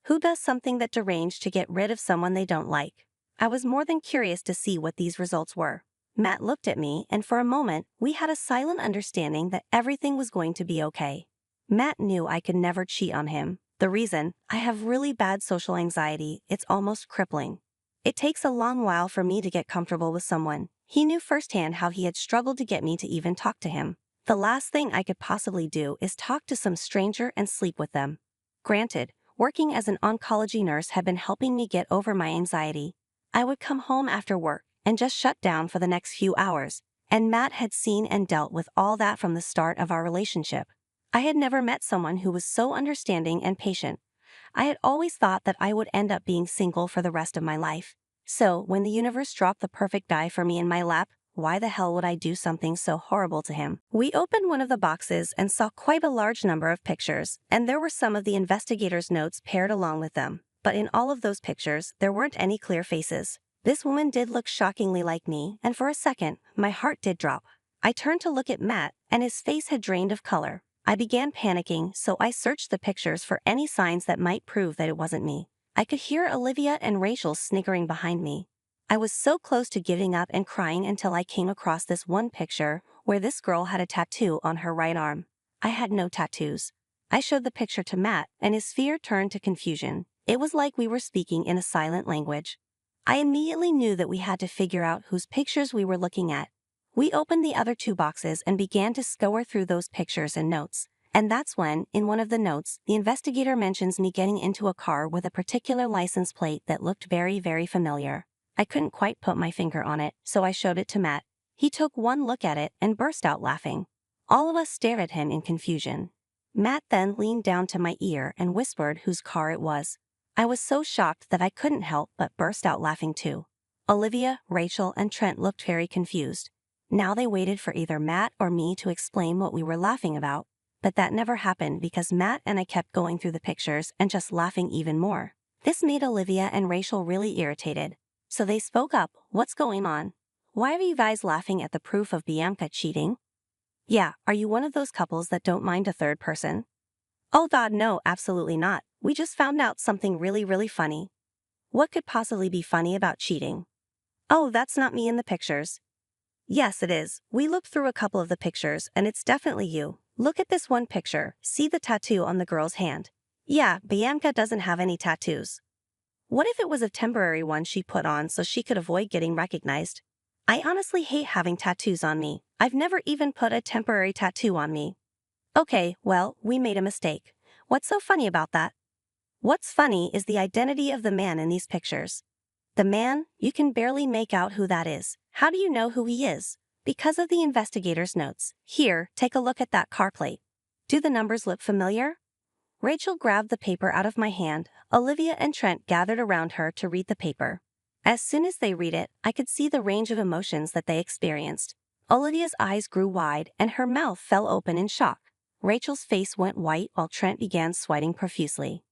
Who does something that deranged to get rid of someone they don't like? I was more than curious to see what these results were. Matt looked at me, and for a moment, we had a silent understanding that everything was going to be okay. Matt knew I could never cheat on him. The reason? I have really bad social anxiety. It's almost crippling. It takes a long while for me to get comfortable with someone. He knew firsthand how he had struggled to get me to even talk to him. The last thing I could possibly do is talk to some stranger and sleep with them. Granted, working as an oncology nurse had been helping me get over my anxiety. I would come home after work and just shut down for the next few hours, and Matt had seen and dealt with all that from the start of our relationship. I had never met someone who was so understanding and patient. I had always thought that I would end up being single for the rest of my life. So, when the universe dropped the perfect guy for me in my lap, why the hell would I do something so horrible to him? We opened one of the boxes and saw quite a large number of pictures, and there were some of the investigator's notes paired along with them. But in all of those pictures, there weren't any clear faces. This woman did look shockingly like me, and for a second, my heart did drop. I turned to look at Matt, and his face had drained of color. I began panicking, so I searched the pictures for any signs that might prove that it wasn't me. I could hear Olivia and Rachel sniggering behind me. I was so close to giving up and crying until I came across this one picture where this girl had a tattoo on her right arm. I had no tattoos. I showed the picture to Matt, and his fear turned to confusion. It was like we were speaking in a silent language. I immediately knew that we had to figure out whose pictures we were looking at. We opened the other 2 boxes and began to scour through those pictures and notes. And that's when, in one of the notes, the investigator mentions me getting into a car with a particular license plate that looked very, very familiar. I couldn't quite put my finger on it, so I showed it to Matt. He took one look at it and burst out laughing. All of us stared at him in confusion. Matt then leaned down to my ear and whispered whose car it was. I was so shocked that I couldn't help but burst out laughing too. Olivia, Rachel, and Trent looked very confused. Now they waited for either Matt or me to explain what we were laughing about, but that never happened because Matt and I kept going through the pictures and just laughing even more. This made Olivia and Rachel really irritated, so they spoke up. "What's going on? Why are you guys laughing at the proof of Bianca cheating?" "Yeah, are you one of those couples that don't mind a third person?" "Oh God, no, absolutely not. We just found out something really, really funny." "What could possibly be funny about cheating?" "Oh, that's not me in the pictures." "Yes, it is. We looked through a couple of the pictures, and it's definitely you. Look at this one picture. See the tattoo on the girl's hand? Yeah, Bianca doesn't have any tattoos. What if it was a temporary one she put on so she could avoid getting recognized? I honestly hate having tattoos on me. I've never even put a temporary tattoo on me. Okay, well, we made a mistake. What's so funny about that? What's funny is the identity of the man in these pictures. The man, you can barely make out who that is. How do you know who he is? Because of the investigator's notes. Here, take a look at that car plate. Do the numbers look familiar? Rachel grabbed the paper out of my hand. Olivia and Trent gathered around her to read the paper. As soon as they read it, I could see the range of emotions that they experienced. Olivia's eyes grew wide and her mouth fell open in shock. Rachel's face went white while Trent began sweating profusely.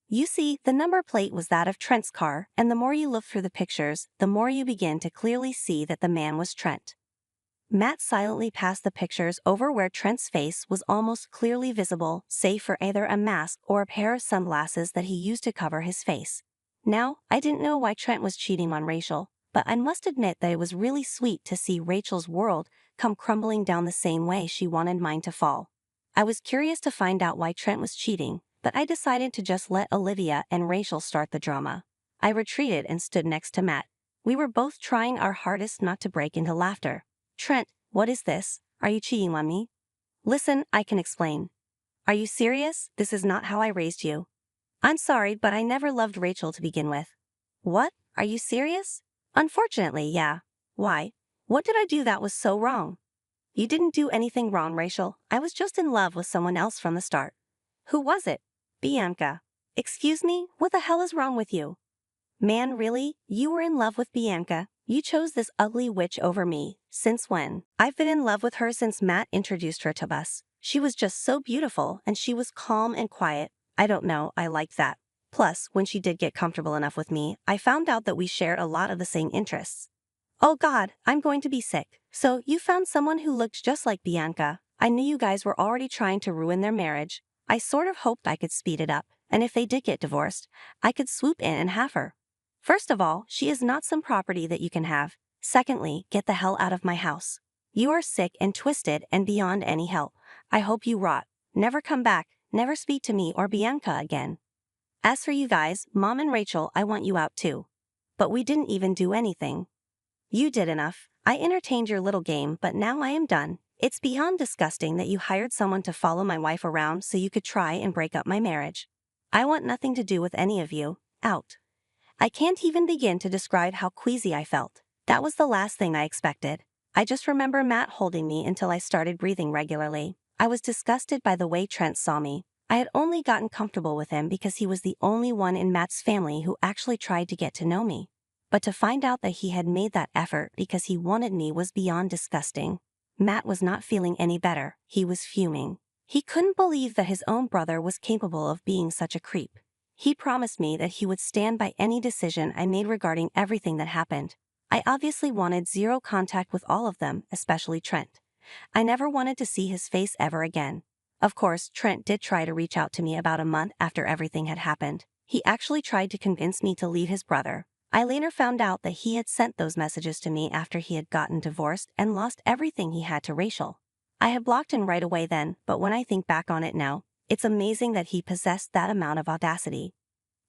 You see, the number plate was that of Trent's car, and the more you look through the pictures, the more you begin to clearly see that the man was Trent. Matt silently passed the pictures over where Trent's face was almost clearly visible, save for either a mask or a pair of sunglasses that he used to cover his face. Now, I didn't know why Trent was cheating on Rachel, but I must admit that it was really sweet to see Rachel's world come crumbling down the same way she wanted mine to fall. I was curious to find out why Trent was cheating, but I decided to just let Olivia and Rachel start the drama. I retreated and stood next to Matt. We were both trying our hardest not to break into laughter. Trent, what is this? Are you cheating on me? Listen, I can explain. Are you serious? This is not how I raised you. I'm sorry, but I never loved Rachel to begin with. What? Are you serious? Unfortunately, yeah. Why? What did I do that was so wrong? You didn't do anything wrong, Rachel. I was just in love with someone else from the start. Who was it? Bianca. Excuse me? What the hell is wrong with you? Man, really? You were in love with Bianca? You chose this ugly witch over me. Since when? I've been in love with her since Matt introduced her to us. She was just so beautiful and she was calm and quiet. I don't know, I liked that. Plus, when she did get comfortable enough with me, I found out that we shared a lot of the same interests. Oh God, I'm going to be sick. So, you found someone who looked just like Bianca. I knew you guys were already trying to ruin their marriage. I sort of hoped I could speed it up, and if they did get divorced, I could swoop in and have her. First of all, she is not some property that you can have. Secondly, get the hell out of my house. You are sick and twisted and beyond any help. I hope you rot. Never come back, never speak to me or Bianca again. As for you guys, Mom and Rachel, I want you out too. But we didn't even do anything. You did enough. I entertained your little game, but now I am done. It's beyond disgusting that you hired someone to follow my wife around so you could try and break up my marriage. I want nothing to do with any of you. Out. I can't even begin to describe how queasy I felt. That was the last thing I expected. I just remember Matt holding me until I started breathing regularly. I was disgusted by the way Trent saw me. I had only gotten comfortable with him because he was the only one in Matt's family who actually tried to get to know me. But to find out that he had made that effort because he wanted me was beyond disgusting. Matt was not feeling any better. He was fuming. He couldn't believe that his own brother was capable of being such a creep. He promised me that he would stand by any decision I made regarding everything that happened. I obviously wanted zero contact with all of them, especially Trent. I never wanted to see his face ever again. Of course, Trent did try to reach out to me about a month after everything had happened. He actually tried to convince me to leave his brother. I later found out that he had sent those messages to me after he had gotten divorced and lost everything he had to Rachel. I had blocked him right away then, but when I think back on it now, it's amazing that he possessed that amount of audacity.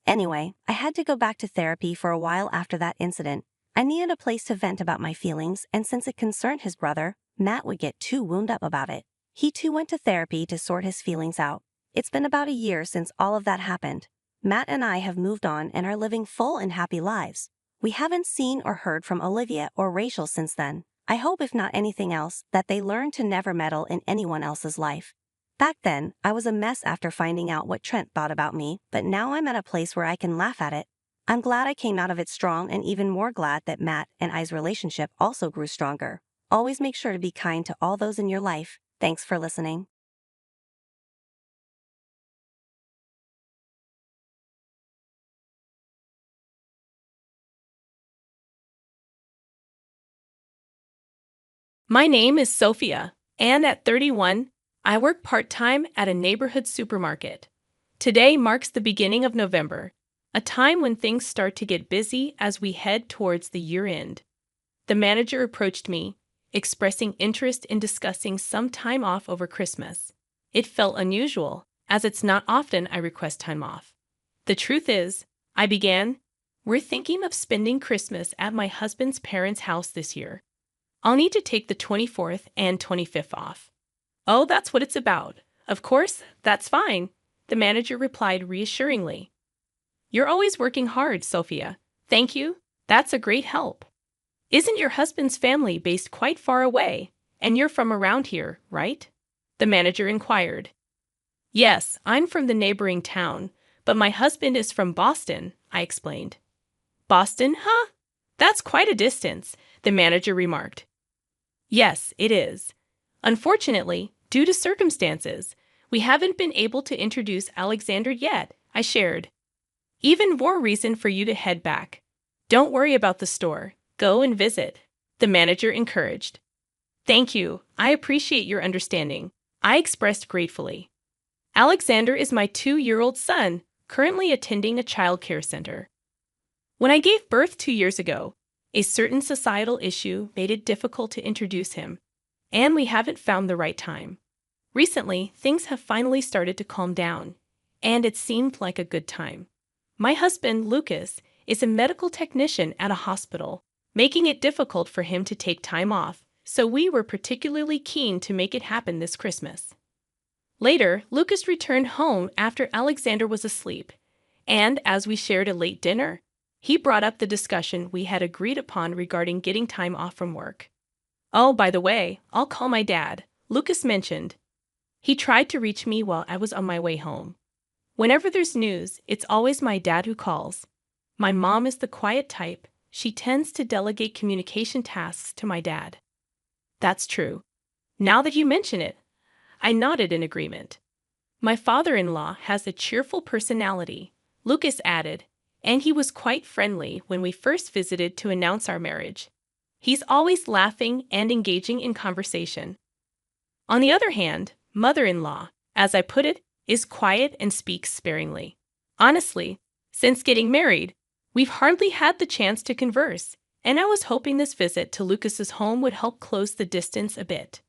Anyway, I had to go back to therapy for a while after that incident. I needed a place to vent about my feelings, and since it concerned his brother, Matt would get too wound up about it. He too went to therapy to sort his feelings out. It's been about a year since all of that happened. Matt and I have moved on and are living full and happy lives. We haven't seen or heard from Olivia or Rachel since then. I hope, if not anything else, that they learn to never meddle in anyone else's life. Back then, I was a mess after finding out what Trent thought about me, but now I'm at a place where I can laugh at it. I'm glad I came out of it strong, and even more glad that Matt and I's relationship also grew stronger. Always make sure to be kind to all those in your life. Thanks for listening. My name is Sophia, and at 31, I work part-time at a neighborhood supermarket. Today marks the beginning of November, a time when things start to get busy as we head towards the year-end. The manager approached me. expressing interest in discussing some time off over Christmas. It felt unusual, as it's not often I request time off. The truth is, I began, we're thinking of spending Christmas at my husband's parents' house this year. I'll need to take the 24th and 25th off. Oh, that's what it's about. Of course, that's fine, the manager replied reassuringly. You're always working hard, Sophia. Thank you. That's a great help. Isn't your husband's family based quite far away, and you're from around here, right? The manager inquired. Yes, I'm from the neighboring town, but my husband is from Boston, I explained. Boston, huh? That's quite a distance, the manager remarked. Yes, it is. Unfortunately, due to circumstances, we haven't been able to introduce Alexander yet, I shared. Even more reason for you to head back. Don't worry about the store. Go and visit, the manager encouraged. Thank you. I appreciate your understanding, I expressed gratefully. Alexander is my 2-year-old son, currently attending a child care center. When I gave birth 2 years ago, a certain societal issue made it difficult to introduce him, and we haven't found the right time. Recently, things have finally started to calm down, and it seemed like a good time. My husband, Lucas, is a medical technician at a hospital, making it difficult for him to take time off, so we were particularly keen to make it happen this Christmas. Later, Lucas returned home after Alexander was asleep, and as we shared a late dinner, he brought up the discussion we had agreed upon regarding getting time off from work. Oh, by the way, I'll call my dad, Lucas mentioned. He tried to reach me while I was on my way home. Whenever there's news, it's always my dad who calls. My mom is the quiet type. She tends to delegate communication tasks to my dad. That's true. Now that you mention it, I nodded in agreement. My father-in-law has a cheerful personality, Lucas added, and he was quite friendly when we first visited to announce our marriage. He's always laughing and engaging in conversation. On the other hand, mother-in-law, as I put it, is quiet and speaks sparingly. Honestly, since getting married, we've hardly had the chance to converse, and I was hoping this visit to Lucas's home would help close the distance a bit.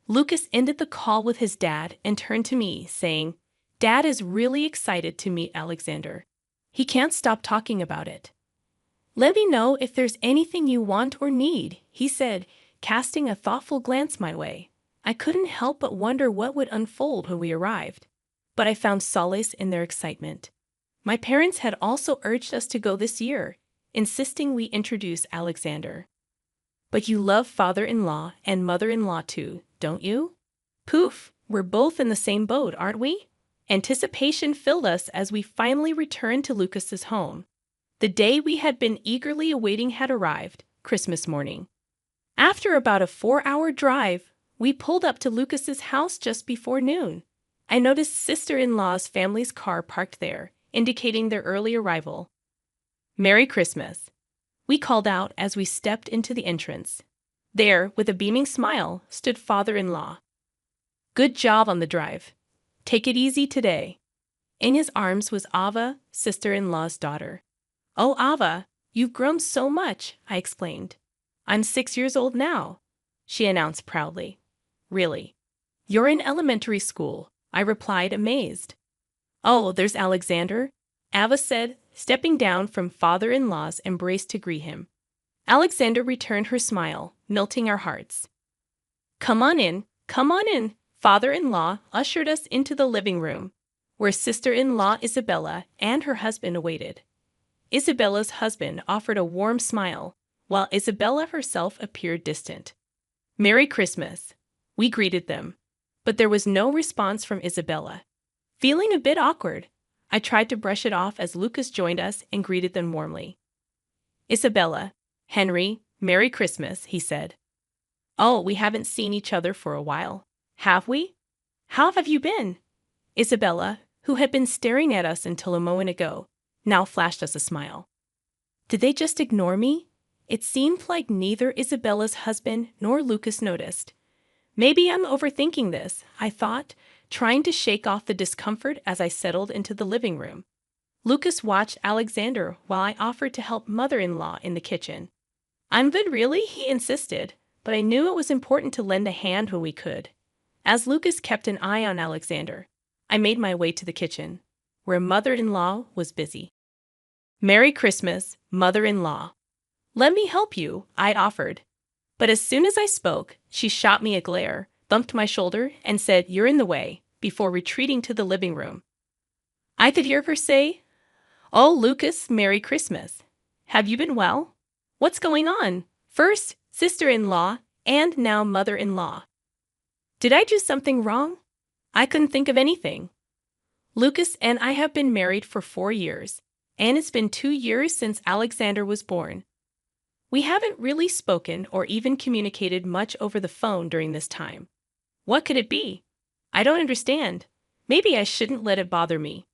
Lucas ended the call with his dad and turned to me, saying, Dad is really excited to meet Alexander. He can't stop talking about it. Let me know if there's anything you want or need, he said, casting a thoughtful glance my way. I couldn't help but wonder what would unfold when we arrived, but I found solace in their excitement. My parents had also urged us to go this year, insisting we introduce Alexander. But you love father-in-law and mother-in-law too, don't you? Poof, we're both in the same boat, aren't we? Anticipation filled us as we finally returned to Lucas's home. The day we had been eagerly awaiting had arrived, Christmas morning. After about a 4-hour drive, we pulled up to Lucas's house just before noon. I noticed sister-in-law's family's car parked there, indicating their early arrival. Merry Christmas, we called out as we stepped into the entrance. There, with a beaming smile, stood father-in-law. Good job on the drive. Take it easy today. In his arms was Ava, sister-in-law's daughter. Oh, Ava, you've grown so much, I explained. I'm 6 years old now, she announced proudly. Really? You're in elementary school, I replied, amazed. Oh, there's Alexander, Ava said, stepping down from father-in-law's embrace to greet him. Alexander returned her smile, melting our hearts. Come on in, father-in-law ushered us into the living room, where sister-in-law Isabella and her husband awaited. Isabella's husband offered a warm smile, while Isabella herself appeared distant. Merry Christmas, we greeted them, but there was no response from Isabella. Feeling a bit awkward, I tried to brush it off as Lucas joined us and greeted them warmly. Isabella, Henry, Merry Christmas, he said. Oh, we haven't seen each other for a while, have we? How have you been? Isabella, who had been staring at us until a moment ago, now flashed us a smile. Did they just ignore me? It seemed like neither Isabella's husband nor Lucas noticed. Maybe I'm overthinking this, I thought, trying to shake off the discomfort as I settled into the living room. Lucas watched Alexander while I offered to help mother-in-law in the kitchen. I'm good, really, he insisted, but I knew it was important to lend a hand when we could. As Lucas kept an eye on Alexander, I made my way to the kitchen, where mother-in-law was busy. "Merry Christmas, mother-in-law." "Let me help you," I offered. But as soon as I spoke, she shot me a glare, thumped my shoulder, and said, "You're in the way," before retreating to the living room. I could hear her say, "Oh, Lucas, Merry Christmas. Have you been well? What's going on? First, sister-in-law, and now mother-in-law. Did I do something wrong?" I couldn't think of anything. Lucas and I have been married for 4 years, and it's been 2 years since Alexander was born. We haven't really spoken or even communicated much over the phone during this time. What could it be? I don't understand. Maybe I shouldn't let it bother me.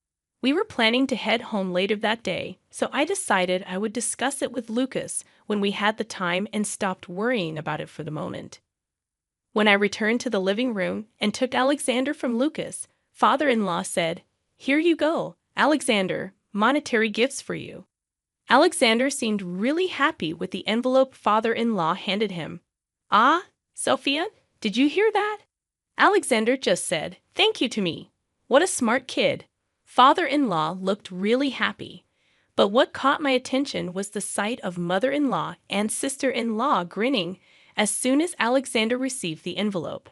We were planning to head home later that day, so I decided I would discuss it with Lucas when we had the time and stopped worrying about it for the moment. When I returned to the living room and took Alexander from Lucas, father-in-law said, "Here you go, Alexander, monetary gifts for you." Alexander seemed really happy with the envelope father-in-law handed him. "Ah, Sophia, did you hear that?" Alexander just said, "Thank you" to me. What a smart kid. Father-in-law looked really happy. But what caught my attention was the sight of mother-in-law and sister-in-law grinning as soon as Alexander received the envelope.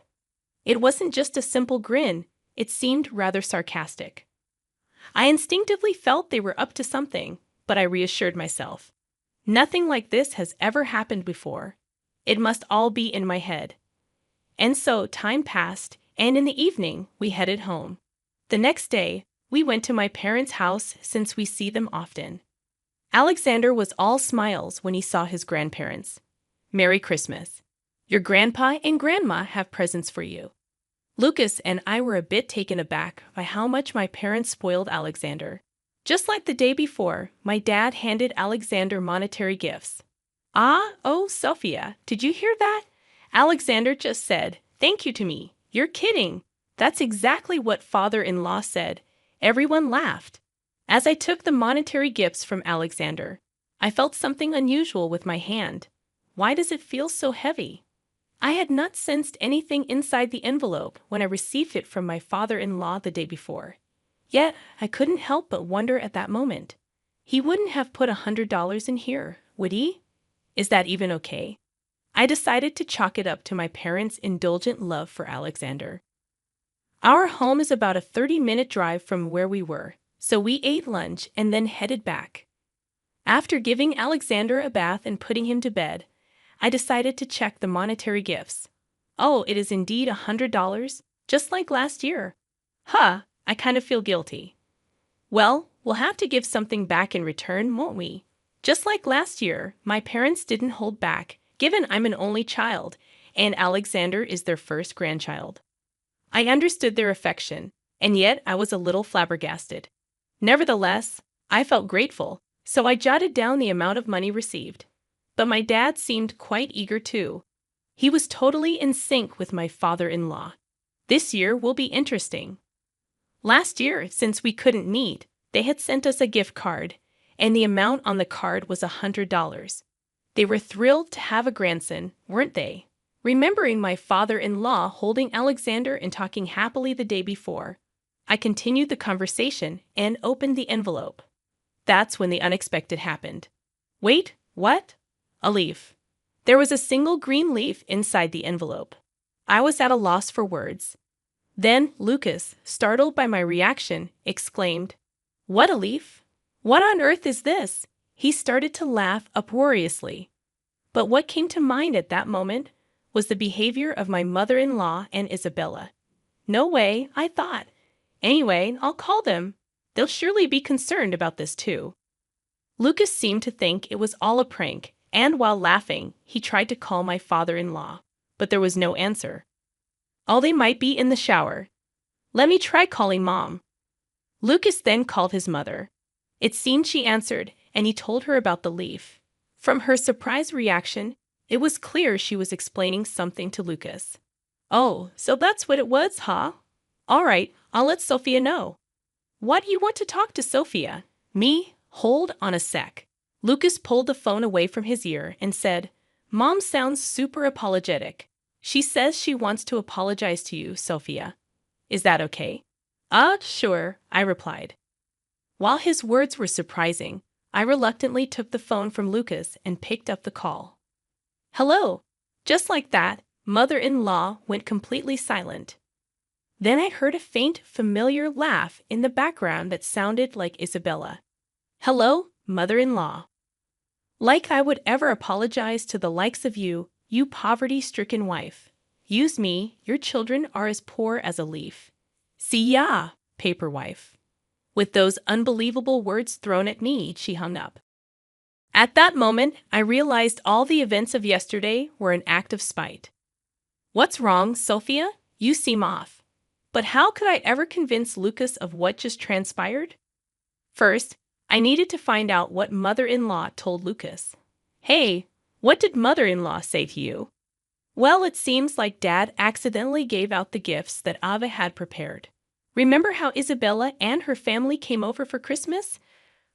It wasn't just a simple grin, it seemed rather sarcastic. I instinctively felt they were up to something, but I reassured myself. Nothing like this has ever happened before. It must all be in my head. And so time passed, and in the evening we headed home. The next day, we went to my parents' house since we see them often. Alexander was all smiles when he saw his grandparents. "Merry Christmas. Your grandpa and grandma have presents for you." Lucas and I were a bit taken aback by how much my parents spoiled Alexander. Just like the day before, my dad handed Alexander monetary gifts. "Ah, oh, Sophia, did you hear that? Alexander just said, 'Thank you' to me." "You're kidding." That's exactly what father-in-law said. Everyone laughed. As I took the monetary gifts from Alexander, I felt something unusual with my hand. Why does it feel so heavy? I had not sensed anything inside the envelope when I received it from my father-in-law the day before. Yet, I couldn't help but wonder at that moment. He wouldn't have put $100 in here, would he? Is that even okay? I decided to chalk it up to my parents' indulgent love for Alexander. Our home is about a 30-minute drive from where we were, so we ate lunch and then headed back. After giving Alexander a bath and putting him to bed, I decided to check the monetary gifts. Oh, it is indeed $100, just like last year. I kind of feel guilty. Well, we'll have to give something back in return, won't we? Just like last year, my parents didn't hold back, given I'm an only child, and Alexander is their first grandchild. I understood their affection, and yet I was a little flabbergasted. Nevertheless, I felt grateful, so I jotted down the amount of money received. But my dad seemed quite eager too. He was totally in sync with my father-in-law. This year will be interesting. Last year, since we couldn't meet, they had sent us a gift card, and the amount on the card was $100. They were thrilled to have a grandson, weren't they? Remembering my father-in-law holding Alexander and talking happily the day before, I continued the conversation and opened the envelope. That's when the unexpected happened. Wait, what? A leaf. There was a single green leaf inside the envelope. I was at a loss for words. Then Lucas, startled by my reaction, exclaimed, "What a leaf? What on earth is this?" He started to laugh uproariously. But what came to mind at that moment was the behavior of my mother-in-law and Isabella. No way, I thought. Anyway, I'll call them. They'll surely be concerned about this too. Lucas seemed to think it was all a prank, and while laughing, he tried to call my father-in-law, but there was no answer. Oh, they might be in the shower. Let me try calling Mom. Lucas then called his mother. It seemed she answered, and he told her about the leaf. From her surprised reaction, it was clear she was explaining something to Lucas. "Oh, so that's what it was, huh? All right, I'll let Sophia know." "Why do you want to talk to Sophia?" "Me? Hold on a sec." Lucas pulled the phone away from his ear and said, Mom sounds super apologetic. She says she wants to apologize to you, Sophia. Is that okay? Sure, I replied. While his words were surprising, I reluctantly took the phone from Lucas and picked up the call. Hello. Just like that, mother-in-law went completely silent. Then I heard a faint, familiar laugh in the background that sounded like Isabella. Hello, mother-in-law. Like I would ever apologize to the likes of you, you poverty-stricken wife. Use me, your children are as poor as a leaf. See ya, paper wife. With those unbelievable words thrown at me, she hung up. At that moment, I realized all the events of yesterday were an act of spite. What's wrong, Sophia? You seem off. But how could I ever convince Lucas of what just transpired? First, I needed to find out what mother-in-law told Lucas. Hey, what did mother-in-law say to you? Well, it seems like Dad accidentally gave out the gifts that Ava had prepared. Remember how Isabella and her family came over for Christmas?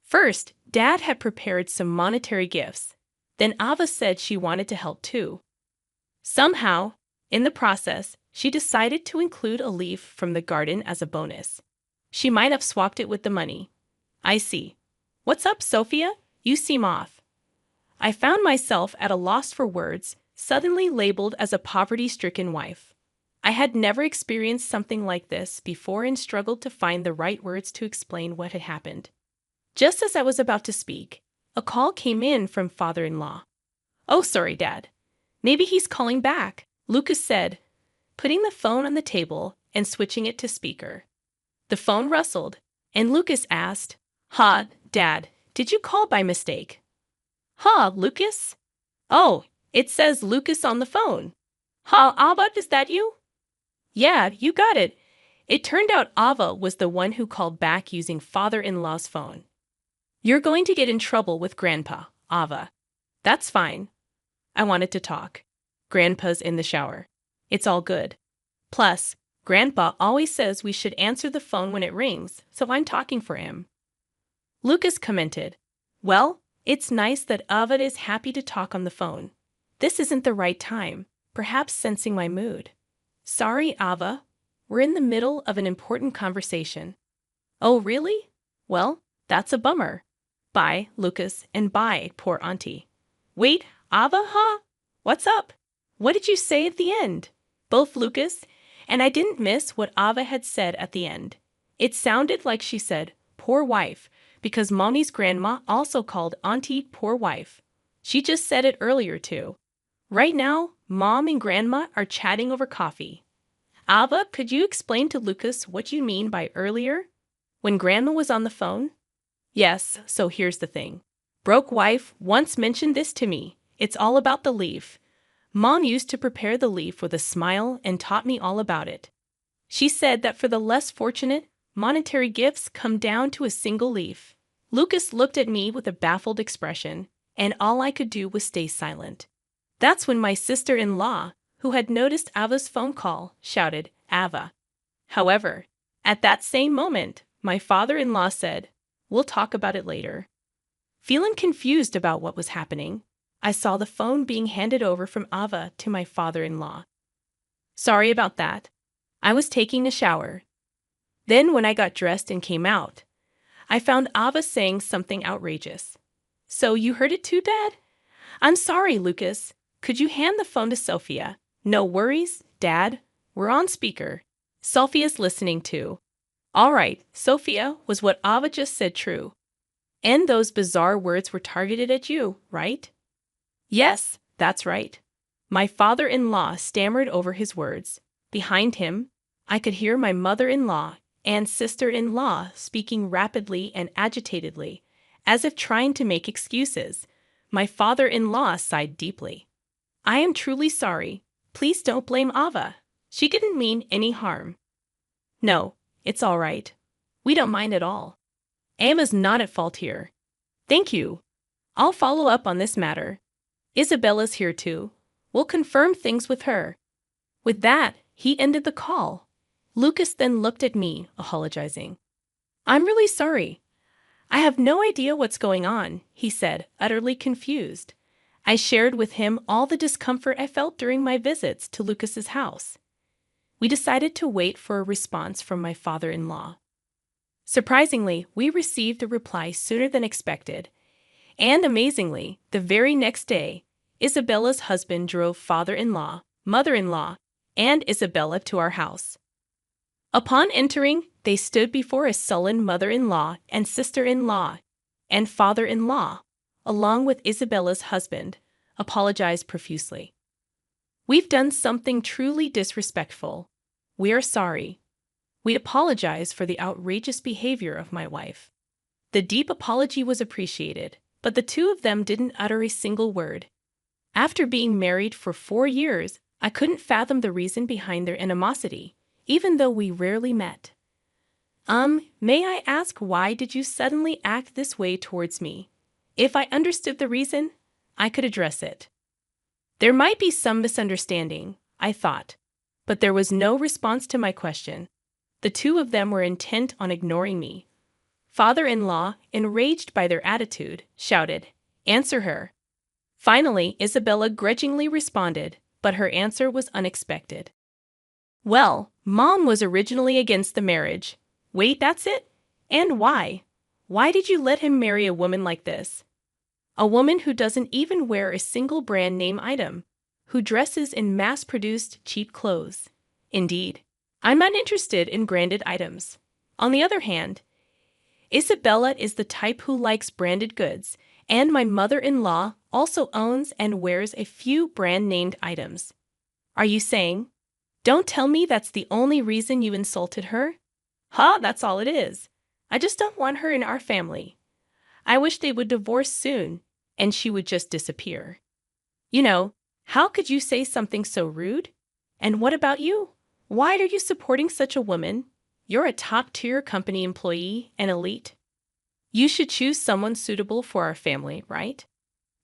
First, Dad had prepared some monetary gifts. Then Ava said she wanted to help too. Somehow, in the process, she decided to include a leaf from the garden as a bonus. She might have swapped it with the money. I see. What's up, Sophia? You seem off. I found myself at a loss for words, suddenly labeled as a poverty-stricken wife. I had never experienced something like this before and struggled to find the right words to explain what had happened. Just as I was about to speak, a call came in from father-in-law. Oh, sorry, Dad. Maybe he's calling back, Lucas said, putting the phone on the table and switching it to speaker. The phone rustled, and Lucas asked, Dad, did you call by mistake? Lucas? Oh, it says Lucas on the phone. Ava, is that you? Yeah, you got it. It turned out Ava was the one who called back using father-in-law's phone. You're going to get in trouble with Grandpa, Ava. That's fine. I wanted to talk. Grandpa's in the shower. It's all good. Plus, Grandpa always says we should answer the phone when it rings, so I'm talking for him. Lucas commented, Well, it's nice that Ava is happy to talk on the phone. This isn't the right time, perhaps sensing my mood. Sorry, Ava. We're in the middle of an important conversation. Oh, really? Well, that's a bummer. Bye, Lucas, and bye, poor auntie. Wait, Ava, What's up? What did you say at the end? Both Lucas and I didn't miss what Ava had said at the end. It sounded like she said, poor wife, because Mommy's grandma also called auntie poor wife. She just said it earlier, too. Right now, Mom and Grandma are chatting over coffee. Ava, could you explain to Lucas what you mean by earlier? When Grandma was on the phone? Yes, so here's the thing. Broke wife once mentioned this to me. It's all about the leaf. Mom used to prepare the leaf with a smile and taught me all about it. She said that for the less fortunate, monetary gifts come down to a single leaf. Lucas looked at me with a baffled expression, and all I could do was stay silent. That's when my sister-in-law, who had noticed Ava's phone call, shouted, Ava. However, at that same moment, my father-in-law said, We'll talk about it later. Feeling confused about what was happening, I saw the phone being handed over from Ava to my father-in-law. Sorry about that. I was taking a shower. Then when I got dressed and came out, I found Ava saying something outrageous. So you heard it too, Dad? I'm sorry, Lucas. Could you hand the phone to Sophia? No worries, Dad. We're on speaker. Sophia's listening too. All right, Sophia, was what Ava just said true? And those bizarre words were targeted at you, right? Yes, that's right. My father-in-law stammered over his words. Behind him, I could hear my mother-in-law and sister-in-law speaking rapidly and agitatedly, as if trying to make excuses. My father-in-law sighed deeply. I am truly sorry. Please don't blame Ava. She didn't mean any harm. No, it's all right. We don't mind at all. Ava's not at fault here. Thank you. I'll follow up on this matter. Isabella's here too. We'll confirm things with her. With that, he ended the call. Lucas then looked at me, apologizing. I'm really sorry. I have no idea what's going on, he said, utterly confused. I shared with him all the discomfort I felt during my visits to Lucas's house. We decided to wait for a response from my father-in-law. Surprisingly, we received a reply sooner than expected, and amazingly, the very next day, Isabella's husband drove father-in-law, mother-in-law, and Isabella to our house. Upon entering, they stood before a sullen mother-in-law and sister-in-law, and father-in-law, along with Isabella's husband, apologized profusely. "We've done something truly disrespectful. We are sorry. We apologize for the outrageous behavior of my wife." The deep apology was appreciated, but the two of them didn't utter a single word. After being married for 4 years, I couldn't fathom the reason behind their animosity, even though we rarely met. May I ask, why did you suddenly act this way towards me? If I understood the reason, I could address it." There might be some misunderstanding, I thought, but there was no response to my question. The two of them were intent on ignoring me. Father-in-law, enraged by their attitude, shouted, "Answer her." Finally, Isabella grudgingly responded, but her answer was unexpected. "Well, Mom was originally against the marriage." "Wait, that's it? And why? Why did you let him marry a woman like this? A woman who doesn't even wear a single brand name item, who dresses in mass-produced cheap clothes. Indeed, I'm not interested in branded items. On the other hand, Isabella is the type who likes branded goods, and my mother-in-law also owns and wears a few brand-named items. Are you saying? Don't tell me that's the only reason you insulted her? That's all it is. I just don't want her in our family. I wish they would divorce soon, and she would just disappear. You know, how could you say something so rude? And what about you? Why are you supporting such a woman? You're a top-tier company employee and elite. You should choose someone suitable for our family, right?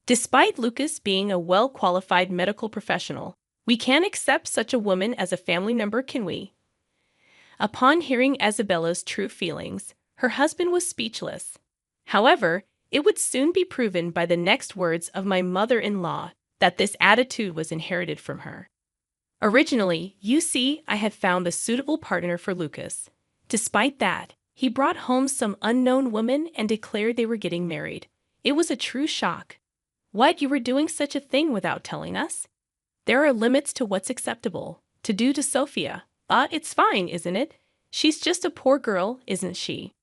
Despite Lucas being a well-qualified medical professional, we can't accept such a woman as a family member, can we?" Upon hearing Isabella's true feelings, her husband was speechless. However, it would soon be proven by the next words of my mother-in-law that this attitude was inherited from her. Originally, you see, I had found the suitable partner for Lucas. Despite that, he brought home some unknown woman and declared they were getting married. It was a true shock. "What, you were doing such a thing without telling us?" "There are limits to what's acceptable to do to Sophia. But it's fine, isn't it? She's just a poor girl, isn't she?"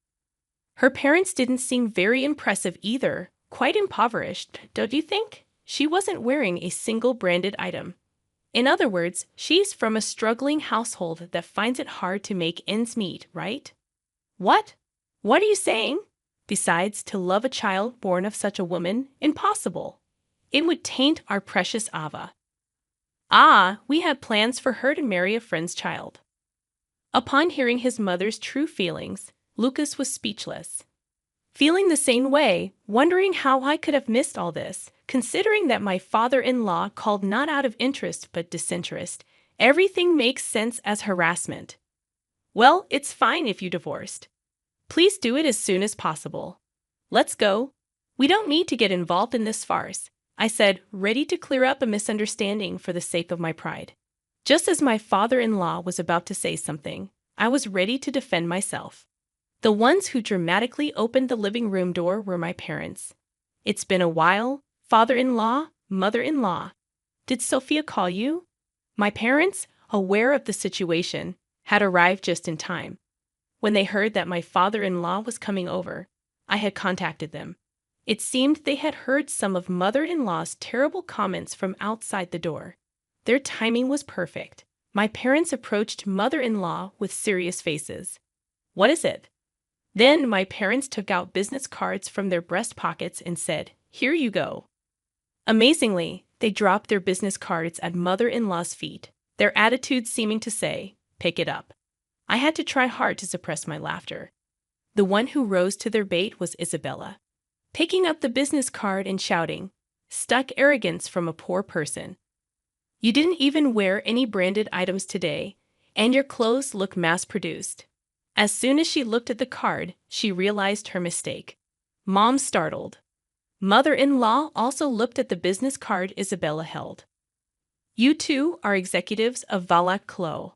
Her parents didn't seem very impressive either, quite impoverished, don't you think? She wasn't wearing a single branded item. In other words, she's from a struggling household that finds it hard to make ends meet, right? What? What are you saying? Besides, to love a child born of such a woman, impossible. It would taint our precious Ava. We had plans for her to marry a friend's child. Upon hearing his mother's true feelings, Lucas was speechless. Feeling the same way, wondering how I could have missed all this, considering that my father-in-law called not out of interest but disinterest, everything makes sense as harassment. "Well, it's fine if you divorced. Please do it as soon as possible. Let's go. We don't need to get involved in this farce," I said, ready to clear up a misunderstanding for the sake of my pride. Just as my father-in-law was about to say something, I was ready to defend myself. The ones who dramatically opened the living room door were my parents. "It's been a while, father-in-law, mother-in-law. Did Sophia call you?" My parents, aware of the situation, had arrived just in time. When they heard that my father-in-law was coming over, I had contacted them. It seemed they had heard some of mother-in-law's terrible comments from outside the door. Their timing was perfect. My parents approached mother-in-law with serious faces. "What is it?" Then my parents took out business cards from their breast pockets and said, "Here you go." Amazingly, they dropped their business cards at mother-in-law's feet, their attitude seeming to say, "Pick it up." I had to try hard to suppress my laughter. The one who rose to their bait was Isabella, picking up the business card and shouting, "Stuck arrogance from a poor person. You didn't even wear any branded items today, and your clothes look mass-produced." As soon as she looked at the card, she realized her mistake. Mom startled. Mother-in-law also looked at the business card Isabella held. You two are executives of Valac Clo.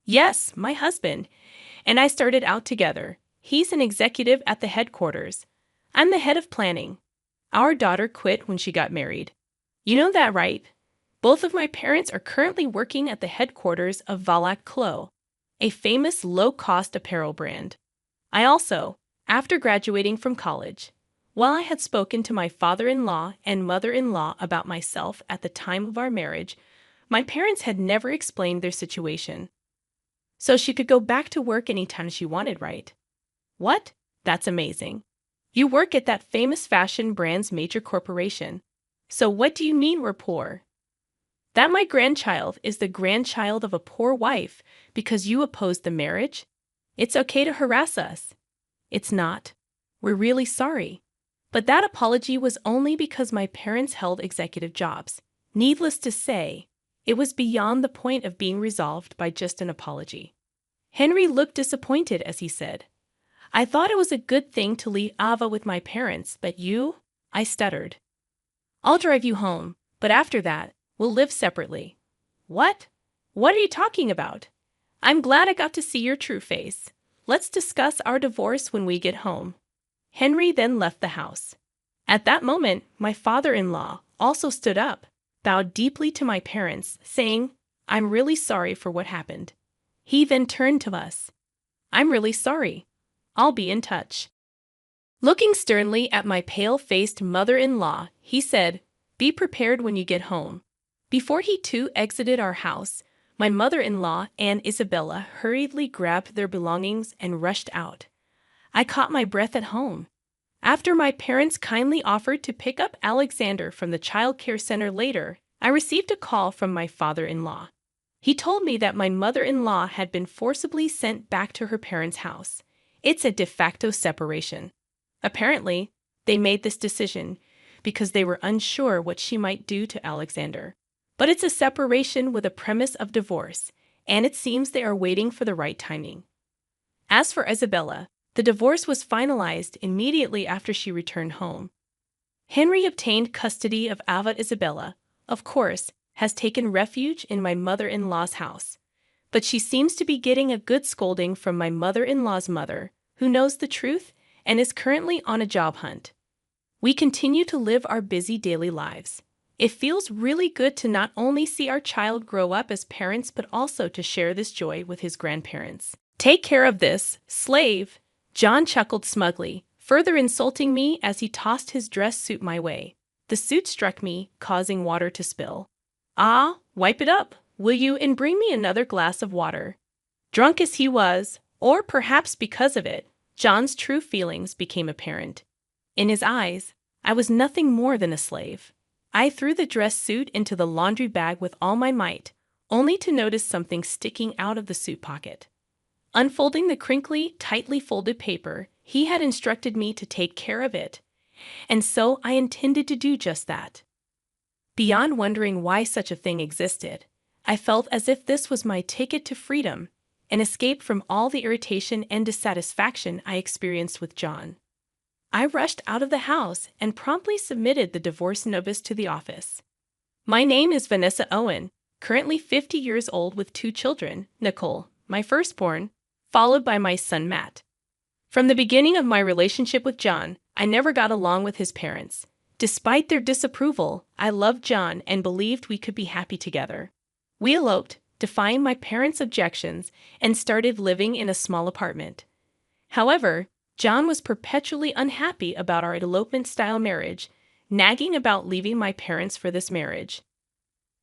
Yes, my husband and I started out together. He's an executive at the headquarters. I'm the head of planning. Our daughter quit when she got married. You know that, right? Both of my parents are currently working at the headquarters of Valac Clo, a famous low-cost apparel brand. I also, after graduating from college, while I had spoken to my father-in-law and mother-in-law about myself at the time of our marriage, my parents had never explained their situation. So she could go back to work anytime she wanted, right? What? That's amazing. You work at that famous fashion brand's major corporation. So what do you mean we're poor? That my grandchild is the grandchild of a poor wife because you opposed the marriage? It's okay to harass us. It's not. We're really sorry. But that apology was only because my parents held executive jobs. Needless to say, it was beyond the point of being resolved by just an apology. Henry looked disappointed as he said, I thought it was a good thing to leave Ava with my parents, but you? I stuttered. I'll drive you home, but after that, we'll live separately. What? What are you talking about? I'm glad I got to see your true face. Let's discuss our divorce when we get home. Henry then left the house. At that moment, my father-in-law also stood up, bowed deeply to my parents, saying, I'm really sorry for what happened. He then turned to us. I'm really sorry. I'll be in touch. Looking sternly at my pale-faced mother-in-law, he said, Be prepared when you get home. Before he too exited our house, my mother-in-law and Isabella hurriedly grabbed their belongings and rushed out. I caught my breath at home. After my parents kindly offered to pick up Alexander from the child care center later, I received a call from my father-in-law. He told me that my mother-in-law had been forcibly sent back to her parents' house. It's a de facto separation. Apparently, they made this decision because they were unsure what she might do to Alexander. But it's a separation with a premise of divorce, and it seems they are waiting for the right timing. As for Isabella, the divorce was finalized immediately after she returned home. Henry obtained custody of Ava. Isabella, of course, has taken refuge in my mother-in-law's house. But she seems to be getting a good scolding from my mother-in-law's mother, who knows the truth and is currently on a job hunt. We continue to live our busy daily lives. It feels really good to not only see our child grow up as parents but also to share this joy with his grandparents. Take care of this, slave, John chuckled smugly, further insulting me as he tossed his dress suit my way. The suit struck me, causing water to spill. Ah, wipe it up, will you, and bring me another glass of water. Drunk as he was, or perhaps because of it, John's true feelings became apparent. In his eyes, I was nothing more than a slave. I threw the dress suit into the laundry bag with all my might, only to notice something sticking out of the suit pocket. Unfolding the crinkly, tightly folded paper, he had instructed me to take care of it, and so I intended to do just that. Beyond wondering why such a thing existed, I felt as if this was my ticket to freedom, an escape from all the irritation and dissatisfaction I experienced with John. I rushed out of the house and promptly submitted the divorce notice to the office. My name is Vanessa Owen, currently 50 years old with 2 children, Nicole, my firstborn, followed by my son Matt. From the beginning of my relationship with John, I never got along with his parents. Despite their disapproval, I loved John and believed we could be happy together. We eloped, defying my parents' objections, and started living in a small apartment. However, John was perpetually unhappy about our elopement-style marriage, nagging about leaving my parents for this marriage.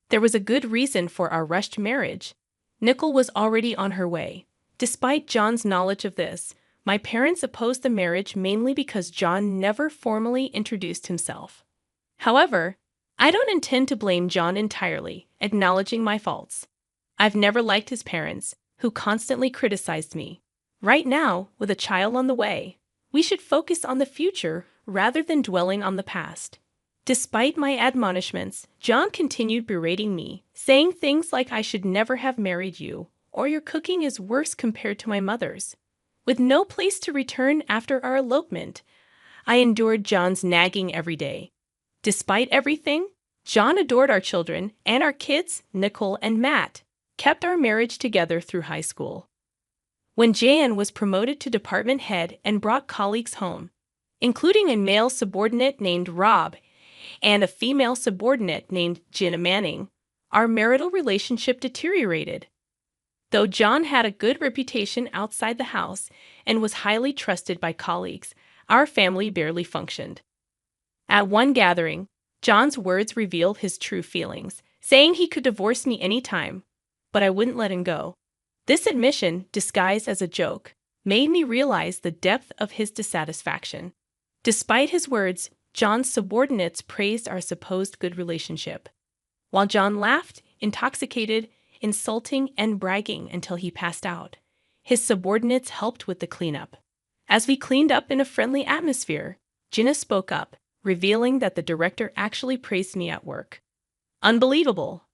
There was a good reason for our rushed marriage. Nicole was already on her way. Despite John's knowledge of this, my parents opposed the marriage mainly because John never formally introduced himself. However, I don't intend to blame John entirely, acknowledging my faults. I've never liked his parents, who constantly criticized me. Right now, with a child on the way, we should focus on the future rather than dwelling on the past. Despite my admonishments, John continued berating me, saying things like I should never have married you, or your cooking is worse compared to my mother's. With no place to return after our elopement, I endured John's nagging every day. Despite everything, John adored our children and our kids, Nicole and Matt, kept our marriage together through high school. When Jan was promoted to department head and brought colleagues home, including a male subordinate named Rob and a female subordinate named Jenna Manning, our marital relationship deteriorated. Though John had a good reputation outside the house and was highly trusted by colleagues, our family barely functioned. At one gathering, John's words revealed his true feelings, saying he could divorce me anytime, but I wouldn't let him go. This admission, disguised as a joke, made me realize the depth of his dissatisfaction. Despite his words, John's subordinates praised our supposed good relationship, while John laughed, intoxicated, insulting, and bragging until he passed out. His subordinates helped with the cleanup. As we cleaned up in a friendly atmosphere, Jenna spoke up, revealing that the director actually praised me at work. Unbelievable!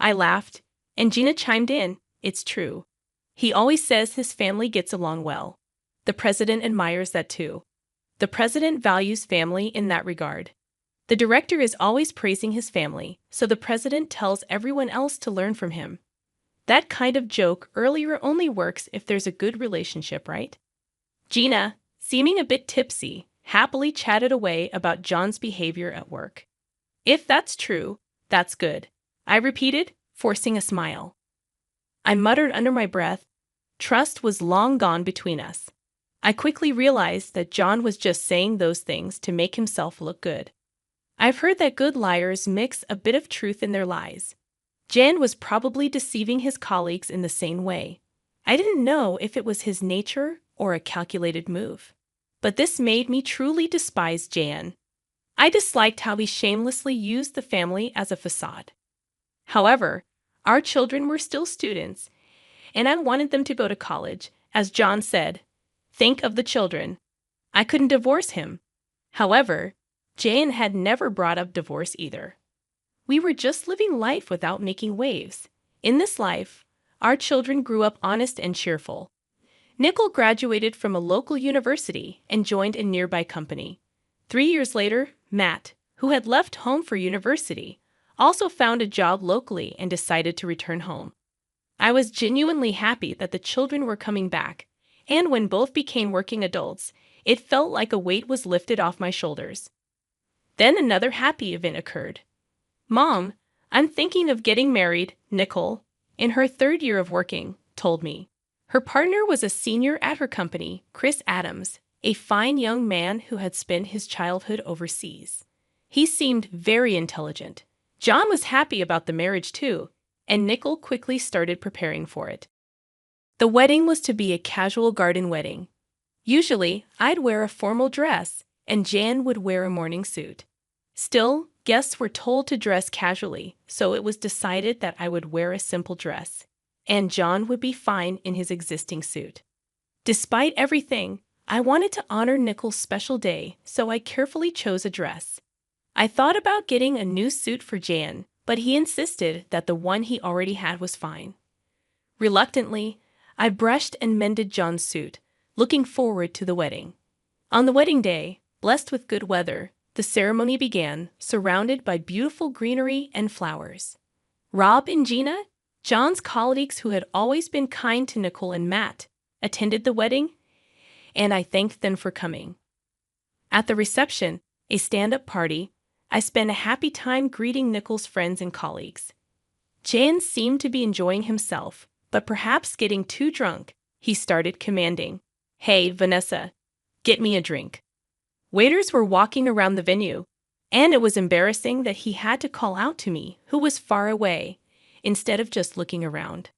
I laughed, and Jenna chimed in, it's true. He always says his family gets along well. The president admires that too. The president values family in that regard. The director is always praising his family, so the president tells everyone else to learn from him. That kind of joke earlier only works if there's a good relationship, right? Gina, seeming a bit tipsy, happily chatted away about John's behavior at work. If that's true, that's good, I repeated, forcing a smile. I muttered under my breath, trust was long gone between us. I quickly realized that John was just saying those things to make himself look good. I've heard that good liars mix a bit of truth in their lies. Jan was probably deceiving his colleagues in the same way. I didn't know if it was his nature or a calculated move. But this made me truly despise Jan. I disliked how he shamelessly used the family as a facade. However, our children were still students, and I wanted them to go to college. As John said, think of the children. I couldn't divorce him. However, Jan had never brought up divorce either. We were just living life without making waves. In this life, our children grew up honest and cheerful. Nicole graduated from a local university and joined a nearby company. 3 years later, Matt, who had left home for university, also found a job locally and decided to return home. I was genuinely happy that the children were coming back, and when both became working adults, it felt like a weight was lifted off my shoulders. Then another happy event occurred. Mom, I'm thinking of getting married, Nicole, in her 3rd year of working, told me. Her partner was a senior at her company, Chris Adams, a fine young man who had spent his childhood overseas. He seemed very intelligent. John was happy about the marriage too, and Nicole quickly started preparing for it. The wedding was to be a casual garden wedding. Usually, I'd wear a formal dress, and Jan would wear a morning suit. Still, guests were told to dress casually, so it was decided that I would wear a simple dress, and John would be fine in his existing suit. Despite everything, I wanted to honor Nicole's special day, so I carefully chose a dress. I thought about getting a new suit for Jan, but he insisted that the one he already had was fine. Reluctantly, I brushed and mended John's suit, looking forward to the wedding. On the wedding day, blessed with good weather, the ceremony began, surrounded by beautiful greenery and flowers. Rob and Gina, John's colleagues who had always been kind to Nicole and Matt, attended the wedding, and I thanked them for coming. At the reception, a stand-up party, I spent a happy time greeting Nicole's friends and colleagues. Jan seemed to be enjoying himself, but perhaps getting too drunk, he started commanding, "Hey, Vanessa, get me a drink." Waiters were walking around the venue, and it was embarrassing that he had to call out to me, who was far away, instead of just looking around.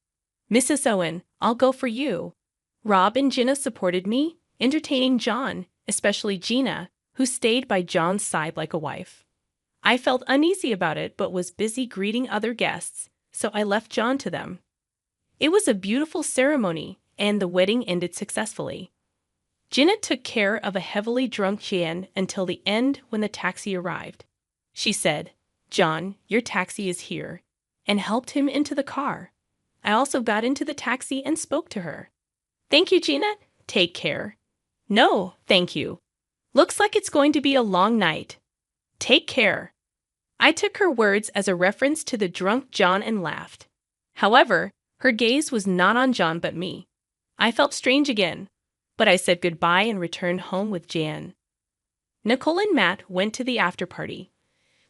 "Mrs. Owen, I'll go for you." Rob and Gina supported me, entertaining John, especially Gina, who stayed by John's side like a wife. I felt uneasy about it but was busy greeting other guests, so I left John to them. It was a beautiful ceremony, and the wedding ended successfully. Gina took care of a heavily drunk Jan until the end when the taxi arrived. She said, "John, your taxi is here," and helped him into the car. I also got into the taxi and spoke to her. "Thank you, Gina. Take care." "No, thank you." Looks like it's going to be a long night. Take care. I took her words as a reference to the drunk John and laughed. However, her gaze was not on John but me. I felt strange again, but I said goodbye and returned home with Jan. Nicole and Matt went to the after-party,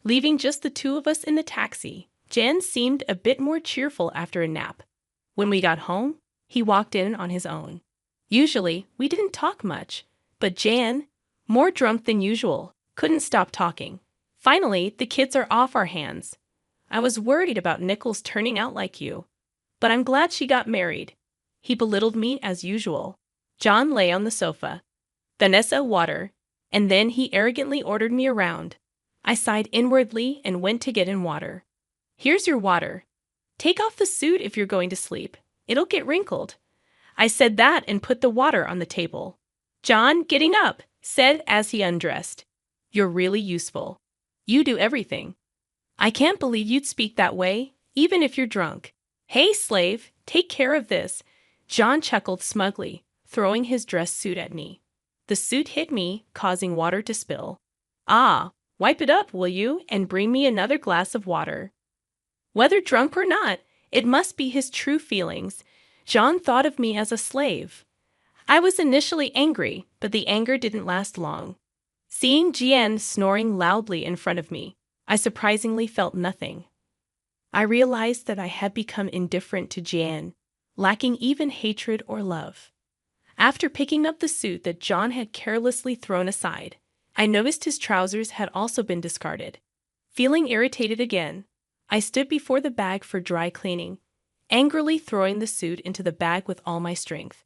leaving just the two of us in the taxi. Jan seemed a bit more cheerful after a nap. When we got home, he walked in on his own. Usually, we didn't talk much, but Jan, more drunk than usual, couldn't stop talking. Finally, the kids are off our hands. I was worried about Nichols turning out like you, but I'm glad she got married. He belittled me as usual. John lay on the sofa. Vanessa, water, and then he arrogantly ordered me around. I sighed inwardly and went to get in water. Here's your water. Take off the suit if you're going to sleep. It'll get wrinkled. I said that and put the water on the table. John, getting up, said as he undressed. You're really useful. You do everything. I can't believe you'd speak that way, even if you're drunk. Hey, slave, take care of this. John chuckled smugly, throwing his dress suit at me. The suit hit me, causing water to spill. Ah, wipe it up, will you, and bring me another glass of water. Whether drunk or not, it must be his true feelings. John thought of me as a slave. I was initially angry, but the anger didn't last long. Seeing Jian snoring loudly in front of me, I surprisingly felt nothing. I realized that I had become indifferent to Jian, lacking even hatred or love. After picking up the suit that John had carelessly thrown aside, I noticed his trousers had also been discarded. Feeling irritated again, I stood before the bag for dry cleaning, angrily throwing the suit into the bag with all my strength.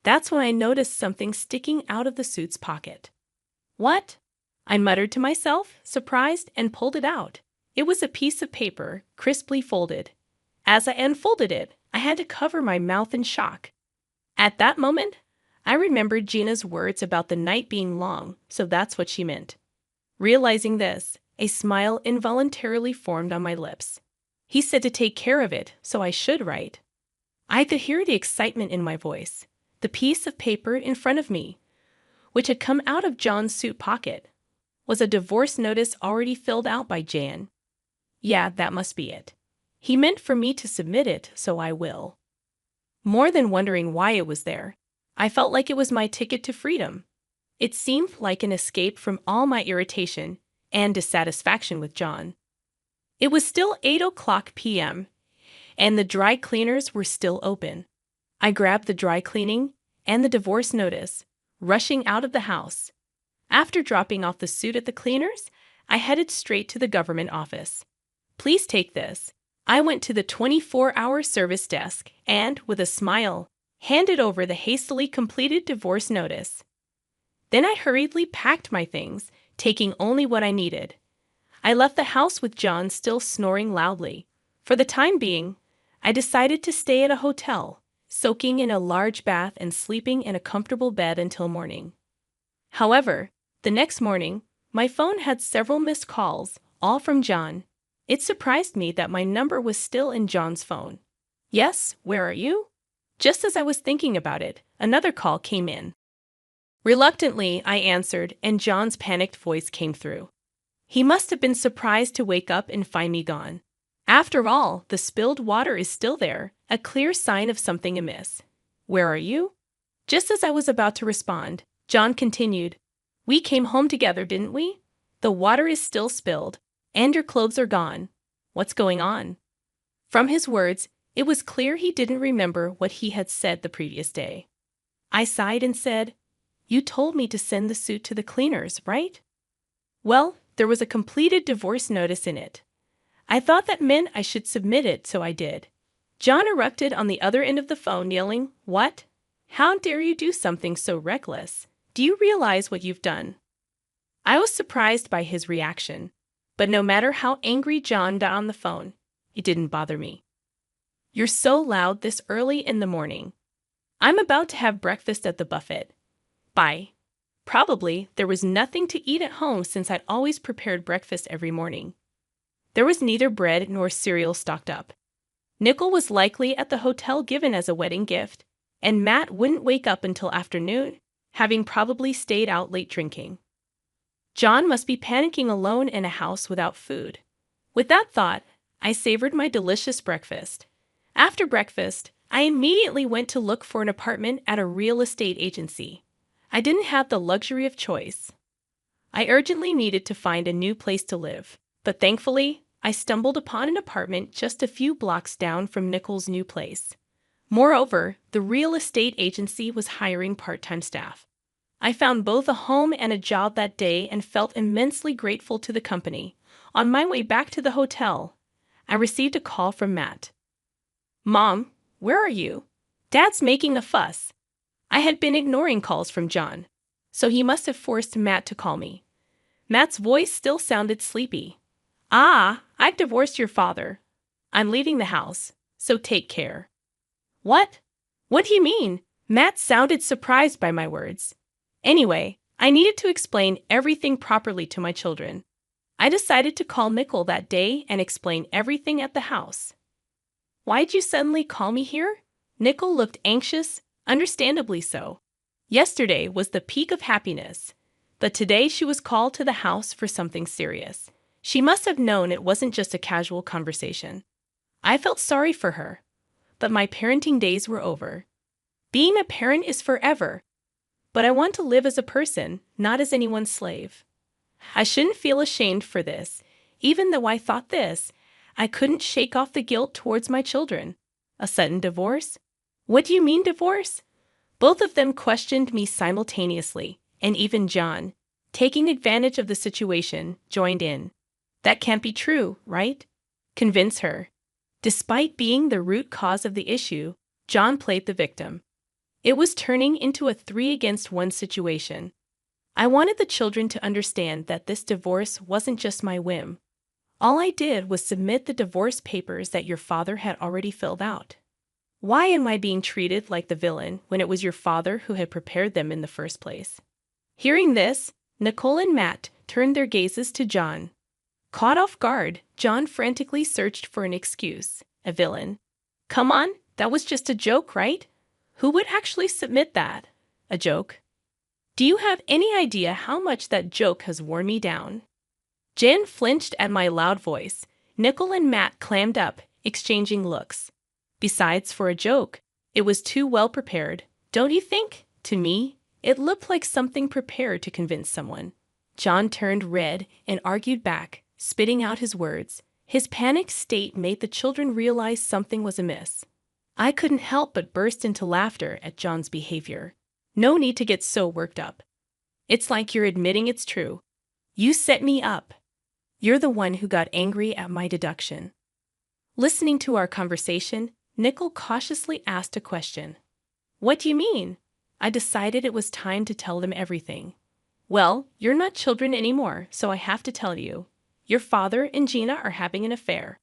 That's when I noticed something sticking out of the suit's pocket. What? I muttered to myself, surprised, and pulled it out. It was a piece of paper, crisply folded. As I unfolded it, I had to cover my mouth in shock. At that moment, I remembered Gina's words about the night being long, so that's what she meant. Realizing this, a smile involuntarily formed on my lips. He said to take care of it, so I should, right? I could hear the excitement in my voice. The piece of paper in front of me, which had come out of John's suit pocket, was a divorce notice already filled out by Jan. Yeah, that must be it. He meant for me to submit it, so I will. More than wondering why it was there, I felt like it was my ticket to freedom. It seemed like an escape from all my irritation and dissatisfaction with John. It was still 8:00 p.m., and the dry cleaners were still open. I grabbed the dry cleaning and the divorce notice, rushing out of the house. After dropping off the suit at the cleaners, I headed straight to the government office. Please take this. I went to the 24-hour service desk and, with a smile, handed over the hastily completed divorce notice. Then I hurriedly packed my things, taking only what I needed. I left the house with John still snoring loudly. For the time being, I decided to stay at a hotel, soaking in a large bath and sleeping in a comfortable bed until morning. However, the next morning, my phone had several missed calls, all from John. It surprised me that my number was still in John's phone. Yes, where are you? Just as I was thinking about it, another call came in. Reluctantly, I answered, and John's panicked voice came through. He must have been surprised to wake up and find me gone. After all, the spilled water is still there, a clear sign of something amiss. Where are you? Just as I was about to respond, John continued, We came home together, didn't we? The water is still spilled, and your clothes are gone. What's going on? From his words, it was clear he didn't remember what he had said the previous day. I sighed and said, You told me to send the suit to the cleaners, right? Well, there was a completed divorce notice in it. I thought that meant I should submit it, so I did. John erupted on the other end of the phone, yelling, What? How dare you do something so reckless? Do you realize what you've done? I was surprised by his reaction, but no matter how angry John got on the phone, it didn't bother me. You're so loud this early in the morning. I'm about to have breakfast at the buffet. Bye. Probably there was nothing to eat at home since I'd always prepared breakfast every morning. There was neither bread nor cereal stocked up. Nickel was likely at the hotel given as a wedding gift, and Matt wouldn't wake up until afternoon, having probably stayed out late drinking. John must be panicking alone in a house without food. With that thought, I savored my delicious breakfast. After breakfast, I immediately went to look for an apartment at a real estate agency. I didn't have the luxury of choice. I urgently needed to find a new place to live, but thankfully, I stumbled upon an apartment just a few blocks down from Nicole's new place. Moreover, the real estate agency was hiring part-time staff. I found both a home and a job that day and felt immensely grateful to the company. On my way back to the hotel, I received a call from Matt. "Mom, where are you? Dad's making a fuss." I had been ignoring calls from John, so he must have forced Matt to call me. Matt's voice still sounded sleepy. "I've divorced your father. I'm leaving the house, so take care." "What? What do you mean?" Matt sounded surprised by my words. Anyway, I needed to explain everything properly to my children. I decided to call Nicole that day and explain everything at the house. "Why'd you suddenly call me here?" Nicole looked anxious, understandably so. Yesterday was the peak of happiness, but today she was called to the house for something serious. She must have known it wasn't just a casual conversation. I felt sorry for her, but my parenting days were over. Being a parent is forever, but I want to live as a person, not as anyone's slave. I shouldn't feel ashamed for this. Even though I thought this, I couldn't shake off the guilt towards my children. A sudden divorce? What do you mean divorce? Both of them questioned me simultaneously, and even John, taking advantage of the situation, joined in. That can't be true, right? Convince her. Despite being the root cause of the issue, John played the victim. It was turning into a 3-against-1 situation. I wanted the children to understand that this divorce wasn't just my whim. All I did was submit the divorce papers that your father had already filled out. Why am I being treated like the villain when it was your father who had prepared them in the first place? Hearing this, Nicole and Matt turned their gazes to John. Caught off guard, John frantically searched for an excuse. A villain. Come on, that was just a joke, right? Who would actually submit that? A joke? Do you have any idea how much that joke has worn me down? Jen flinched at my loud voice. Nicole and Matt clammed up, exchanging looks. Besides, for a joke, it was too well prepared, don't you think? To me, it looked like something prepared to convince someone. John turned red and argued back, spitting out his words. His panicked state made the children realize something was amiss. I couldn't help but burst into laughter at John's behavior. No need to get so worked up. It's like you're admitting it's true. You set me up. You're the one who got angry at my deduction. Listening to our conversation, Nicole cautiously asked a question. What do you mean? I decided it was time to tell them everything. Well, you're not children anymore, so I have to tell you. Your father and Gina are having an affair.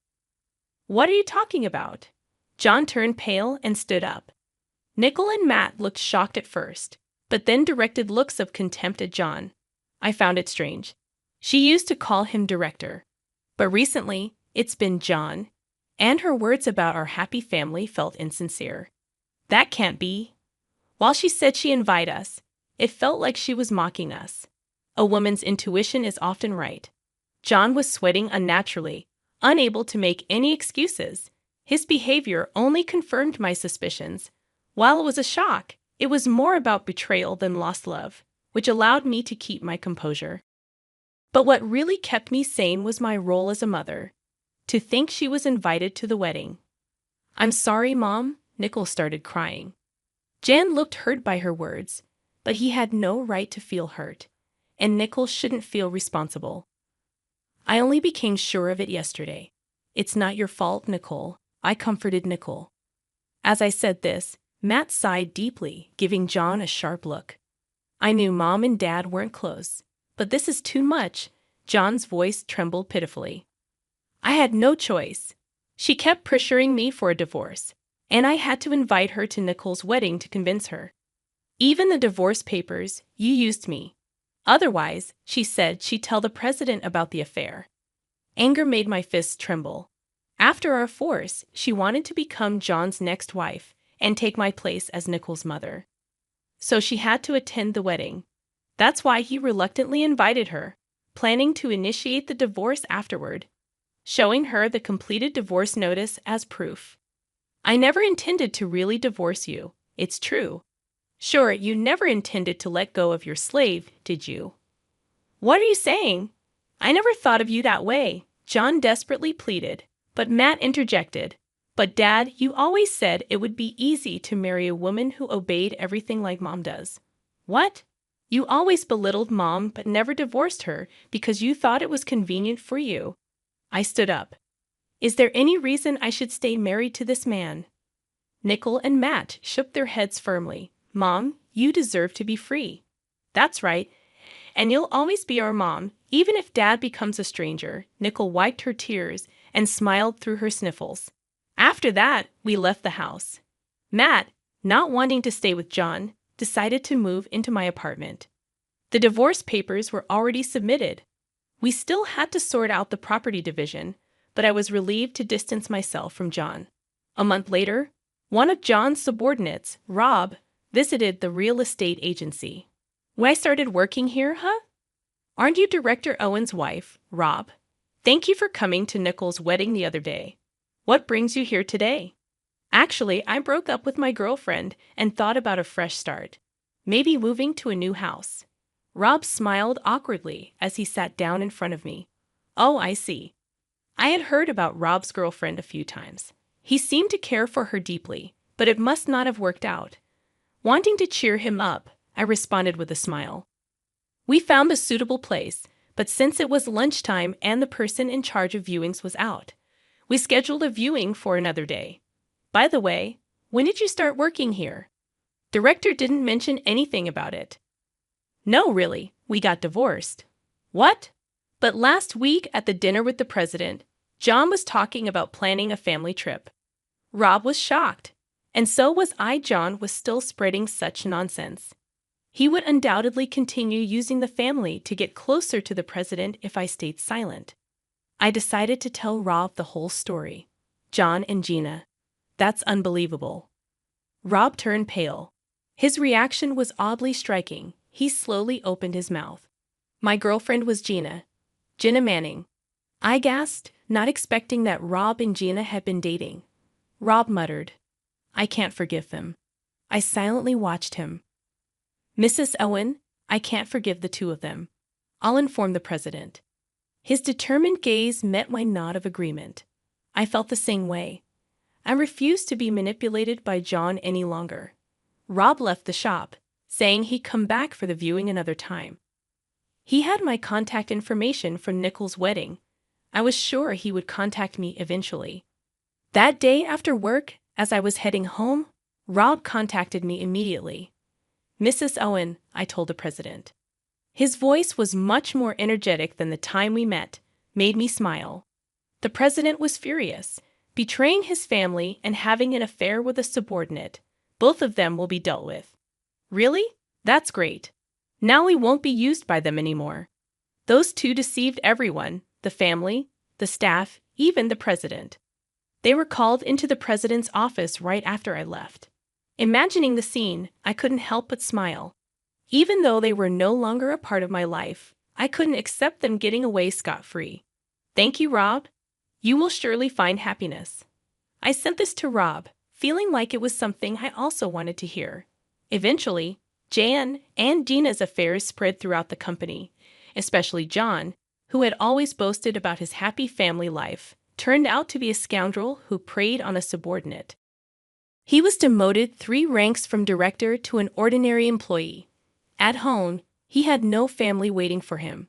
What are you talking about? John turned pale and stood up. Nicole and Matt looked shocked at first, but then directed looks of contempt at John. I found it strange. She used to call him director, but recently it's been John, and her words about our happy family felt insincere. That can't be. While she said she'd invite us, it felt like she was mocking us. A woman's intuition is often right. John was sweating unnaturally, unable to make any excuses. His behavior only confirmed my suspicions. While it was a shock, it was more about betrayal than lost love, which allowed me to keep my composure. But what really kept me sane was my role as a mother. To think she was invited to the wedding. I'm sorry, Mom, Nicole started crying. Jan looked hurt by her words, but he had no right to feel hurt, and Nicole shouldn't feel responsible. I only became sure of it yesterday. It's not your fault, Nicole. I comforted Nicole. As I said this, Matt sighed deeply, giving John a sharp look. I knew Mom and Dad weren't close, but this is too much. John's voice trembled pitifully. I had no choice. She kept pressuring me for a divorce, and I had to invite her to Nicole's wedding to convince her. Even the divorce papers, you used me. Otherwise, she said she'd tell the president about the affair. Anger made my fists tremble. After our force, she wanted to become John's next wife and take my place as Nicole's mother. So she had to attend the wedding. That's why he reluctantly invited her. planning to initiate the divorce afterward, showing her the completed divorce notice as proof. I never intended to really divorce you, it's true. Sure, you never intended to let go of your slave, did you? What are you saying? I never thought of you that way, John desperately pleaded, but Matt interjected. But Dad, you always said it would be easy to marry a woman who obeyed everything like Mom does. What? You always belittled Mom but never divorced her because you thought it was convenient for you. I stood up. Is there any reason I should stay married to this man? Nickel and Matt shook their heads firmly. Mom, you deserve to be free. That's right. And you'll always be our mom, even if Dad becomes a stranger. Nickel wiped her tears and smiled through her sniffles. After that, we left the house. Matt, not wanting to stay with John, decided to move into my apartment. The divorce papers were already submitted. We still had to sort out the property division, but I was relieved to distance myself from John. A month later, one of John's subordinates, Rob, visited the real estate agency. When I started working here, huh? Aren't you Director Owen's wife, Rob? Thank you for coming to Nickel's wedding the other day. What brings you here today? Actually, I broke up with my girlfriend and thought about a fresh start. Maybe moving to a new house. Rob smiled awkwardly as he sat down in front of me. Oh, I see. I had heard about Rob's girlfriend a few times. He seemed to care for her deeply, but it must not have worked out. Wanting to cheer him up, I responded with a smile. We found a suitable place, but since it was lunchtime and the person in charge of viewings was out, we scheduled a viewing for another day. By the way, when did you start working here? Director didn't mention anything about it. No, really, we got divorced. What? But last week at the dinner with the president, John was talking about planning a family trip. Rob was shocked, and so was I. John was still spreading such nonsense. He would undoubtedly continue using the family to get closer to the president if I stayed silent. I decided to tell Rob the whole story. John and Gina. That's unbelievable. Rob turned pale. His reaction was oddly striking. He slowly opened his mouth. My girlfriend was Gina Manning. I gasped, not expecting that Rob and Gina had been dating. Rob muttered, I can't forgive them. I silently watched him. Mrs. Owen, I can't forgive the two of them. I'll inform the president. His determined gaze met my nod of agreement. I felt the same way. I refused to be manipulated by John any longer. Rob left the shop, saying he'd come back for the viewing another time. He had my contact information from Nickel's wedding. I was sure he would contact me eventually. That day after work, as I was heading home, Rob contacted me immediately. Mrs. Owen, I told the president. His voice was much more energetic than the time we met, made me smile. The president was furious, betraying his family and having an affair with a subordinate. Both of them will be dealt with. Really? That's great. Now we won't be used by them anymore. Those two deceived everyone, the family, the staff, even the president. They were called into the president's office right after I left. Imagining the scene, I couldn't help but smile. Even though they were no longer a part of my life, I couldn't accept them getting away scot-free. Thank you, Rob. You will surely find happiness. I sent this to Rob, feeling like it was something I also wanted to hear. Eventually, Jan and Gina's affairs spread throughout the company, especially John, who had always boasted about his happy family life, turned out to be a scoundrel who preyed on a subordinate. He was demoted 3 ranks from director to an ordinary employee. At home, he had no family waiting for him.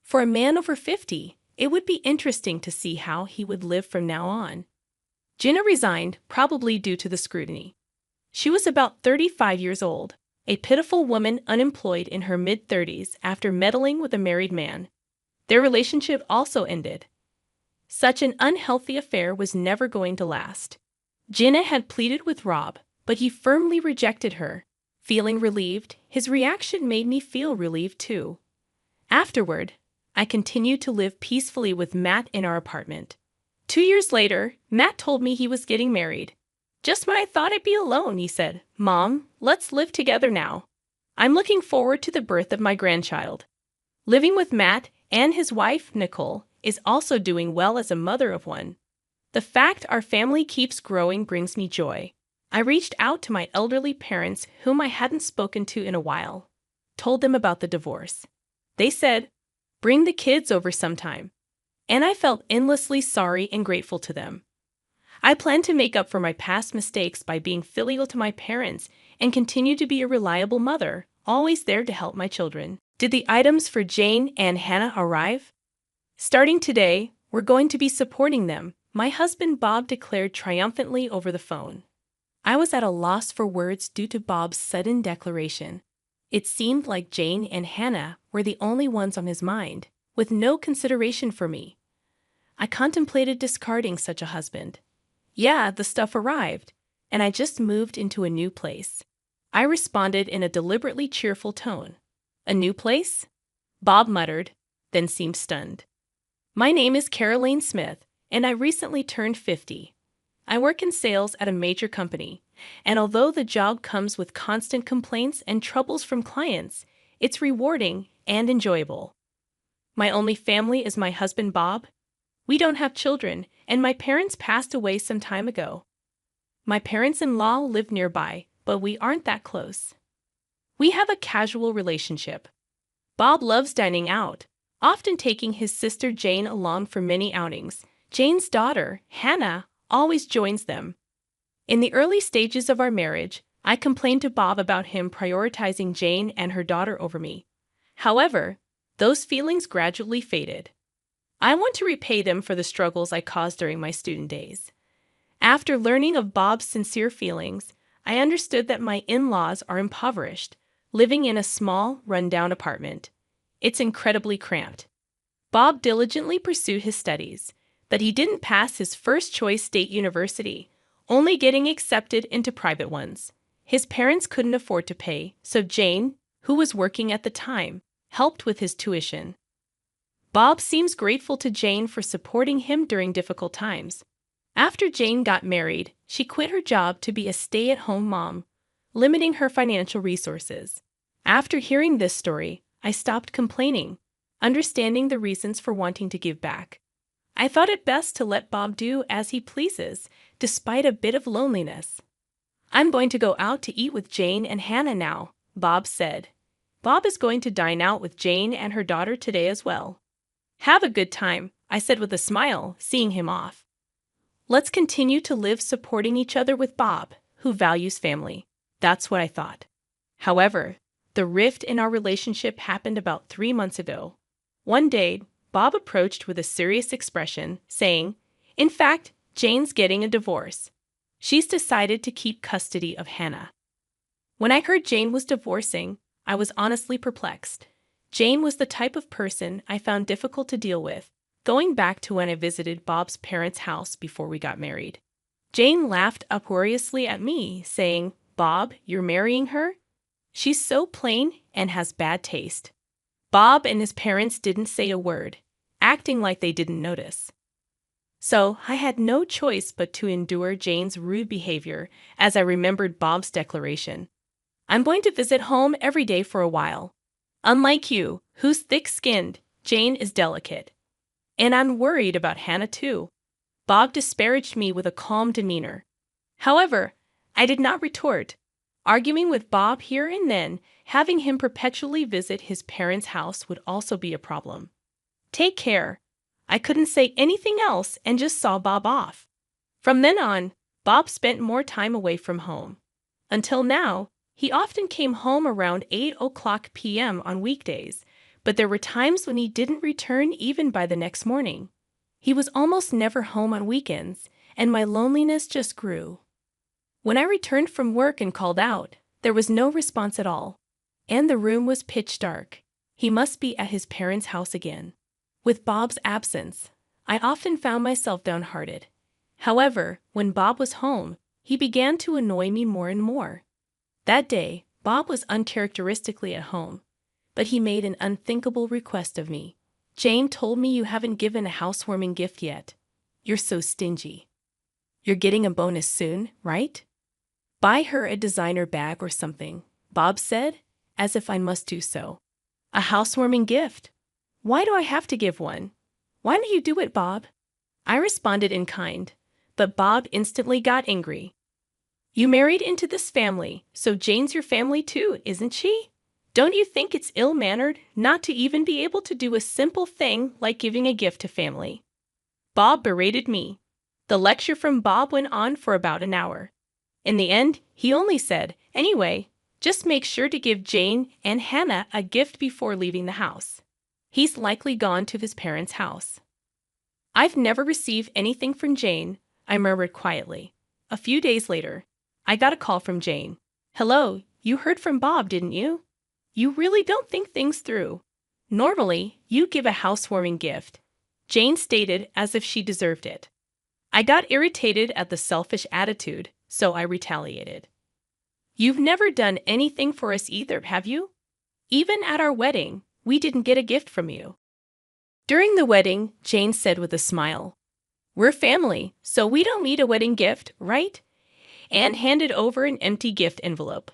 For a man over 50, it would be interesting to see how he would live from now on. Gina resigned, probably due to the scrutiny. She was about 35 years old, a pitiful woman unemployed in her mid-30s after meddling with a married man. Their relationship also ended. Such an unhealthy affair was never going to last. Gina had pleaded with Rob, but he firmly rejected her. Feeling relieved, his reaction made me feel relieved too. Afterward, I continued to live peacefully with Matt in our apartment. 2 years later, Matt told me he was getting married. Just when I thought I'd be alone, he said, Mom, let's live together now. I'm looking forward to the birth of my grandchild. Living with Matt and his wife, Nicole, is also doing well as a mother of one. The fact our family keeps growing brings me joy. I reached out to my elderly parents, whom I hadn't spoken to in a while, told them about the divorce. They said, "Bring the kids over sometime." And I felt endlessly sorry and grateful to them. I plan to make up for my past mistakes by being filial to my parents and continue to be a reliable mother, always there to help my children. Did the items for Jane and Hannah arrive? Starting today, we're going to be supporting them, my husband Bob declared triumphantly over the phone. I was at a loss for words due to Bob's sudden declaration. It seemed like Jane and Hannah were the only ones on his mind, with no consideration for me. I contemplated discarding such a husband. Yeah, the stuff arrived, and I just moved into a new place. I responded in a deliberately cheerful tone. "A new place?" Bob muttered, then seemed stunned. "My name is Caroline Smith, and I recently turned 50. I work in sales at a major company, and although the job comes with constant complaints and troubles from clients, it's rewarding and enjoyable. My only family is my husband Bob. We don't have children, and my parents passed away some time ago. My parents-in-law live nearby, but we aren't that close. We have a casual relationship. Bob loves dining out, often taking his sister Jane along for many outings. Jane's daughter, Hannah, always joins them. In the early stages of our marriage, I complained to Bob about him prioritizing Jane and her daughter over me. However, those feelings gradually faded. I want to repay them for the struggles I caused during my student days. After learning of Bob's sincere feelings, I understood that my in-laws are impoverished, living in a small, run-down apartment. It's incredibly cramped. Bob diligently pursued his studies, but he didn't pass his first-choice state university, only getting accepted into private ones. His parents couldn't afford to pay, so Jane, who was working at the time, helped with his tuition. Bob seems grateful to Jane for supporting him during difficult times. After Jane got married, she quit her job to be a stay-at-home mom, limiting her financial resources. After hearing this story, I stopped complaining, understanding the reasons for wanting to give back. I thought it best to let Bob do as he pleases, despite a bit of loneliness. "I'm going to go out to eat with Jane and Hannah now," Bob said. Bob is going to dine out with Jane and her daughter today as well. "Have a good time," I said with a smile, seeing him off. Let's continue to live supporting each other with Bob, who values family. That's what I thought. However, the rift in our relationship happened about 3 months ago. One day, Bob approached with a serious expression, saying, "In fact, Jane's getting a divorce. She's decided to keep custody of Hannah." When I heard Jane was divorcing, I was honestly perplexed. Jane was the type of person I found difficult to deal with, going back to when I visited Bob's parents' house before we got married. Jane laughed uproariously at me, saying, "Bob, you're marrying her? She's so plain and has bad taste." Bob and his parents didn't say a word, acting like they didn't notice. So I had no choice but to endure Jane's rude behavior as I remembered Bob's declaration. "I'm going to visit home every day for a while. Unlike you, who's thick-skinned, Jane is delicate. And I'm worried about Hannah too." Bob disparaged me with a calm demeanor. However, I did not retort. Arguing with Bob here and then, having him perpetually visit his parents' house would also be a problem. "Take care." I couldn't say anything else and just saw Bob off. From then on, Bob spent more time away from home. Until now, he often came home around 8 p.m. on weekdays, but there were times when he didn't return even by the next morning. He was almost never home on weekends, and my loneliness just grew. When I returned from work and called out, there was no response at all, and the room was pitch dark. He must be at his parents' house again. With Bob's absence, I often found myself downhearted. However, when Bob was home, he began to annoy me more and more. That day, Bob was uncharacteristically at home, but he made an unthinkable request of me. "Jane told me you haven't given a housewarming gift yet. You're so stingy. You're getting a bonus soon, right? Buy her a designer bag or something," Bob said, as if I must do so. "A housewarming gift? Why do I have to give one? Why don't you do it, Bob? I responded in kind, but Bob instantly got angry. You married into this family, so Jane's your family too, isn't she? Don't you think it's ill-mannered not to even be able to do a simple thing like giving a gift to family? Bob berated me. The lecture from Bob went on for about an hour. In the end, he only said, "Anyway, just make sure to give Jane and Hannah a gift before leaving the house. He's likely gone to his parents' house." "I've never received anything from Jane," I murmured quietly. A few days later, I got a call from Jane. "Hello, you heard from Bob, didn't you? You really don't think things through. Normally, you give a housewarming gift," Jane stated as if she deserved it. I got irritated at the selfish attitude, so I retaliated. "You've never done anything for us either, have you? Even at our wedding, we didn't get a gift from you." During the wedding, Jane said with a smile, "We're family, so we don't need a wedding gift, right?" and handed over an empty gift envelope.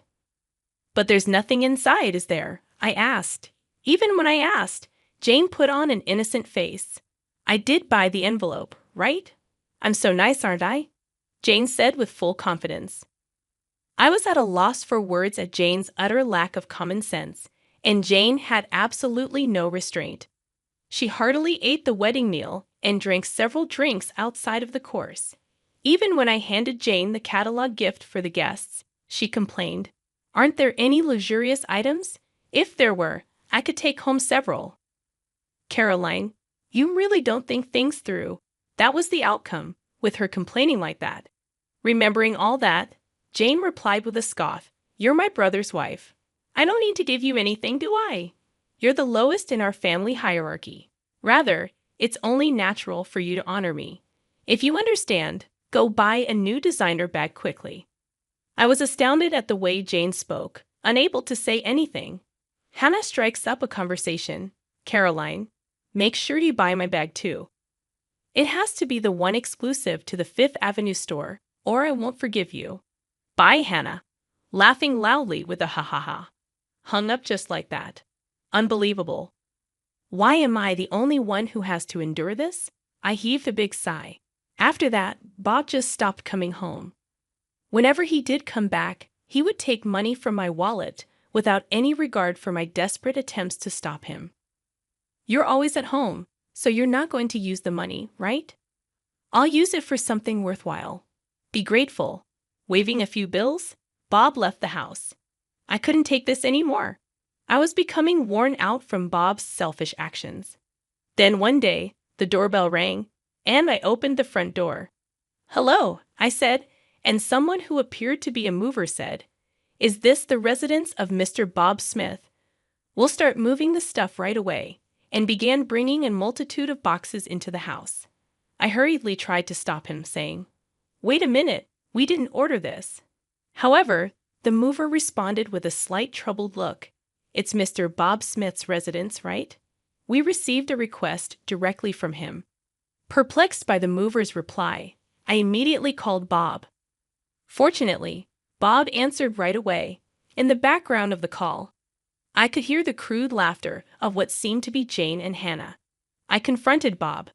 "But there's nothing inside, is there?" I asked. Even when I asked, Jane put on an innocent face. "I did buy the envelope, right? I'm so nice, aren't I?" Jane said with full confidence. I was at a loss for words at Jane's utter lack of common sense, and Jane had absolutely no restraint. She heartily ate the wedding meal and drank several drinks outside of the course. Even when I handed Jane the catalog gift for the guests, she complained, "Aren't there any luxurious items? If there were, I could take home several." "Caroline, you really don't think things through." That was the outcome, with her complaining like that. Remembering all that, Jane replied with a scoff, "You're my brother's wife. I don't need to give you anything, do I? You're the lowest in our family hierarchy. Rather, it's only natural for you to honor me. If you understand, go buy a new designer bag quickly." I was astounded at the way Jane spoke, unable to say anything. Hannah strikes up a conversation. "Caroline, make sure you buy my bag too. It has to be the one exclusive to the Fifth Avenue store, or I won't forgive you." "Bye, Hannah," laughing loudly with a ha-ha-ha. Hung up just like that. Unbelievable. Why am I the only one who has to endure this? I heaved a big sigh. After that, Bob just stopped coming home. Whenever he did come back, he would take money from my wallet without any regard for my desperate attempts to stop him. "You're always at home, so you're not going to use the money, right? I'll use it for something worthwhile. Be grateful." Waving a few bills, Bob left the house. I couldn't take this anymore. I was becoming worn out from Bob's selfish actions. Then one day, the doorbell rang, and I opened the front door. "Hello," I said, and someone who appeared to be a mover said, "Is this the residence of Mr. Bob Smith? We'll start moving the stuff right away," and began bringing a multitude of boxes into the house. I hurriedly tried to stop him, saying, "Wait a minute, we didn't order this." However, the mover responded with a slight troubled look. "It's Mr. Bob Smith's residence, right? We received a request directly from him." Perplexed by the mover's reply, I immediately called Bob. Fortunately, Bob answered right away. In the background of the call, I could hear the crude laughter of what seemed to be Jane and Hannah. I confronted Bob.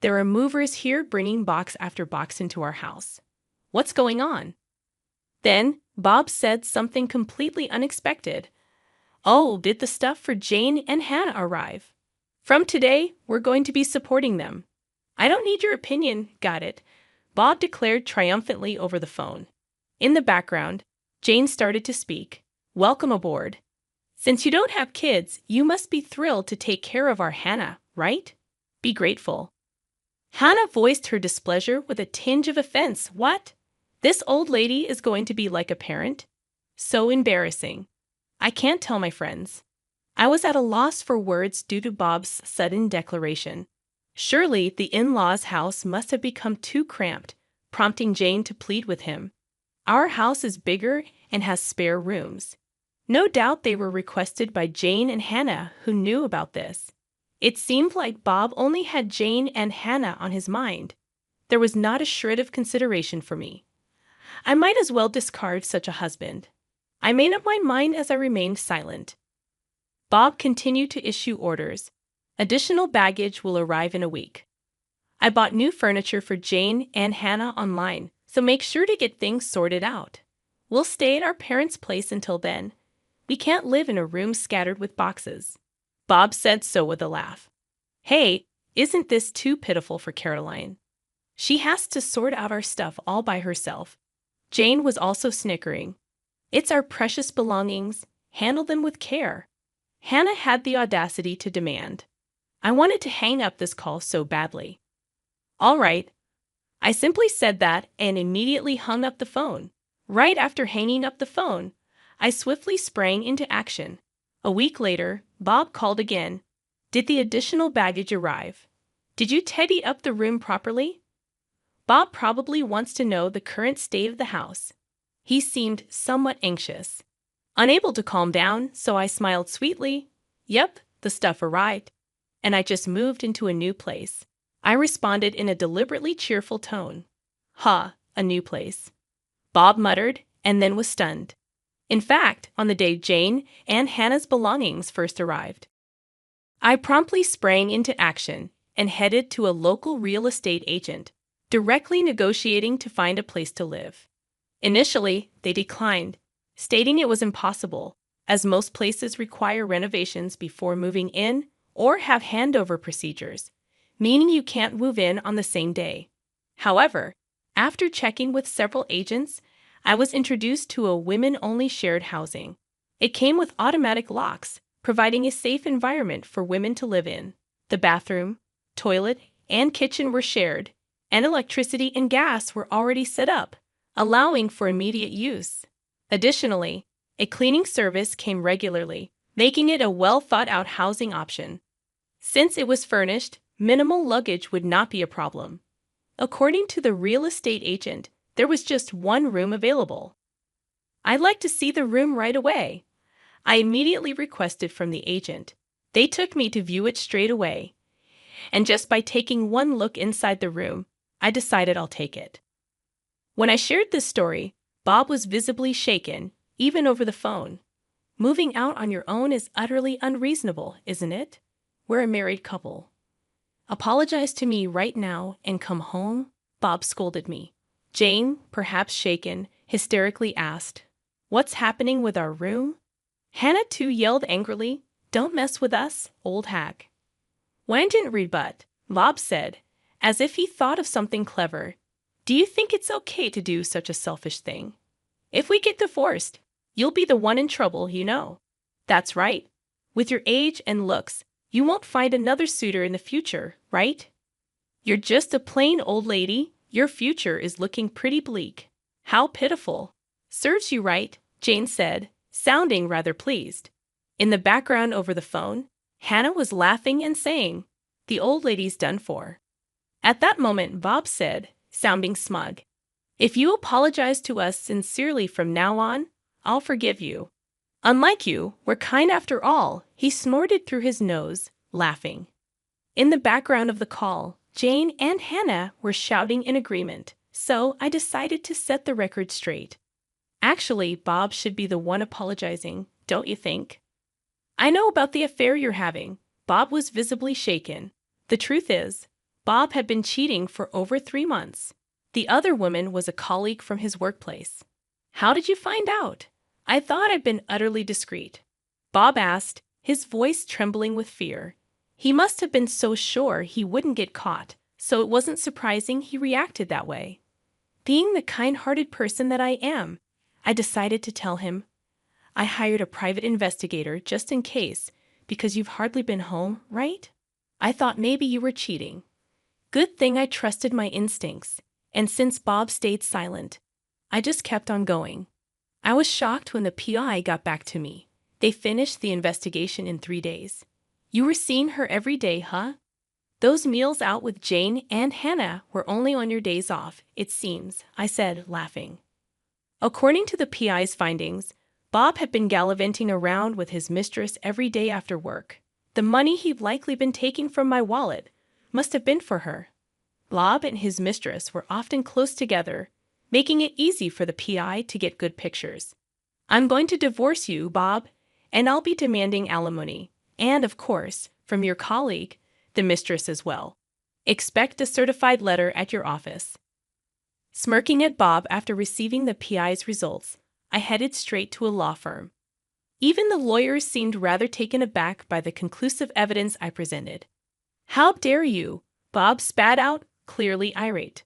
"There are movers here bringing box after box into our house. What's going on?" Then Bob said something completely unexpected. "Oh, did the stuff for Jane and Hannah arrive? From today, we're going to be supporting them." "I don't need your opinion, got it," Bob declared triumphantly over the phone. In the background, Jane started to speak. "Welcome aboard. Since you don't have kids, you must be thrilled to take care of our Hannah, right? Be grateful." Hannah voiced her displeasure with a tinge of offense. "What? This old lady is going to be like a parent? So embarrassing. I can't tell my friends." I was at a loss for words due to Bob's sudden declaration. Surely the in-laws' house must have become too cramped, prompting Jane to plead with him. "Our house is bigger and has spare rooms." No doubt they were requested by Jane and Hannah, who knew about this. It seemed like Bob only had Jane and Hannah on his mind. There was not a shred of consideration for me. I might as well discard such a husband. I made up my mind as I remained silent. Bob continued to issue orders. Additional baggage will arrive in a week. I bought new furniture for Jane and Hannah online, so make sure to get things sorted out. We'll stay at our parents' place until then. We can't live in a room scattered with boxes. Bob said so with a laugh. Hey, isn't this too pitiful for Caroline? She has to sort out our stuff all by herself. Jane was also snickering. It's our precious belongings. Handle them with care. Hannah had the audacity to demand. I wanted to hang up this call so badly. All right. I simply said that and immediately hung up the phone. Right after hanging up the phone, I swiftly sprang into action. A week later, Bob called again. Did the additional baggage arrive? Did you tidy up the room properly? Bob probably wants to know the current state of the house. He seemed somewhat anxious. Unable to calm down, so I smiled sweetly. Yep, the stuff arrived. And I just moved into a new place. I responded in a deliberately cheerful tone. Ha, a new place. Bob muttered and then was stunned. In fact, on the day Jane and Hannah's belongings first arrived, I promptly sprang into action and headed to a local real estate agent, directly negotiating to find a place to live. Initially, they declined, stating it was impossible, as most places require renovations before moving in or have handover procedures, meaning you can't move in on the same day. However, after checking with several agents, I was introduced to a women-only shared housing. It came with automatic locks, providing a safe environment for women to live in. The bathroom, toilet, and kitchen were shared, and electricity and gas were already set up, allowing for immediate use. Additionally, a cleaning service came regularly, making it a well-thought-out housing option. Since it was furnished, minimal luggage would not be a problem. According to the real estate agent, there was just one room available. I'd like to see the room right away. I immediately requested from the agent. They took me to view it straight away. And just by taking one look inside the room, I decided I'll take it. When I shared this story, Bob was visibly shaken, even over the phone. Moving out on your own is utterly unreasonable, isn't it? We're a married couple. Apologize to me right now and come home, Bob scolded me. Jane, perhaps shaken, hysterically asked, What's happening with our room? Hannah too yelled angrily, Don't mess with us, old hag. Wang didn't rebut. Bob said, as if he thought of something clever, Do you think it's okay to do such a selfish thing? If we get divorced, you'll be the one in trouble, you know. That's right. With your age and looks, you won't find another suitor in the future, right? You're just a plain old lady. Your future is looking pretty bleak. How pitiful. Serves you right, Jane said, sounding rather pleased. In the background over the phone, Hannah was laughing and saying, The old lady's done for. At that moment, Bob said, sounding smug, If you apologize to us sincerely from now on, I'll forgive you. Unlike you, we're kind after all, he snorted through his nose, laughing. In the background of the call, Jane and Hannah were shouting in agreement, so I decided to set the record straight. Actually, Bob should be the one apologizing, don't you think? I know about the affair you're having. Bob was visibly shaken. The truth is, Bob had been cheating for over 3 months. The other woman was a colleague from his workplace. How did you find out? I thought I'd been utterly discreet. Bob asked, his voice trembling with fear. He must have been so sure he wouldn't get caught, so it wasn't surprising he reacted that way. Being the kind-hearted person that I am, I decided to tell him. I hired a private investigator just in case, because you've hardly been home, right? I thought maybe you were cheating. Good thing I trusted my instincts, and since Bob stayed silent, I just kept on going. I was shocked when the PI got back to me. They finished the investigation in 3 days. You were seeing her every day, huh? Those meals out with Jane and Hannah were only on your days off, it seems, I said, laughing. According to the PI's findings, Bob had been gallivanting around with his mistress every day after work. The money he'd likely been taking from my wallet must have been for her. Bob and his mistress were often close together, making it easy for the PI to get good pictures. I'm going to divorce you, Bob, and I'll be demanding alimony. And, of course, from your colleague, the mistress as well. Expect a certified letter at your office. Smirking at Bob after receiving the PI's results, I headed straight to a law firm. Even the lawyers seemed rather taken aback by the conclusive evidence I presented. "How dare you?" Bob spat out, clearly irate.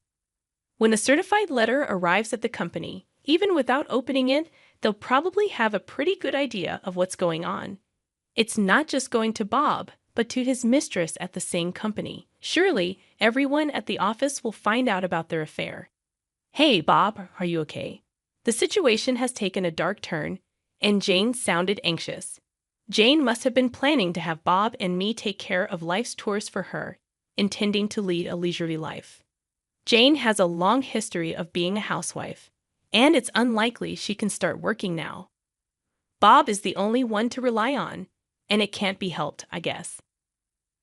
When a certified letter arrives at the company, even without opening it, they'll probably have a pretty good idea of what's going on. It's not just going to Bob, but to his mistress at the same company. Surely, everyone at the office will find out about their affair. "Hey, Bob, are you okay?" The situation has taken a dark turn, and Jane sounded anxious. Jane must have been planning to have Bob and me take care of life's chores for her, intending to lead a leisurely life. Jane has a long history of being a housewife, and it's unlikely she can start working now. Bob is the only one to rely on, and it can't be helped, I guess.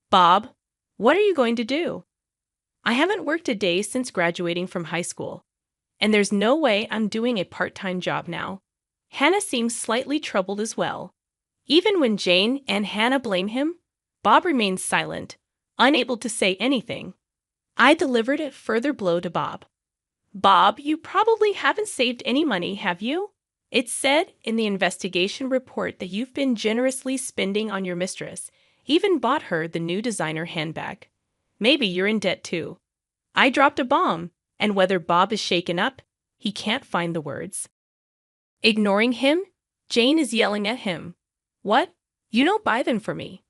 "Bob, what are you going to do?" "I haven't worked a day since graduating from high school, and there's no way I'm doing a part-time job now." Hannah seems slightly troubled as well. Even when Jane and Hannah blame him, Bob remains silent, unable to say anything. I delivered a further blow to Bob. "Bob, you probably haven't saved any money, have you? It said in the investigation report that you've been generously spending on your mistress, even bought her the new designer handbag. Maybe you're in debt too." I dropped a bomb, and whether Bob is shaken up, he can't find the words. Ignoring him, Jane is yelling at him. "What? You don't buy them for me.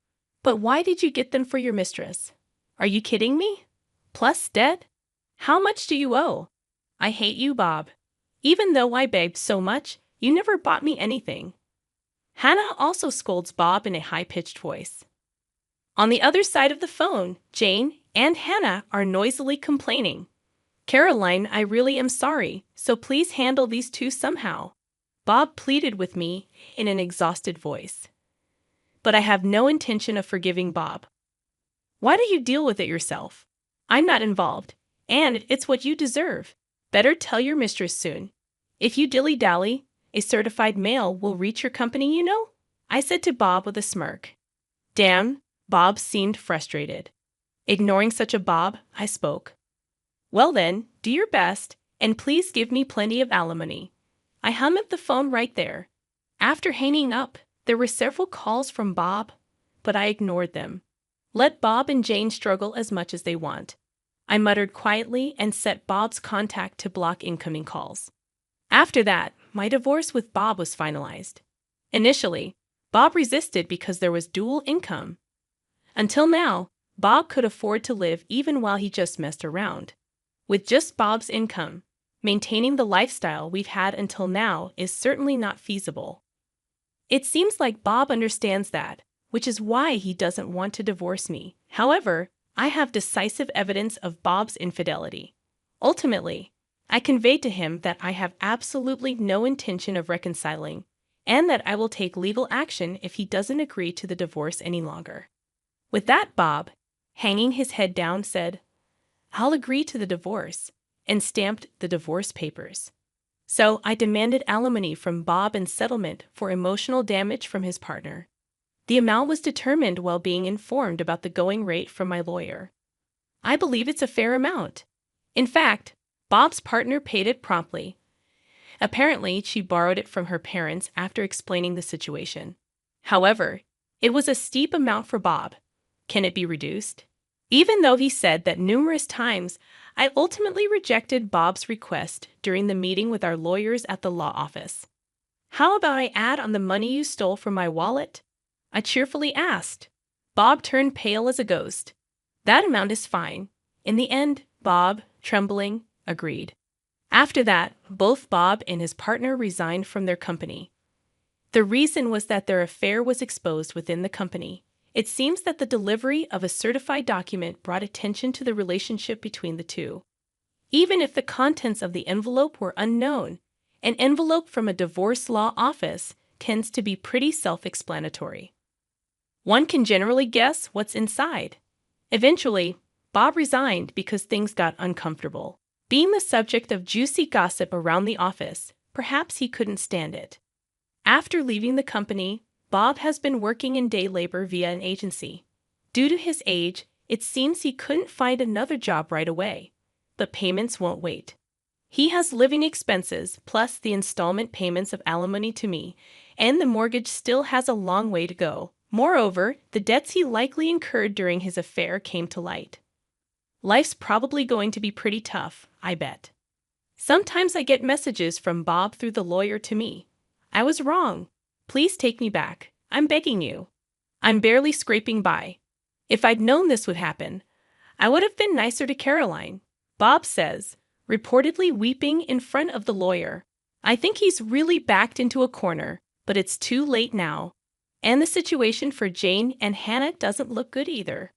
But why did you get them for your mistress? Are you kidding me? Plus debt? How much do you owe? I hate you, Bob. Even though I begged so much, you never bought me anything." Hannah also scolds Bob in a high-pitched voice. On the other side of the phone, Jane and Hannah are noisily complaining. "Caroline, I really am sorry, so please handle these two somehow," Bob pleaded with me in an exhausted voice. But I have no intention of forgiving Bob. "Why don't you deal with it yourself? I'm not involved, and it's what you deserve. Better tell your mistress soon. If you dilly-dally, a certified mail will reach your company, you know," I said to Bob with a smirk. Damn, Bob seemed frustrated. Ignoring such a Bob, I spoke. "Well then, do your best, and please give me plenty of alimony." I hung up the phone right there. After hanging up, there were several calls from Bob, but I ignored them. Let Bob and Jane struggle as much as they want. I muttered quietly and set Bob's contact to block incoming calls. After that, my divorce with Bob was finalized. Initially, Bob resisted because there was dual income. Until now, Bob could afford to live even while he just messed around. With just Bob's income, maintaining the lifestyle we've had until now is certainly not feasible. It seems like Bob understands that, which is why he doesn't want to divorce me. However, I have decisive evidence of Bob's infidelity. Ultimately, I conveyed to him that I have absolutely no intention of reconciling, and that I will take legal action if he doesn't agree to the divorce any longer. With that, Bob, hanging his head down, said, "I'll agree to the divorce," and stamped the divorce papers. So I demanded alimony from Bob and settlement for emotional damage from his partner. The amount was determined while being informed about the going rate from my lawyer. I believe it's a fair amount. In fact, Bob's partner paid it promptly. Apparently, she borrowed it from her parents after explaining the situation. However, it was a steep amount for Bob. Can it be reduced? Even though he said that numerous times, I ultimately rejected Bob's request during the meeting with our lawyers at the law office. "How about I add on the money you stole from my wallet?" I cheerfully asked. Bob turned pale as a ghost. "That amount is fine." In the end, Bob, trembling, agreed. After that, both Bob and his partner resigned from their company. The reason was that their affair was exposed within the company. It seems that the delivery of a certified document brought attention to the relationship between the two. Even if the contents of the envelope were unknown, an envelope from a divorce law office tends to be pretty self-explanatory. One can generally guess what's inside. Eventually, Bob resigned because things got uncomfortable. Being the subject of juicy gossip around the office, perhaps he couldn't stand it. After leaving the company, Bob has been working in day labor via an agency. Due to his age, it seems he couldn't find another job right away. But payments won't wait. He has living expenses plus the installment payments of alimony to me, and the mortgage still has a long way to go. Moreover, the debts he likely incurred during his affair came to light. Life's probably going to be pretty tough, I bet. Sometimes I get messages from Bob through the lawyer to me. I was wrong. Please take me back. I'm begging you. I'm barely scraping by. If I'd known this would happen, I would have been nicer to Caroline, Bob says, reportedly weeping in front of the lawyer. I think he's really backed into a corner, but it's too late now. And the situation for Jane and Hannah doesn't look good either.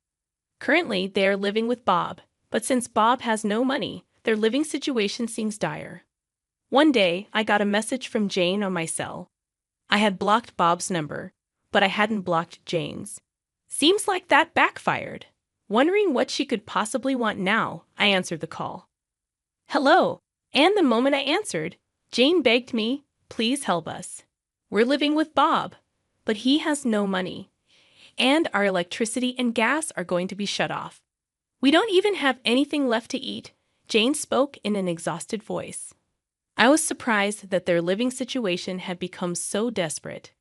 Currently, they are living with Bob, but since Bob has no money, their living situation seems dire. One day, I got a message from Jane on my cell. I had blocked Bob's number, but I hadn't blocked Jane's. Seems like that backfired. Wondering what she could possibly want now, I answered the call. Hello, and the moment I answered, Jane begged me, please help us. We're living with Bob, but he has no money, and our electricity and gas are going to be shut off. We don't even have anything left to eat, Jane spoke in an exhausted voice. I was surprised that their living situation had become so desperate.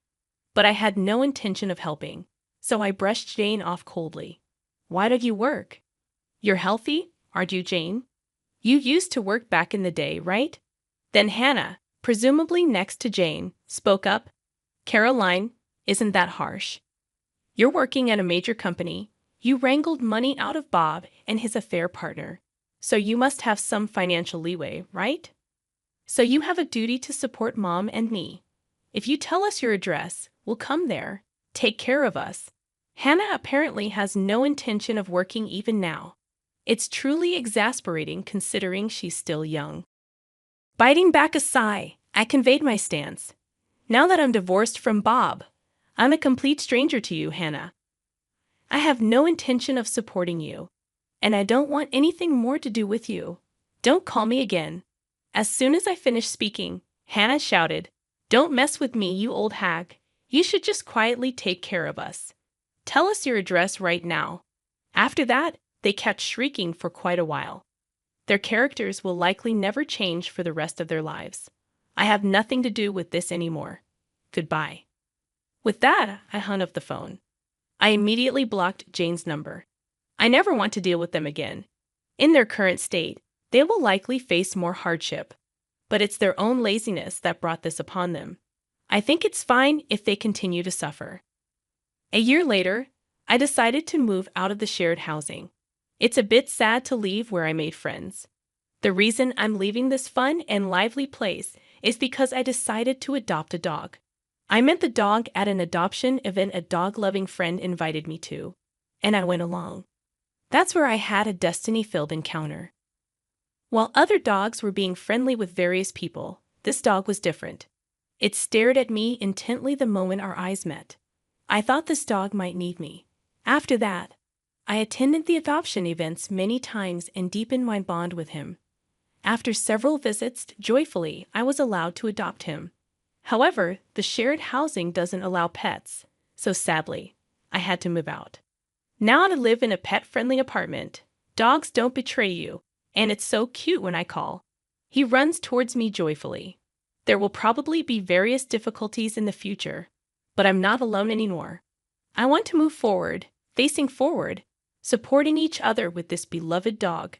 But I had no intention of helping, so I brushed Jane off coldly. Why don't you work? You're healthy, aren't you, Jane? You used to work back in the day, right? Then Hannah, presumably next to Jane, spoke up. Caroline, isn't that harsh? You're working at a major company. You wrangled money out of Bob and his affair partner. So you must have some financial leeway, right? So you have a duty to support Mom and me. If you tell us your address, we'll come there. Take care of us. Hannah apparently has no intention of working even now. It's truly exasperating considering she's still young. Biting back a sigh, I conveyed my stance. Now that I'm divorced from Bob, I'm a complete stranger to you, Hannah. I have no intention of supporting you, and I don't want anything more to do with you. Don't call me again. As soon as I finished speaking, Hannah shouted, Don't mess with me, you old hag. You should just quietly take care of us. Tell us your address right now. After that, they kept shrieking for quite a while. Their characters will likely never change for the rest of their lives. I have nothing to do with this anymore. Goodbye. With that, I hung up the phone. I immediately blocked Jane's number. I never want to deal with them again. In their current state, they will likely face more hardship. But it's their own laziness that brought this upon them. I think it's fine if they continue to suffer. A year later, I decided to move out of the shared housing. It's a bit sad to leave where I made friends. The reason I'm leaving this fun and lively place is because I decided to adopt a dog. I met the dog at an adoption event a dog-loving friend invited me to, and I went along. That's where I had a destiny-filled encounter. While other dogs were being friendly with various people, this dog was different. It stared at me intently the moment our eyes met. I thought this dog might need me. After that, I attended the adoption events many times and deepened my bond with him. After several visits, joyfully, I was allowed to adopt him. However, the shared housing doesn't allow pets, so sadly, I had to move out. Now I live in a pet-friendly apartment. Dogs don't betray you, and it's so cute when I call. He runs towards me joyfully. There will probably be various difficulties in the future, but I'm not alone anymore. I want to move forward, facing forward, supporting each other with this beloved dog.